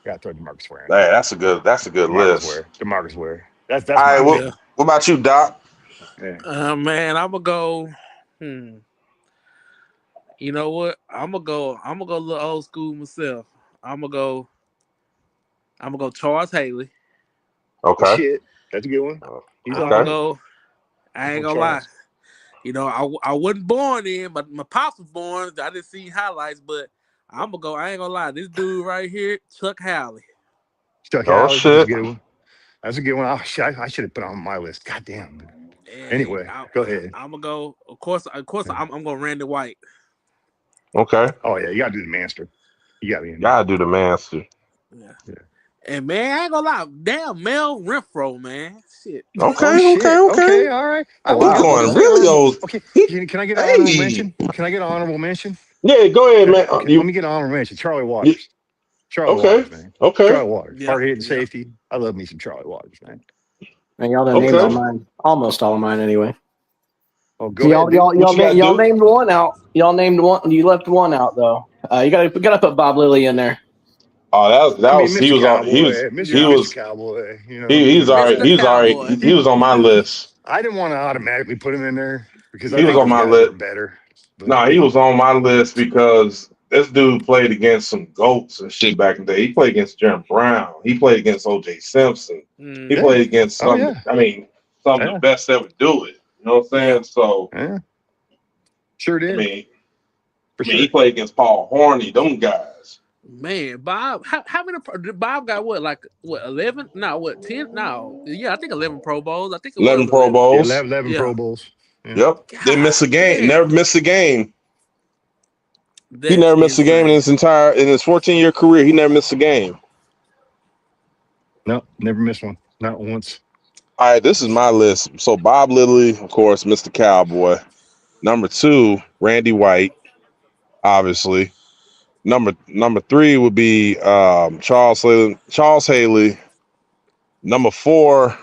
Speaker 2: Got to throw DeMarcus Ware in
Speaker 4: Hey,
Speaker 2: there.
Speaker 4: that's a good list.
Speaker 2: DeMarcus Ware. That's
Speaker 4: All right.
Speaker 2: my
Speaker 4: What about you, Doc?
Speaker 2: yeah.
Speaker 3: Man, I'm gonna go. You know what? I'm gonna go a little old school myself. I'm gonna go Charles Haley.
Speaker 4: Okay.
Speaker 2: Shit, that's a good one. He's
Speaker 3: I'm
Speaker 2: all
Speaker 3: gonna
Speaker 2: right.
Speaker 3: go. I ain't gonna lie. You know, I wasn't born in, but my pops was born. I didn't see highlights, but I'm gonna go. I ain't gonna lie. This dude right here, Chuck Howley.
Speaker 2: Chuck
Speaker 4: Oh
Speaker 2: Howley, that's a
Speaker 4: shit.
Speaker 2: good one. That's a good one. I should have put on my list. God damn. Anyway, go ahead.
Speaker 3: I'm gonna go. Of course. I'm going Randy White.
Speaker 4: Okay.
Speaker 2: Oh yeah, you gotta do the Manster. You gotta be in there.
Speaker 4: Gotta do the Manster.
Speaker 3: Yeah. And man, I ain't gonna lie. Damn, Mel Renfro, man. Shit.
Speaker 4: Okay.
Speaker 2: All right.
Speaker 4: He's going really old.
Speaker 2: Okay. Can I get an honorable mention? Can I get an honorable mention?
Speaker 4: Yeah, go ahead, man.
Speaker 2: Okay, let me get an honorable mention. Charlie Waters. Charlie Waters, man.
Speaker 4: Okay.
Speaker 2: Charlie Waters.
Speaker 3: Yeah.
Speaker 2: Hard hitting safety. I love me some Charlie Waters, man.
Speaker 5: And y'all done named all mine. Almost all of mine anyway.
Speaker 2: Oh, go ahead.
Speaker 5: Y'all named one out. Y'all named one. You left one out though. You gotta put Bob Lilly in there.
Speaker 4: Oh, he was on. He was.
Speaker 2: Mr. Cowboy. You know,
Speaker 4: he's all right. He's all right. He was on my list.
Speaker 2: I didn't want to automatically put him in there because
Speaker 4: he was on my list.
Speaker 2: Better. But,
Speaker 4: no, he was on my list because this dude played against some goats and shit back in the day. He played against Jeremy Brown. He played against O.J. Simpson. He played against some. I mean, some of the best that would do it. You know what I'm saying? So,
Speaker 2: sure did.
Speaker 4: I mean, he played against Paul Horney. Them guys.
Speaker 3: Man, Bob, how many? Bob got what? 11? No, what? 10? No, yeah, I think 11 Pro Bowls. I think
Speaker 4: 11 Pro Bowls.
Speaker 2: Yeah, 11 Pro Bowls. Yeah.
Speaker 4: Yep. Didn't miss a game. Never missed a game. He never missed a game in his 14-year career. He never missed a game.
Speaker 2: No, never missed one. Not once.
Speaker 4: All right, this is my list. So Bob Lilly, of course, Mr. Cowboy. Number 2, Randy White, obviously. Number 3 would be Charles Haley. Number 4,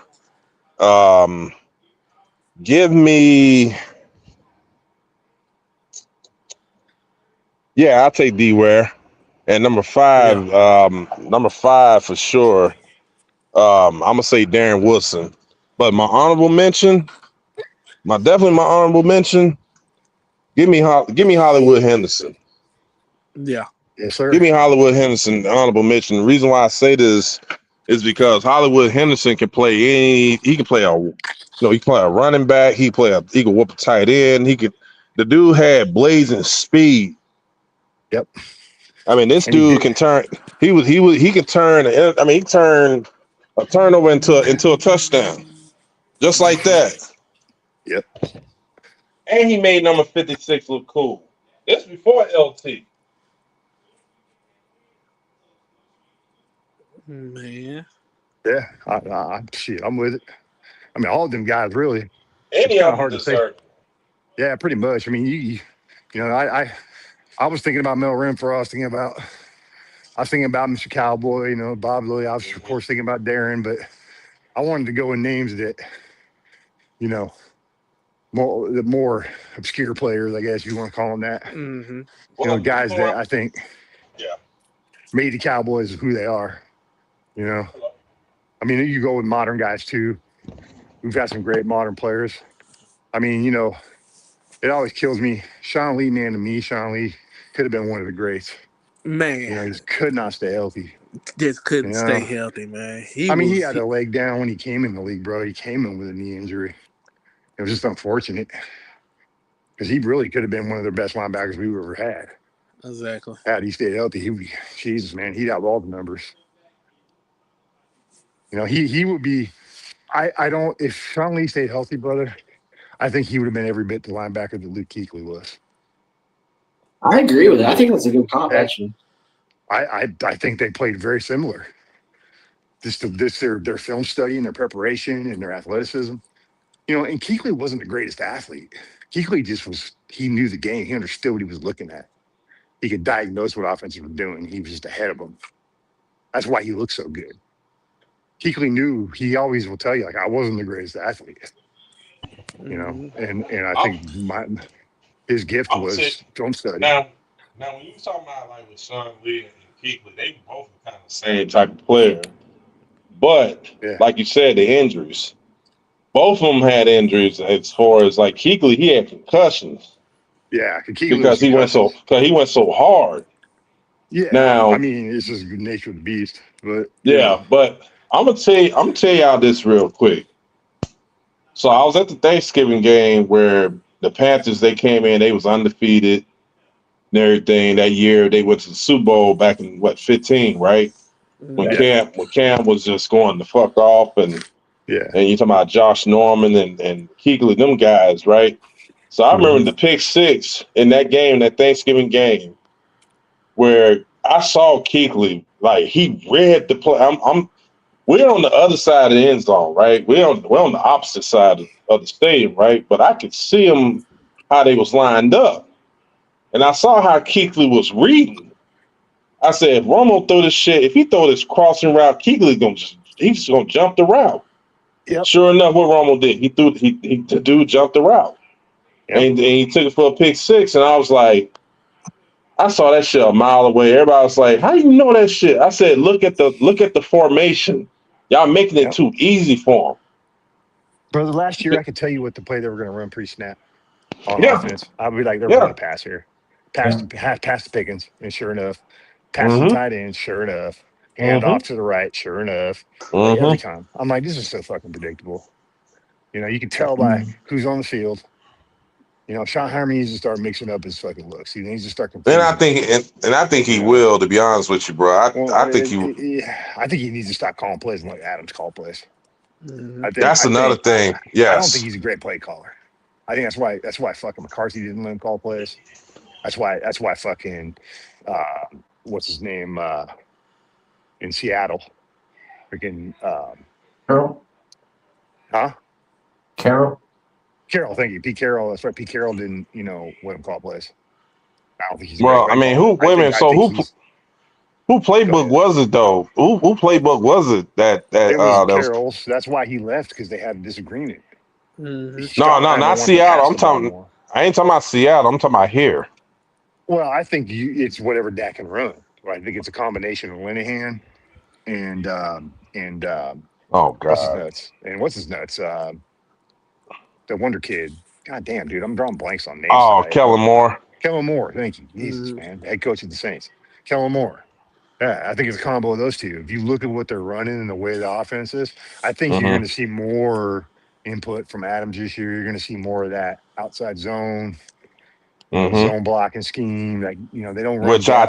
Speaker 4: give me. Yeah, I'll take D-Ware. And number 5, for sure. I'm gonna say Darren Woodson. But my honorable mention, give me Hollywood Henderson.
Speaker 3: Yeah.
Speaker 2: Yes, sir.
Speaker 4: Give me Hollywood Henderson, honorable mention. The reason why I say this is because Hollywood Henderson can play he can play a running back, he can whoop a tight end, the dude had blazing speed.
Speaker 2: Yep.
Speaker 4: I mean, this dude can turn. He can turn. I mean, he turned a turnover into a touchdown, just like that.
Speaker 2: Yep.
Speaker 4: And he made number 56 look cool. This before LT.
Speaker 3: Man.
Speaker 2: Yeah. I'm with it. I mean, all of them guys really.
Speaker 4: Any of them deserve.
Speaker 2: Yeah, pretty much. I mean, you know, I was thinking about Mel Renfro. I was thinking about Mr. Cowboy. You know, Bob Lilly. I was of course thinking about Darren, but I wanted to go in names that, you know, more obscure players, I guess you want to call them that.
Speaker 3: Mm-hmm.
Speaker 2: You know, guys that I think made the Cowboys who they are. You know, I mean, you go with modern guys too. We've got some great modern players. I mean, you know, it always kills me. Sean Lee, man, to me, Sean Lee could have been one of the greats.
Speaker 3: Man,
Speaker 2: you know, he just could not stay healthy.
Speaker 3: Just couldn't stay healthy, man. He
Speaker 2: had a leg down when he came in the league, bro. He came in with a knee injury. It was just unfortunate because he really could have been one of the best linebackers we've ever had.
Speaker 3: Exactly.
Speaker 2: Had he stayed healthy, Jesus, man, he'd have all the numbers. You know, he would be. If Sean Lee stayed healthy, brother, I think he would have been every bit the linebacker that Luke Kuechly was.
Speaker 5: I agree with that. I think that's a good comp, actually.
Speaker 2: I think they played very similar. Their film study and their preparation and their athleticism. And Kuechly wasn't the greatest athlete. Kuechly just was. He knew the game. He understood what he was looking at. He could diagnose what offenses were doing. He was just ahead of them. That's why he looked so good. Kuechly knew. He always will tell you, like, I wasn't the greatest athlete. And I think his gift was film study.
Speaker 4: Now when you talking about like with Sean Lee and Kuechly, they both were kind of the same type of player. But like you said, the injuries. Both of them had injuries as far as like Kuechly, he had concussions.
Speaker 2: Yeah,
Speaker 4: because he went so hard.
Speaker 2: Yeah.
Speaker 4: Now,
Speaker 2: I mean, it's just the nature of the beast. But
Speaker 4: but I'm gonna tell y'all this real quick. So I was at the Thanksgiving game where the Panthers, they came in, they was undefeated and everything. That year they went to the Super Bowl back in 15, right? When Cam was just going the fuck off and you talking about Josh Norman and Kuechly, them guys, right? So I remember the pick six in that game, that Thanksgiving game, where I saw Kuechly, like he read the play. We're on the other side of the end zone, right? We're on the opposite side of the stadium, right? But I could see them how they was lined up, and I saw how Kuechly was reading. I said, if Romo throw this shit, if he throw this crossing route, Kuechly he's just gonna jump the route.
Speaker 2: Yep.
Speaker 4: Sure enough, what Romo did, the dude jumped the route. Yep. And he took it for a pick six, and I was like, I saw that shit a mile away. Everybody was like, "How you know that shit?" I said, "Look at the formation. Y'all making it too easy for him."
Speaker 2: Brother, last year I could tell you what the play they were going to run pre-snap on offense. I'd be like, they're going to pass here, pass to Pickens, and sure enough, pass the tight end, sure enough, hand off to the right, sure enough. Like every time, I'm like, this is so fucking predictable. You can tell by who's on the field. Sean Harmon needs to start mixing up his fucking looks. He needs to start confusing.
Speaker 6: And I think he will, to be honest with you, bro. I think
Speaker 2: he needs to stop calling plays and let Adams call plays.
Speaker 6: That's another thing. Yes.
Speaker 2: I don't think he's a great play caller. I think that's why fucking McCarthy didn't let him call plays. That's why fucking what's his name in Seattle, freaking
Speaker 5: Carroll.
Speaker 2: Huh?
Speaker 5: Carroll,
Speaker 2: thank you. Pete Carroll. That's right. Pete Carroll didn't, let him call plays. I don't think he's.
Speaker 6: Well, I mean, who playbook was it though? Who playbook was it that
Speaker 2: it was
Speaker 6: that
Speaker 2: Carroll's? Was, that's why he left, because they had a disagreement.
Speaker 6: No, not Seattle. I ain't talking about Seattle. I'm talking about here.
Speaker 2: Well, I think it's whatever Dak can run. Right? I think it's a combination of Linehan and
Speaker 6: oh god,
Speaker 2: what's his nuts? The Wonder Kid. God damn, dude, I'm drawing blanks on names.
Speaker 6: Oh, Kellen Moore.
Speaker 2: Kellen Moore, thank you. Jesus, man. Head coach of the Saints. Kellen Moore. Yeah, I think it's a combo of those two. If you look at what they're running and the way the offense is, I think you're going to see more input from Adams this year. You're going to see more of that outside zone, zone blocking scheme. Like, they don't run
Speaker 6: which I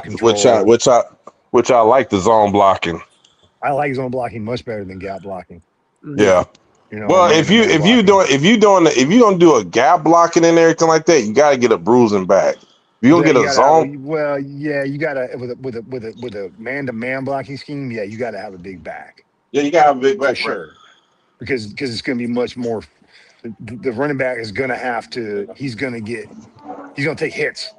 Speaker 6: like the zone blocking.
Speaker 2: I like zone blocking much better than gap blocking.
Speaker 6: Yeah. Well, if you're gonna do a gap blocking and everything like that, you gotta get a bruising back. You gonna get a zone?
Speaker 2: You gotta with a man-to-man blocking scheme. Yeah, you gotta have a big back.
Speaker 4: Yeah, you gotta have a big back,
Speaker 2: for sure. Because it's gonna be much more. The running back is gonna have to. He's gonna take hits.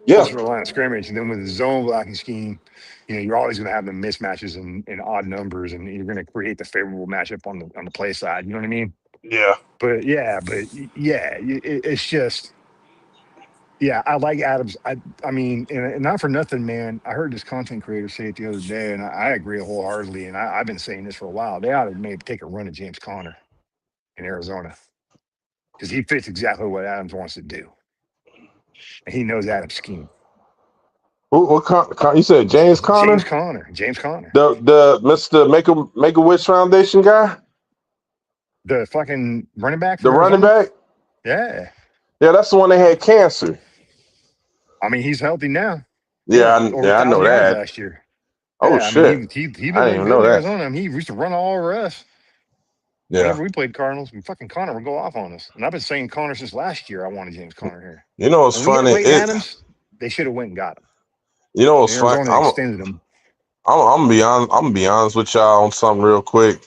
Speaker 4: Yeah.
Speaker 2: For the line of scrimmage, and then with the zone blocking scheme, you're always going to have the mismatches and odd numbers, and you're going to create the favorable matchup on the play side. You know what I mean?
Speaker 6: Yeah.
Speaker 2: It's just, I like Adams. I mean, and not for nothing, man. I heard this content creator say it the other day, and I agree wholeheartedly. And I've been saying this for a while. They ought to maybe take a run at James Conner in Arizona, because he fits exactly what Adams wants to do. And he knows Adam's scheme.
Speaker 6: What you said? James Conner?
Speaker 2: James Conner.
Speaker 6: The Mr. Make-A-Wish Foundation guy?
Speaker 2: The fucking running back?
Speaker 6: The running back?
Speaker 2: Yeah.
Speaker 6: Yeah, that's the one that had cancer.
Speaker 2: I mean, he's healthy now.
Speaker 6: Yeah, I know that.
Speaker 2: Last year.
Speaker 6: Oh, shit.
Speaker 2: I mean, he didn't even know that. Arizona. I mean, he used to run all over us. Yeah. Whenever we played Cardinals, and fucking Conner would go off on us. And I've been saying Conner since last year. I wanted James Conner here.
Speaker 6: You know what's funny?
Speaker 2: Adams, they should have went and got him.
Speaker 6: You know what's funny?
Speaker 2: Arizona extended him.
Speaker 6: I'm gonna be honest with y'all on something real quick.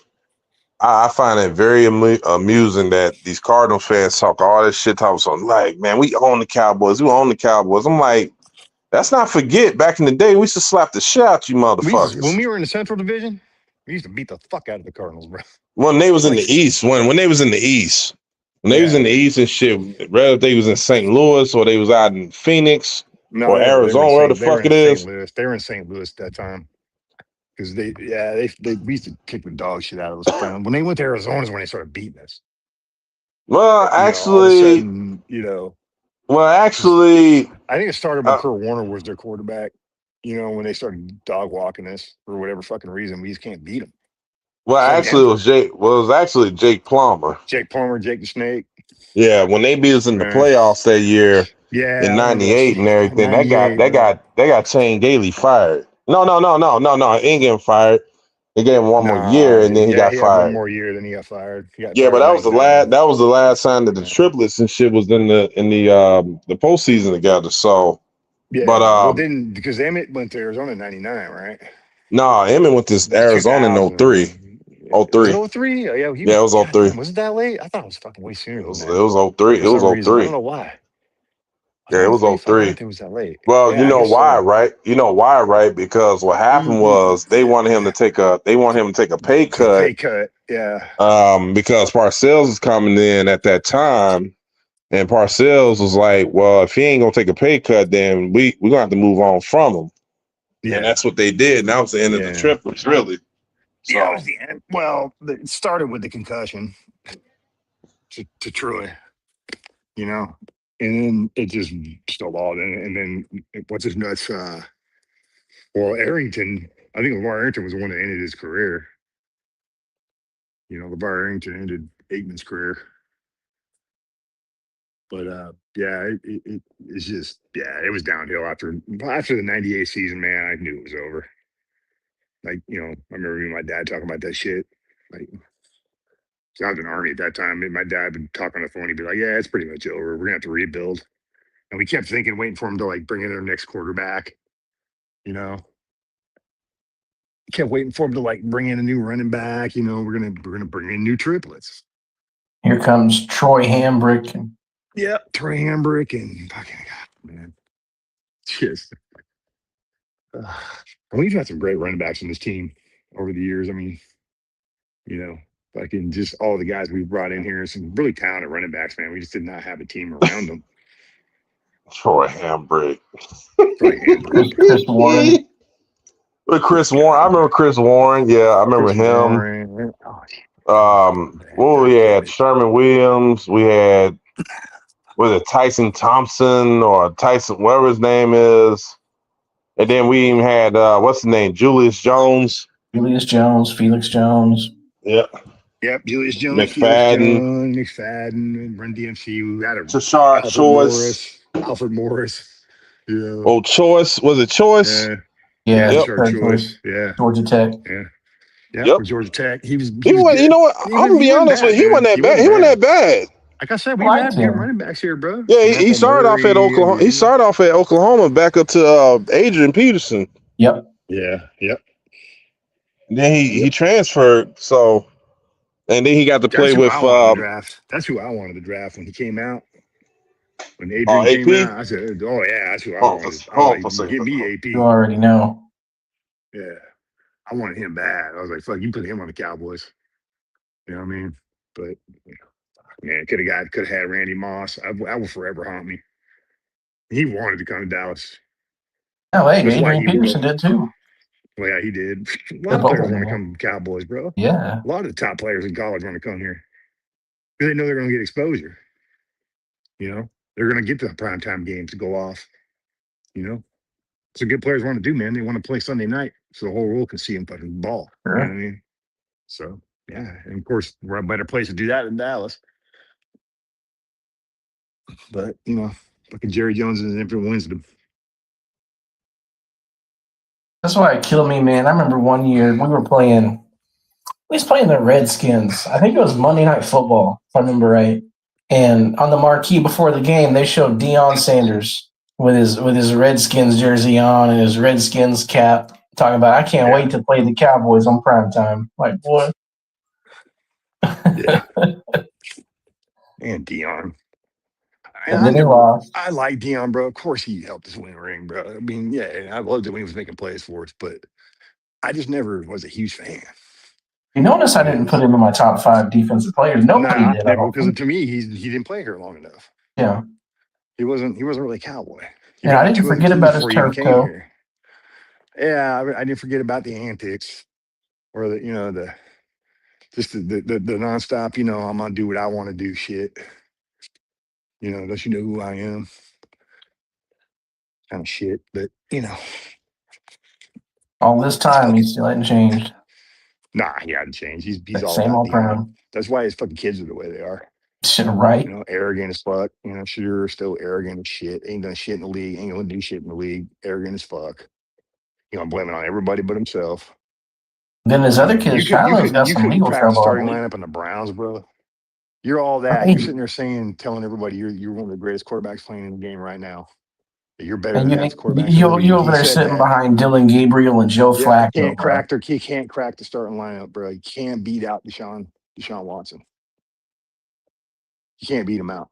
Speaker 6: I find it very amusing that these Cardinals fans talk all this shit. Talk something like, man, we own the Cowboys. We own the Cowboys. I'm like, let's not forget back in the day, we used to slap the shit out you motherfuckers.
Speaker 2: When we were in the Central Division, we used to beat the fuck out of the Cardinals, bro.
Speaker 6: When they was in the East, when they was in the East, when they was in the East and shit, whether they was in St. Louis or they was out in Phoenix or Arizona, where the fuck it is.
Speaker 2: They were in St. Louis at that time. Because we used to kick the dog shit out of us. When they went to Arizona is when they started beating us.
Speaker 6: Well, actually,
Speaker 2: I think it started when Kurt Warner was their quarterback. When they started dog walking us for whatever fucking reason, we just can't beat them.
Speaker 6: Well, actually, it was actually Jake Plummer.
Speaker 2: Jake the Snake.
Speaker 6: Yeah, when they beat us in the playoffs that year, in '98 and everything, that got Shane Gailey fired. No, he ain't getting fired. They gave him one more year, and then he got fired.
Speaker 2: One more year, then he got fired.
Speaker 6: But that was the last. That was the last time that the triplets and shit was in the postseason together. So,
Speaker 2: but then because Emmett went to Arizona in '99, right?
Speaker 6: No, Emmett went to Arizona in 03. 03.
Speaker 2: Was it 03? Yeah, it
Speaker 6: was 03.
Speaker 2: Was it that late? I thought it was fucking way sooner.
Speaker 6: It was 03. It was 03.
Speaker 2: I don't know why.
Speaker 6: Yeah, it was 03.
Speaker 2: It was that late.
Speaker 6: Well, you know why, right? You know why, right? Because what happened was they wanted him to take a pay cut.
Speaker 2: Pay cut, yeah.
Speaker 6: Because Parcells was coming in at that time, and Parcells was like, "Well, if he ain't gonna take a pay cut, then we're gonna have to move on from him." Yeah. And that's what they did. And that was the end of the triplets, really. So,
Speaker 2: yeah, it was the end. Well, it started with the concussion to Troy, and then it just snowballed. And then what's his nuts? Arrington. I think LeVar Arrington was the one that ended his career. LeVar Arrington ended Aikman's career. But it's just it was downhill after the '98 season, man. I knew it was over. Like, I remember me and my dad talking about that shit. Like, I was in the Army at that time. And my dad would talk on the phone. He'd be like, "Yeah, it's pretty much over. We're gonna have to rebuild." And we kept waiting for him to like bring in their next quarterback. Kept waiting for him to like bring in a new running back. We're gonna bring in new triplets.
Speaker 5: Here comes Troy Hambrick.
Speaker 2: Troy Hambrick and fucking God, man. Just we've had some great running backs on this team over the years. I mean, fucking just all the guys we've brought in here, some really talented running backs, man. We just did not have a team around them.
Speaker 6: Troy Hambrick.
Speaker 5: Chris Warren.
Speaker 6: Chris Warren. I remember Chris Warren. Yeah, I remember him. We had Sherman Williams. We had Tyson Thompson or Tyson, whatever his name is. And then we even had what's his name? Julius Jones.
Speaker 5: Felix Jones.
Speaker 2: Yep, Julius Jones. McFadden, Run DMC. We had
Speaker 6: Tashard Choice.
Speaker 2: Alfred Morris. Yeah.
Speaker 6: Oh, Choice. Was it Choice?
Speaker 2: Yeah.
Speaker 5: Choice.
Speaker 2: Yeah.
Speaker 5: Georgia Tech.
Speaker 2: Yeah. Yep. Georgia Tech. He was
Speaker 6: you know what? I'm gonna be honest with you. He wasn't that bad. He wasn't that bad.
Speaker 2: Like I said, we had good running backs here, bro.
Speaker 6: Yeah, he started off at Oklahoma. He started off at Oklahoma, back up to Adrian Peterson.
Speaker 5: Yep.
Speaker 2: Yeah. Yep.
Speaker 6: And then he transferred. So, and then he got to play with.
Speaker 2: That's who I wanted to draft when he came out. When Adrian came out, I said, "Oh yeah, that's who I wanted." Give me AP.
Speaker 5: You already know.
Speaker 2: Yeah, I wanted him bad. I was like, "Fuck, you put him on the Cowboys." You know what I mean? But man, could have had Randy Moss. I will forever haunt me. He wanted to come to Dallas.
Speaker 5: Oh, hey, Adrian Peterson did too.
Speaker 2: Well, yeah, he did. A lot of players want to come to Cowboys, bro.
Speaker 5: Yeah.
Speaker 2: A lot of the top players in college want to come here. They know they're going to get exposure. They're going to get the primetime games to go off. So good players want to do, man. They want to play Sunday night so the whole world can see them fucking ball.
Speaker 5: Sure.
Speaker 2: You know what I mean? So, yeah. And of course, we're a better place to do that than Dallas. But, fucking Jerry Jones is influenced them.
Speaker 5: That's why it killed me, man. I remember one year we was playing the Redskins. I think it was Monday Night Football, if I remember right. And on the marquee before the game, they showed Deion Sanders with his Redskins jersey on and his Redskins cap Talking about, I can't wait to play the Cowboys on primetime. Like, boy.
Speaker 2: Yeah. And Dion.
Speaker 5: And then they lost.
Speaker 2: I like Dion, bro. Of course he helped us win a ring, bro. I mean, yeah, and I loved it when he was making plays for us, but I just never was a huge fan.
Speaker 5: You notice I didn't put him in my top 5 defensive players. Nobody did.
Speaker 2: Because to me, he didn't play here long enough.
Speaker 5: Yeah.
Speaker 2: He wasn't really a Cowboy.
Speaker 5: Yeah, I didn't forget about his turf toe.
Speaker 2: Here. Yeah, I didn't forget about the antics or the nonstop, I'm gonna do what I want to do shit. Don't you know who I am? Kind of shit, but
Speaker 5: all this time he still hadn't changed.
Speaker 2: Nah, he hasn't changed. He's all
Speaker 5: same old Brown.
Speaker 2: That's why his fucking kids are the way they are.
Speaker 5: Right.
Speaker 2: Arrogant as fuck. Sure, still arrogant as shit. Ain't done shit in the league. Ain't gonna do shit in the league. Arrogant as fuck. Blaming on everybody but himself.
Speaker 5: Then his other kids, Shiloh's got some legal trouble.
Speaker 2: Starting lineup in the Browns, bro. You're all that. You're sitting there telling everybody you're one of the greatest quarterbacks playing in the game right now. You're better than that quarterback.
Speaker 5: You over there sitting behind Dylan Gabriel and Joe Flacco.
Speaker 2: He can't crack the starting lineup, bro. He can't beat out Deshaun Watson. You can't beat him out.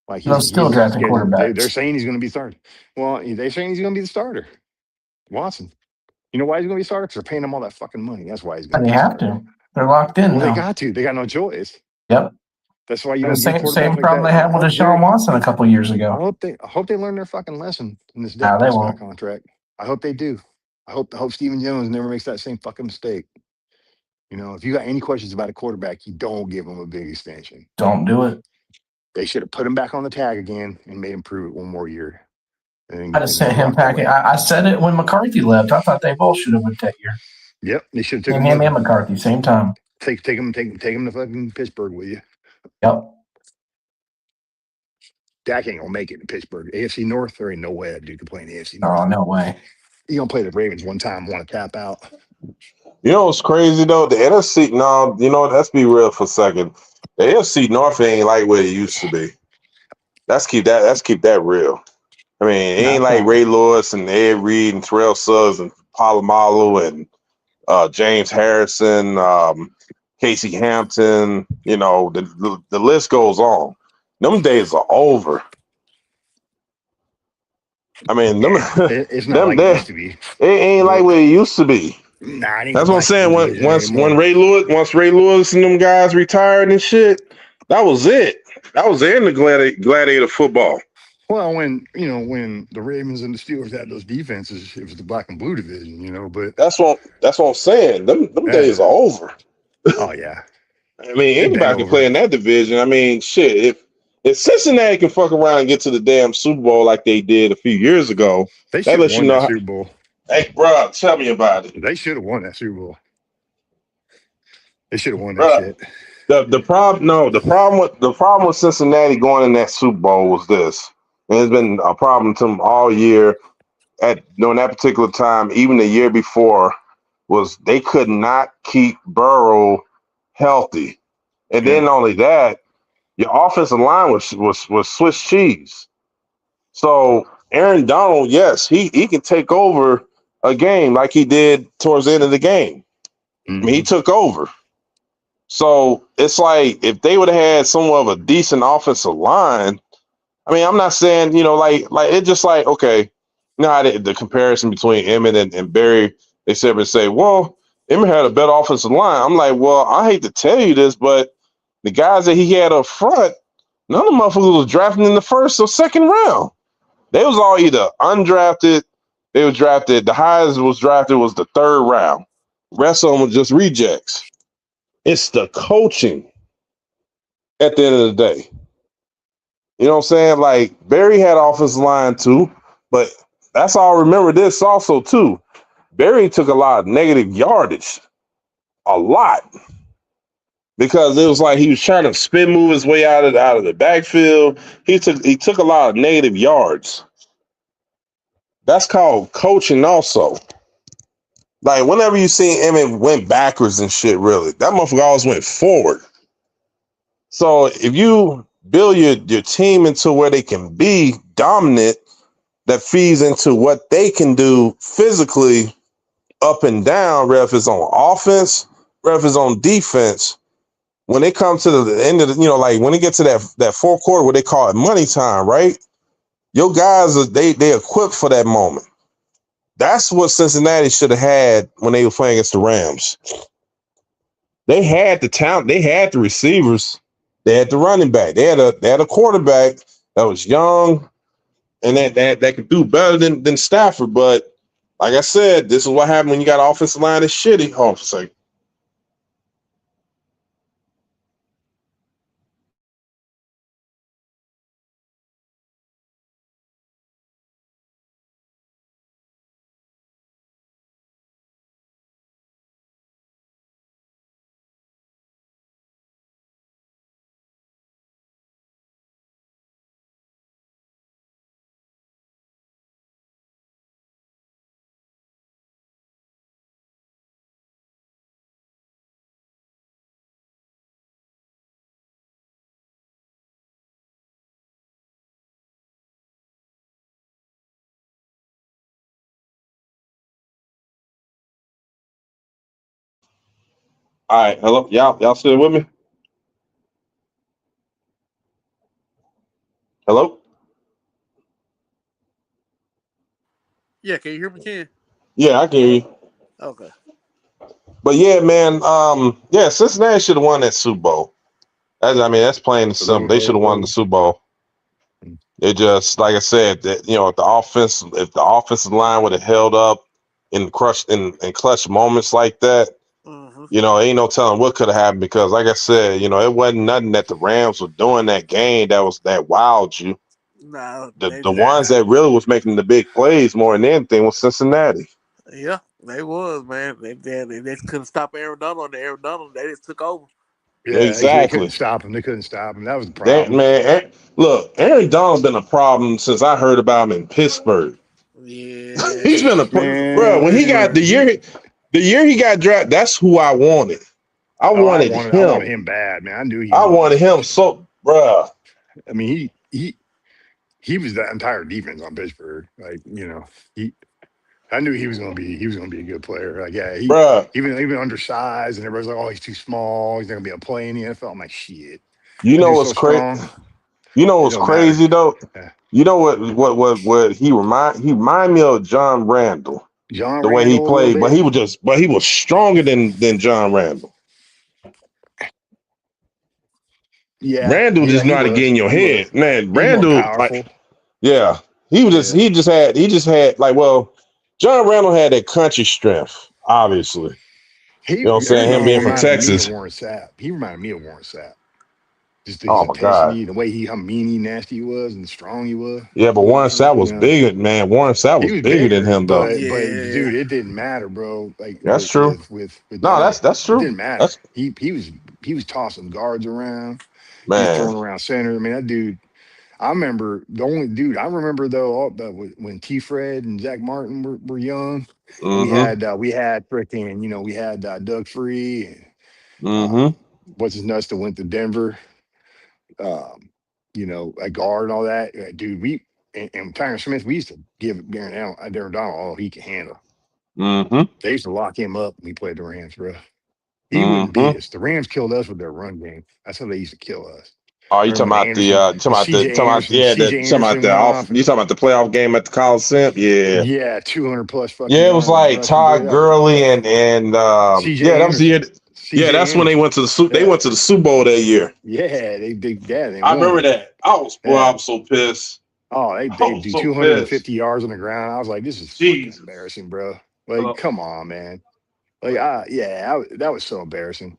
Speaker 2: Like he's
Speaker 5: still drafting quarterbacks.
Speaker 2: They're saying he's going to be starting. Well, they're saying he's going to be the starter. Watson. You know why he's going to be a starter? Because they're paying him all that fucking money. That's why he's going to be a starter.
Speaker 5: They have to. They're locked in.
Speaker 2: Well, they got to. They got no choice.
Speaker 5: Yep.
Speaker 2: That's why you
Speaker 5: the same problem they had with Deshaun Watson a couple years ago.
Speaker 2: I hope they learn their fucking lesson in this Dak Prescott contract. I hope they do. I hope Stephen Jones never makes that same fucking mistake. If you got any questions about a quarterback, you don't give him a big extension.
Speaker 5: Don't do it.
Speaker 2: They should have put him back on the tag again and made him prove it one more year.
Speaker 5: I just sent him packing. I said it when McCarthy left. I thought they both should have went that year.
Speaker 2: Yep, they should have taken
Speaker 5: him and McCarthy same time.
Speaker 2: Take him to fucking Pittsburgh with you.
Speaker 5: Yep.
Speaker 2: Dak ain't gonna make it in Pittsburgh. AFC North, there ain't no way that dude can play in the AFC North.
Speaker 5: Oh, no way.
Speaker 2: He gonna play the Ravens one time, want to tap out.
Speaker 6: What's crazy though? The NFC, let's be real for a second. The AFC North ain't like what it used to be. Let's keep that real. I mean, it ain't like Ray Lewis and Ed Reed and Terrell Suggs and Palomalu and James Harrison, Casey Hampton. The list goes on. Them days are over. I mean,
Speaker 2: it's not like it used to be.
Speaker 6: It ain't like what it used to be.
Speaker 2: Nah,
Speaker 6: that's what I'm saying. When Ray Lewis and them guys retired and shit, that was it. That was the end of gladiator football.
Speaker 2: Well, when the Ravens and the Steelers had those defenses, it was the black and blue division, but
Speaker 6: that's what I'm saying. Them days are over.
Speaker 2: Oh yeah.
Speaker 6: I mean, anybody can play in that division. I mean, shit, if Cincinnati can fuck around and get to the damn Super Bowl like they did a few years ago,
Speaker 2: they should have won that Super Bowl.
Speaker 6: Hey, bro, tell me about it.
Speaker 2: They should have won that Super Bowl. They should have won that shit.
Speaker 6: The problem with Cincinnati going in that Super Bowl was this. And it's been a problem to them all year. During that particular time, even the year before, was they could not keep Burrow healthy. And then not only that, your offensive line was Swiss cheese. So Aaron Donald, yes, he can take over a game like he did towards the end of the game. Mm-hmm. I mean, he took over. So it's like if they would have had somewhat of a decent offensive line, I mean, I'm not saying, like it's just like, okay, how the comparison between Emmett and Barry, they say, well, Emmett had a better offensive line. I'm like, well, I hate to tell you this, but the guys that he had up front, none of them motherfuckers was drafted in the first or second round. They was all either undrafted, they were drafted, the highest was drafted was the third round. Rest of them were just rejects. It's the coaching at the end of the day. You know what I'm saying? Like, Barry had offensive line too, but that's all I remember this also too. Barry took a lot of negative yardage. A lot. Because it was like he was trying to spin move his way out of the backfield. He took a lot of negative yards. That's called coaching also. Like, whenever you see Emmett went backwards and shit, really, that motherfucker always went forward. So if you build your team into where they can be dominant, that feeds into what they can do physically, up and down, ref is on offense, ref is on defense. When they come to the end of the, like when they get to that fourth quarter, where they call it money time, right? Your guys are they equipped for that moment. That's what Cincinnati should have had when they were playing against the Rams. They had the talent, they had the receivers, they had the running back, they had a quarterback that was young and that could do better than Stafford. But like I said, this is what happened when you got an offensive line that's shitty. Hold on for a second. All right, hello, y'all still with me? Hello?
Speaker 3: Yeah, can you hear me, Ken?
Speaker 6: Yeah, I can hear you.
Speaker 3: Okay.
Speaker 6: But yeah, man, Cincinnati should have won that Super Bowl. That's plain and simple. They should have won the Super Bowl. It just, like I said, that if the offensive line would have held up in clutch moments like that, ain't no telling what could have happened. Because, like I said, it wasn't nothing that the Rams were doing that game that wowed you.
Speaker 3: No,
Speaker 6: The ones that really was making the big plays more than anything was Cincinnati.
Speaker 3: Yeah, they was, man. They couldn't stop Aaron Donald. Aaron Donald, they just took over.
Speaker 2: Yeah,
Speaker 6: exactly.
Speaker 2: They couldn't stop him. That was the problem.
Speaker 6: Look, Aaron Donald's been a problem since I heard about him in Pittsburgh.
Speaker 3: Yeah,
Speaker 6: He's been bro. When he got the year he got drafted, that's who I wanted. I wanted him.
Speaker 2: I wanted him bad, man. I knew he.
Speaker 6: I wanted him so, bro.
Speaker 2: I mean, he was the entire defense on Pittsburgh. Like, I knew he was gonna be a good player. Like, yeah, even undersized, and everybody's like, oh, he's too small. He's not gonna be able to play in the NFL. I'm like, shit.
Speaker 6: You know what's crazy? You know what's crazy though? Yeah. You know what he remind me of John Randall. The way he played, but he was stronger than John Randall.
Speaker 2: Yeah,
Speaker 6: Randall just know how to get in your head, man. Randall,
Speaker 2: powerful.
Speaker 6: He just had like, well, John Randall had that country strength, obviously. You know what I'm saying? Him being from Texas.
Speaker 2: He reminded me of Warren Sapp. Just his
Speaker 6: intensity,
Speaker 2: the way how mean, nasty he was, and strong he was.
Speaker 6: Yeah, but Warren Sapp was bigger, man. Warren Sapp was bigger than him, though.
Speaker 2: But dude, it didn't matter, bro. Like
Speaker 6: that's true. That's true.
Speaker 2: It didn't matter. He was tossing guards around.
Speaker 6: Man,
Speaker 2: he was throwing around center. I mean, that dude. I remember when T. Fred and Zach Martin were young. Mm-hmm. We had freaking, we had Doug Free. And, what's his nuts that went to Denver. A guard and all that. Dude, and Tyron Smith, we used to give Darren Donald all he could handle. Mm-hmm. They used to lock him up when we played the Rams, bro. He wouldn't beat us. The Rams killed us with their run game. That's how they used to kill us.
Speaker 6: Oh, you talking about the playoff game at the Coliseum? Yeah.
Speaker 2: Yeah, 200 plus fucking.
Speaker 6: Yeah, it was like Todd Gurley and that was the year. Yeah, that's when they went to the They went to the Super Bowl that year.
Speaker 2: Yeah, they
Speaker 6: I remember that. I was so pissed.
Speaker 2: Oh, they do 250 yards on the ground. I was like, this is fucking embarrassing, bro. Like, come on, man. Like, that was so embarrassing.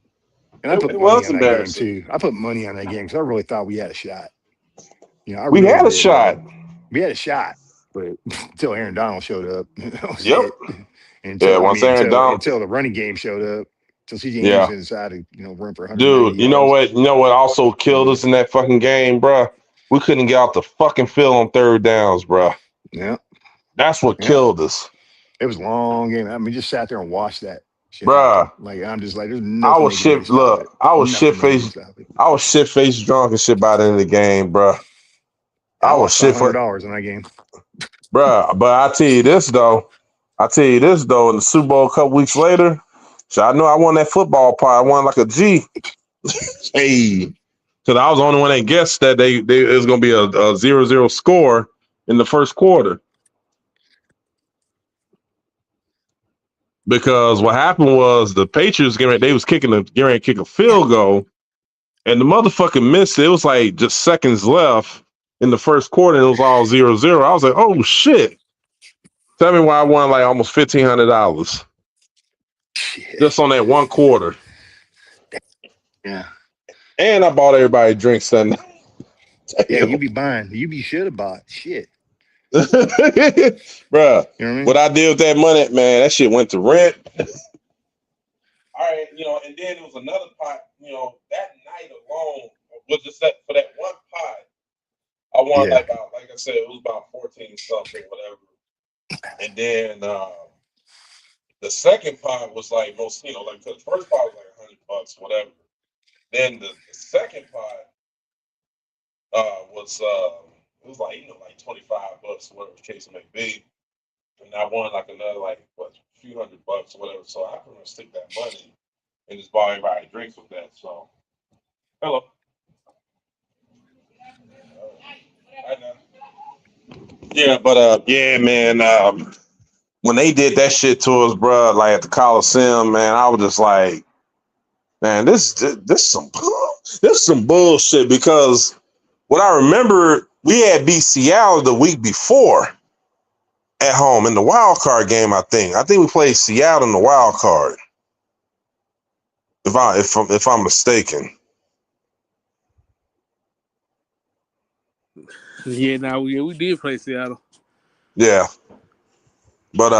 Speaker 2: And I put money on that game too. I put money on that game because I really thought we had a shot.
Speaker 6: We had a shot.
Speaker 2: We had a shot, but until Aaron Donald showed up.
Speaker 6: Yep.
Speaker 2: Until the running game showed up. Until CJ Anderson decided, run for 100.
Speaker 6: Dude, you know what also killed us in that fucking game, bro? We couldn't get out the fucking field on third downs, bro.
Speaker 2: Yeah.
Speaker 6: That's what killed us.
Speaker 2: It was a long game. I mean, just sat there and watched that.
Speaker 6: Bruh,
Speaker 2: like I'm just like, there's no.
Speaker 6: I was shit faced drunk and shit by the end of the game, bruh. I was shit for
Speaker 2: $100 in that game,
Speaker 6: bruh. But I tell you this though, I tell you this though, in the Super Bowl a couple weeks later, so I knew I won that football part. I won like a G. Hey, because I was the only one that guessed that it was going to be a 0-0 score in the first quarter. Because what happened was the Patriots they was getting ready to kick a field goal, and the motherfucker missed it. It was like just seconds left in the first quarter, and it was all 0-0. I was like, oh shit. Tell me why I won like almost $1,500 just on that one quarter.
Speaker 2: Yeah.
Speaker 6: And I bought everybody drinks that night.
Speaker 2: Yeah, you should have bought shit.
Speaker 6: Bruh,
Speaker 2: you know
Speaker 6: what I did with that money, man, that shit went to rent. All right, and then there was another pot, that night alone was just that for that one pot. I won like I said, it was about 14 something, whatever. And then the second pot was like most, like the first pot was like $100, whatever. Then the second pot was it was like like $25, whatever the case may be. And I won like another a few $100 or whatever. So I can stick that money and just buy everybody drinks with that. So hello. I know. Yeah, but yeah, man. When they did that shit to us, bro, like at the Coliseum, man, I was just like, man, this some bullshit. Because what I remember, we had beat Seattle the week before at home in the wild card game. I think we played Seattle in the wild card. If I'm mistaken.
Speaker 3: Yeah, we did play Seattle.
Speaker 6: Yeah. But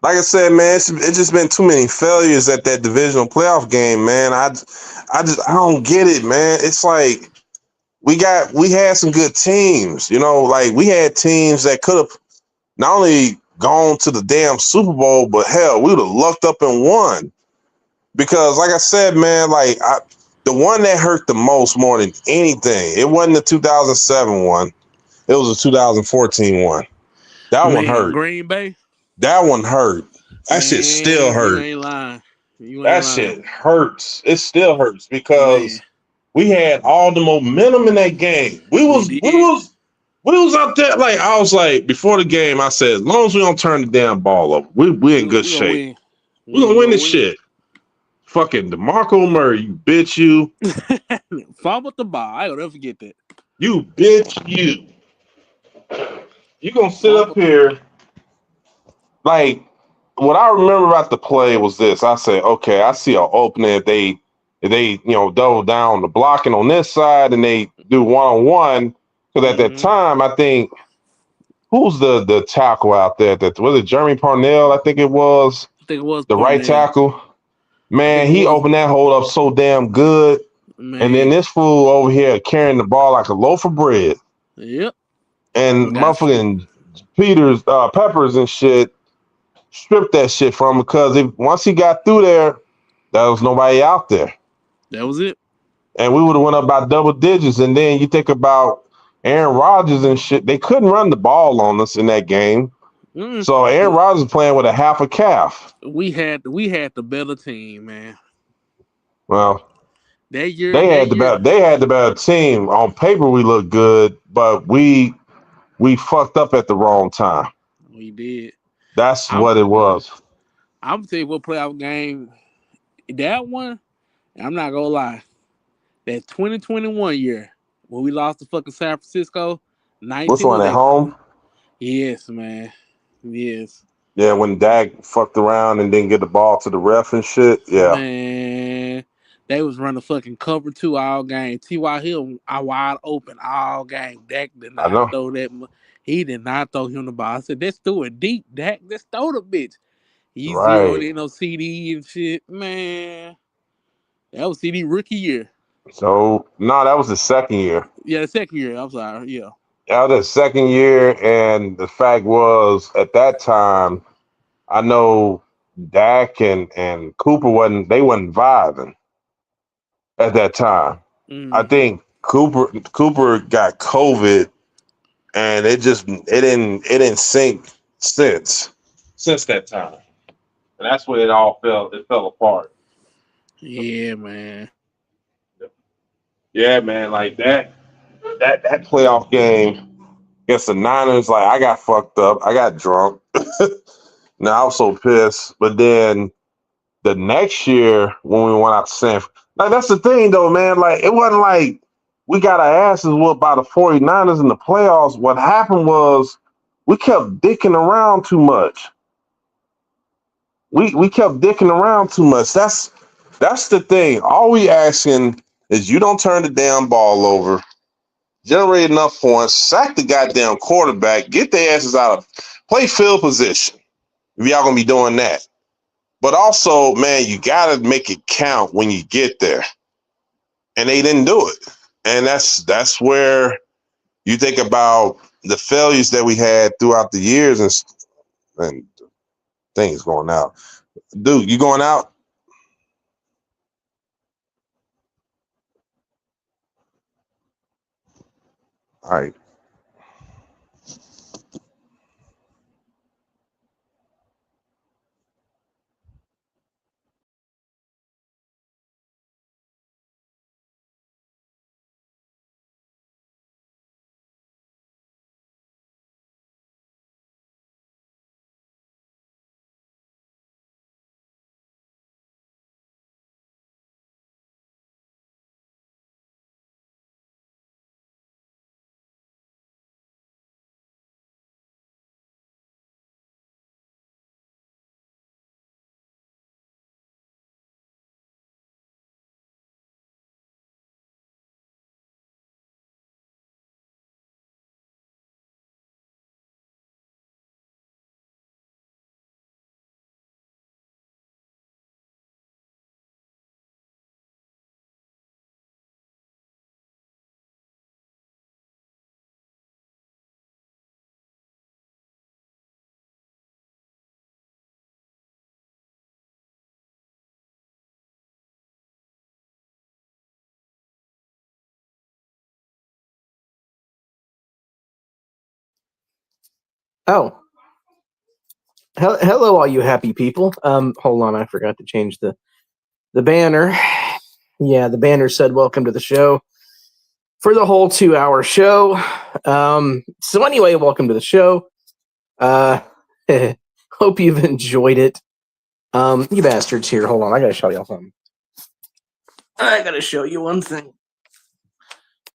Speaker 6: like I said, man, it's just been too many failures at that divisional playoff game, man. I don't get it, man. It's like we had some good teams, like we had teams that could have not only gone to the damn Super Bowl, but hell, we would have lucked up and won. Because like I said, man, the one that hurt the most more than anything, it wasn't the 2007 one. It was the 2014 one. That one hurt.
Speaker 3: Green Bay?
Speaker 6: That one hurt. That shit still hurt.
Speaker 3: You ain't lying.
Speaker 6: That shit hurts. It still hurts because we had all the momentum in that game. We was out there. Like I was like before the game, I said, as long as we don't turn the damn ball over, we in good shape. We gonna win this shit. Fucking DeMarco Murray, you bitch, you.
Speaker 3: Fumble the ball. I will never forget that.
Speaker 6: You bitch, you. You gonna sit up here. Like, what I remember about the play was this. I said, okay, I see an opening if they double down on the blocking on this side and they do one-on-one. Because at that time, I think, who's the tackle out there? Was it Jeremy Parnell? I think it was.
Speaker 3: I think it was
Speaker 6: the
Speaker 3: Parnell.
Speaker 6: Right tackle. Man, he opened that hole up so damn good. Man. And then this fool over here carrying the ball like a loaf of bread.
Speaker 3: Yep.
Speaker 6: And motherfucking Peppers and shit stripped that shit from him because once he got through there, there was nobody out there.
Speaker 3: That was it.
Speaker 6: And we would have went up by double digits. And then you think about Aaron Rodgers and shit. They couldn't run the ball on us in that game. So Aaron Rodgers was playing with a half a calf.
Speaker 3: We had the better team, man.
Speaker 6: Well,
Speaker 3: they
Speaker 6: had the better team. On paper, we looked good, but we fucked up at the wrong time.
Speaker 3: We did.
Speaker 6: That's what it was.
Speaker 3: I'm gonna tell you what playoff game. That one, I'm not gonna lie. That 2021 year when we lost to fucking San Francisco.
Speaker 6: Which one at home?
Speaker 3: Yes, man. Yes.
Speaker 6: Yeah, when Dak fucked around and didn't get the ball to the ref and shit. Yeah.
Speaker 3: Man, they was running fucking cover 2 all game. T.Y. Hill wide open all game. Dak did not throw that. He did not throw him the ball. I said, let's throw it deep, Dak. Let's throw the bitch. He zeroed in on CD and shit. Man, that was CD rookie year.
Speaker 6: So, no, that was the second year.
Speaker 3: Yeah, the second year. I'm sorry. Yeah.
Speaker 6: That was the second year, and the fact was, at that time, I know Dak and Cooper wasn't vibing at that time. I think Cooper got COVID, and it didn't sink since. since that time. And that's where it fell apart.
Speaker 3: Yeah, man.
Speaker 6: Yeah, man, like that playoff game against the Niners, like I got fucked up. I got drunk. Now I was so pissed. But then the next year when we went out to like that's the thing though, man. Like it wasn't like we got our asses whooped by the 49ers in the playoffs. What happened was we kept dicking around too much. We kept dicking around too much. That's the thing. All we asking is you don't turn the damn ball over, generate enough points, sack the goddamn quarterback, get their asses out of play field position. If y'all gonna be doing that. But also, man, you gotta make it count when you get there. And they didn't do it. And that's where you think about the failures that we had throughout the years and things going out. Dude, you going out? All right.
Speaker 5: Oh, hello, all you happy people. Hold on, I forgot to change the banner. Yeah, the banner said "Welcome to the show" for the whole 2-hour show. So anyway, welcome to the show. Hope you've enjoyed it. You bastards here. Hold on, I gotta show y'all something. I gotta show you one thing.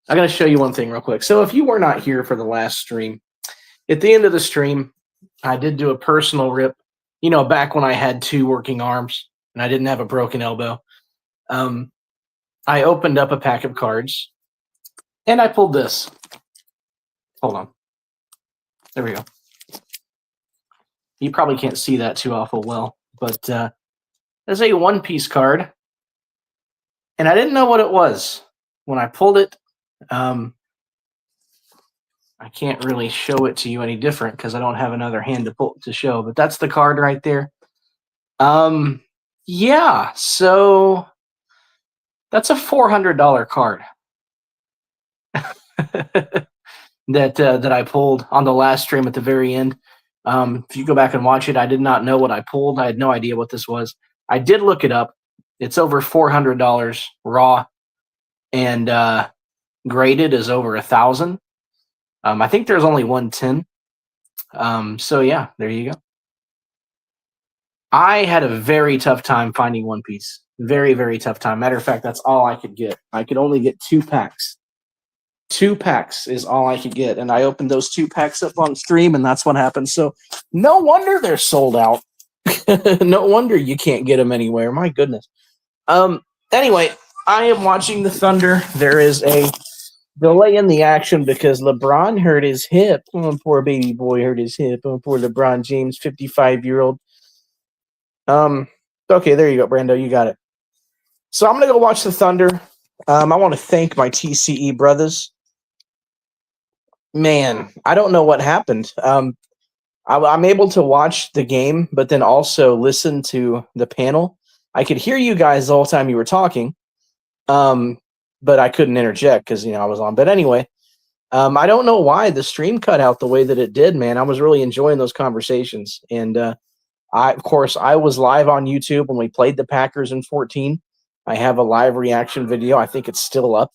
Speaker 5: Real quick. So if you were not here for the last stream, at the end of the stream, I did do a personal rip. You know, back when I had 2 working arms and I didn't have a broken elbow. I opened up a pack of cards and I pulled this. Hold on. There we go. You probably can't see that too awful well, but there's a one-piece card. And I didn't know what it was. When I pulled it, I can't really show it to you any different because I don't have another hand to show, but that's the card right there. Yeah, so that's a $400 card that I pulled on the last stream at the very end. If you go back and watch it, I did not know what I pulled. I had no idea what this was. I did look it up. It's over $400 raw, and graded is over 1,000. I think there's only 110. So yeah, there you go. I had a very tough time finding One Piece. Very, very tough time. Matter of fact, that's all I could get. I could only get 2 packs. 2 packs is all I could get. And I opened those 2 packs up on stream, and that's what happened. So no wonder they're sold out. No wonder you can't get them anywhere. My goodness. Anyway, I am watching the Thunder. There is a delay in the action because LeBron hurt his hip. Oh, poor baby boy hurt his hip. Oh, poor LeBron James, 55-year-old. Okay, there you go, Brando. You got it. So I'm going to go watch the Thunder. I want to thank my TCE brothers. Man, I don't know what happened. I'm able to watch the game, but then also listen to the panel. I could hear you guys the whole time you were talking, but I couldn't interject because I was on. But anyway, I don't know why the stream cut out the way that it did, man. I was really enjoying those conversations, and Of course, I was live on YouTube when we played the Packers in 14. I have a live reaction video. I think it's still up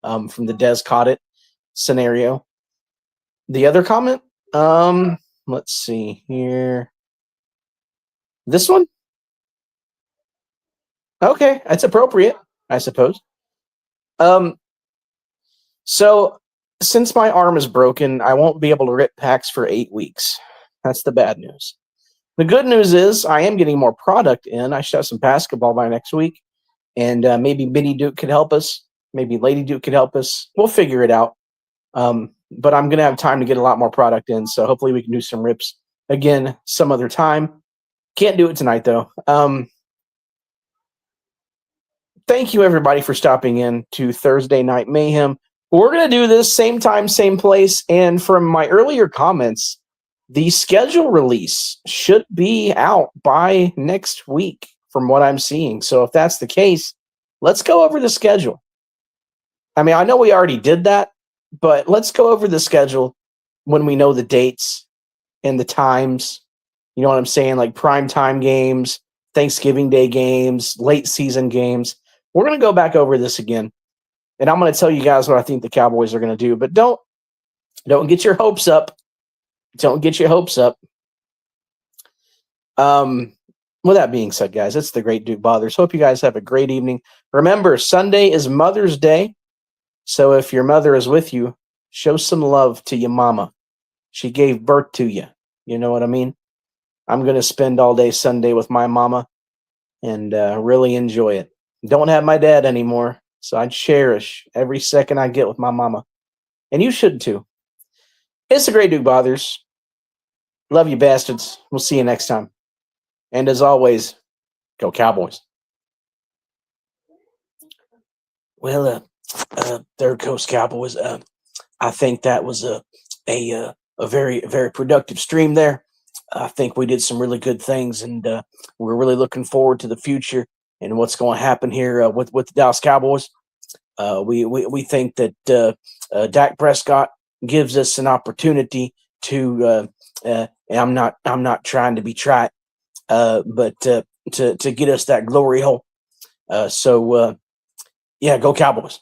Speaker 5: from the Des Caught It scenario. The other comment, let's see here. This one? Okay, that's appropriate, I suppose. So since my arm is broken, I won't be able to rip packs for 8 weeks. That's the bad news. The good news is I am getting more product in. I should have some basketball by next week. And maybe Mini Duke could help us. Maybe Lady Duke could help us. We'll figure it out. But I'm going to have time to get a lot more product in. So hopefully we can do some rips again some other time. Can't do it tonight, though. Thank you, everybody, for stopping in to Thursday Night Mayhem. We're going to do this same time, same place. And from my earlier comments, the schedule release should be out by next week from what I'm seeing. So if that's the case, let's go over the schedule. I mean, I know we already did that, but let's go over the schedule when we know the dates and the times. You know what I'm saying? Like primetime games, Thanksgiving Day games, late season games. We're going to go back over this again. And I'm going to tell you guys what I think the Cowboys are going to do. But don't get your hopes up. Don't get your hopes up. With that being said, guys, it's the Great Duke Bothers. Hope you guys have a great evening. Remember, Sunday is Mother's Day. So if your mother is with you, show some love to your mama. She gave birth to you. You know what I mean? I'm going to spend all day Sunday with my mama and really enjoy it. Don't have my dad anymore, so I cherish every second I get with my mama. And you should too. It's the Great Duke Bothers. Love you bastards. We'll see you next time. And as always, go Cowboys. Well, Third Coast Cowboys, I think that was a very, very productive stream there. I think we did some really good things, and we're really looking forward to the future and what's going to happen here with the Dallas Cowboys. We think that Dak Prescott gives us an opportunity to. I'm not trying to be trite, but to get us that glory hole. So yeah, go Cowboys.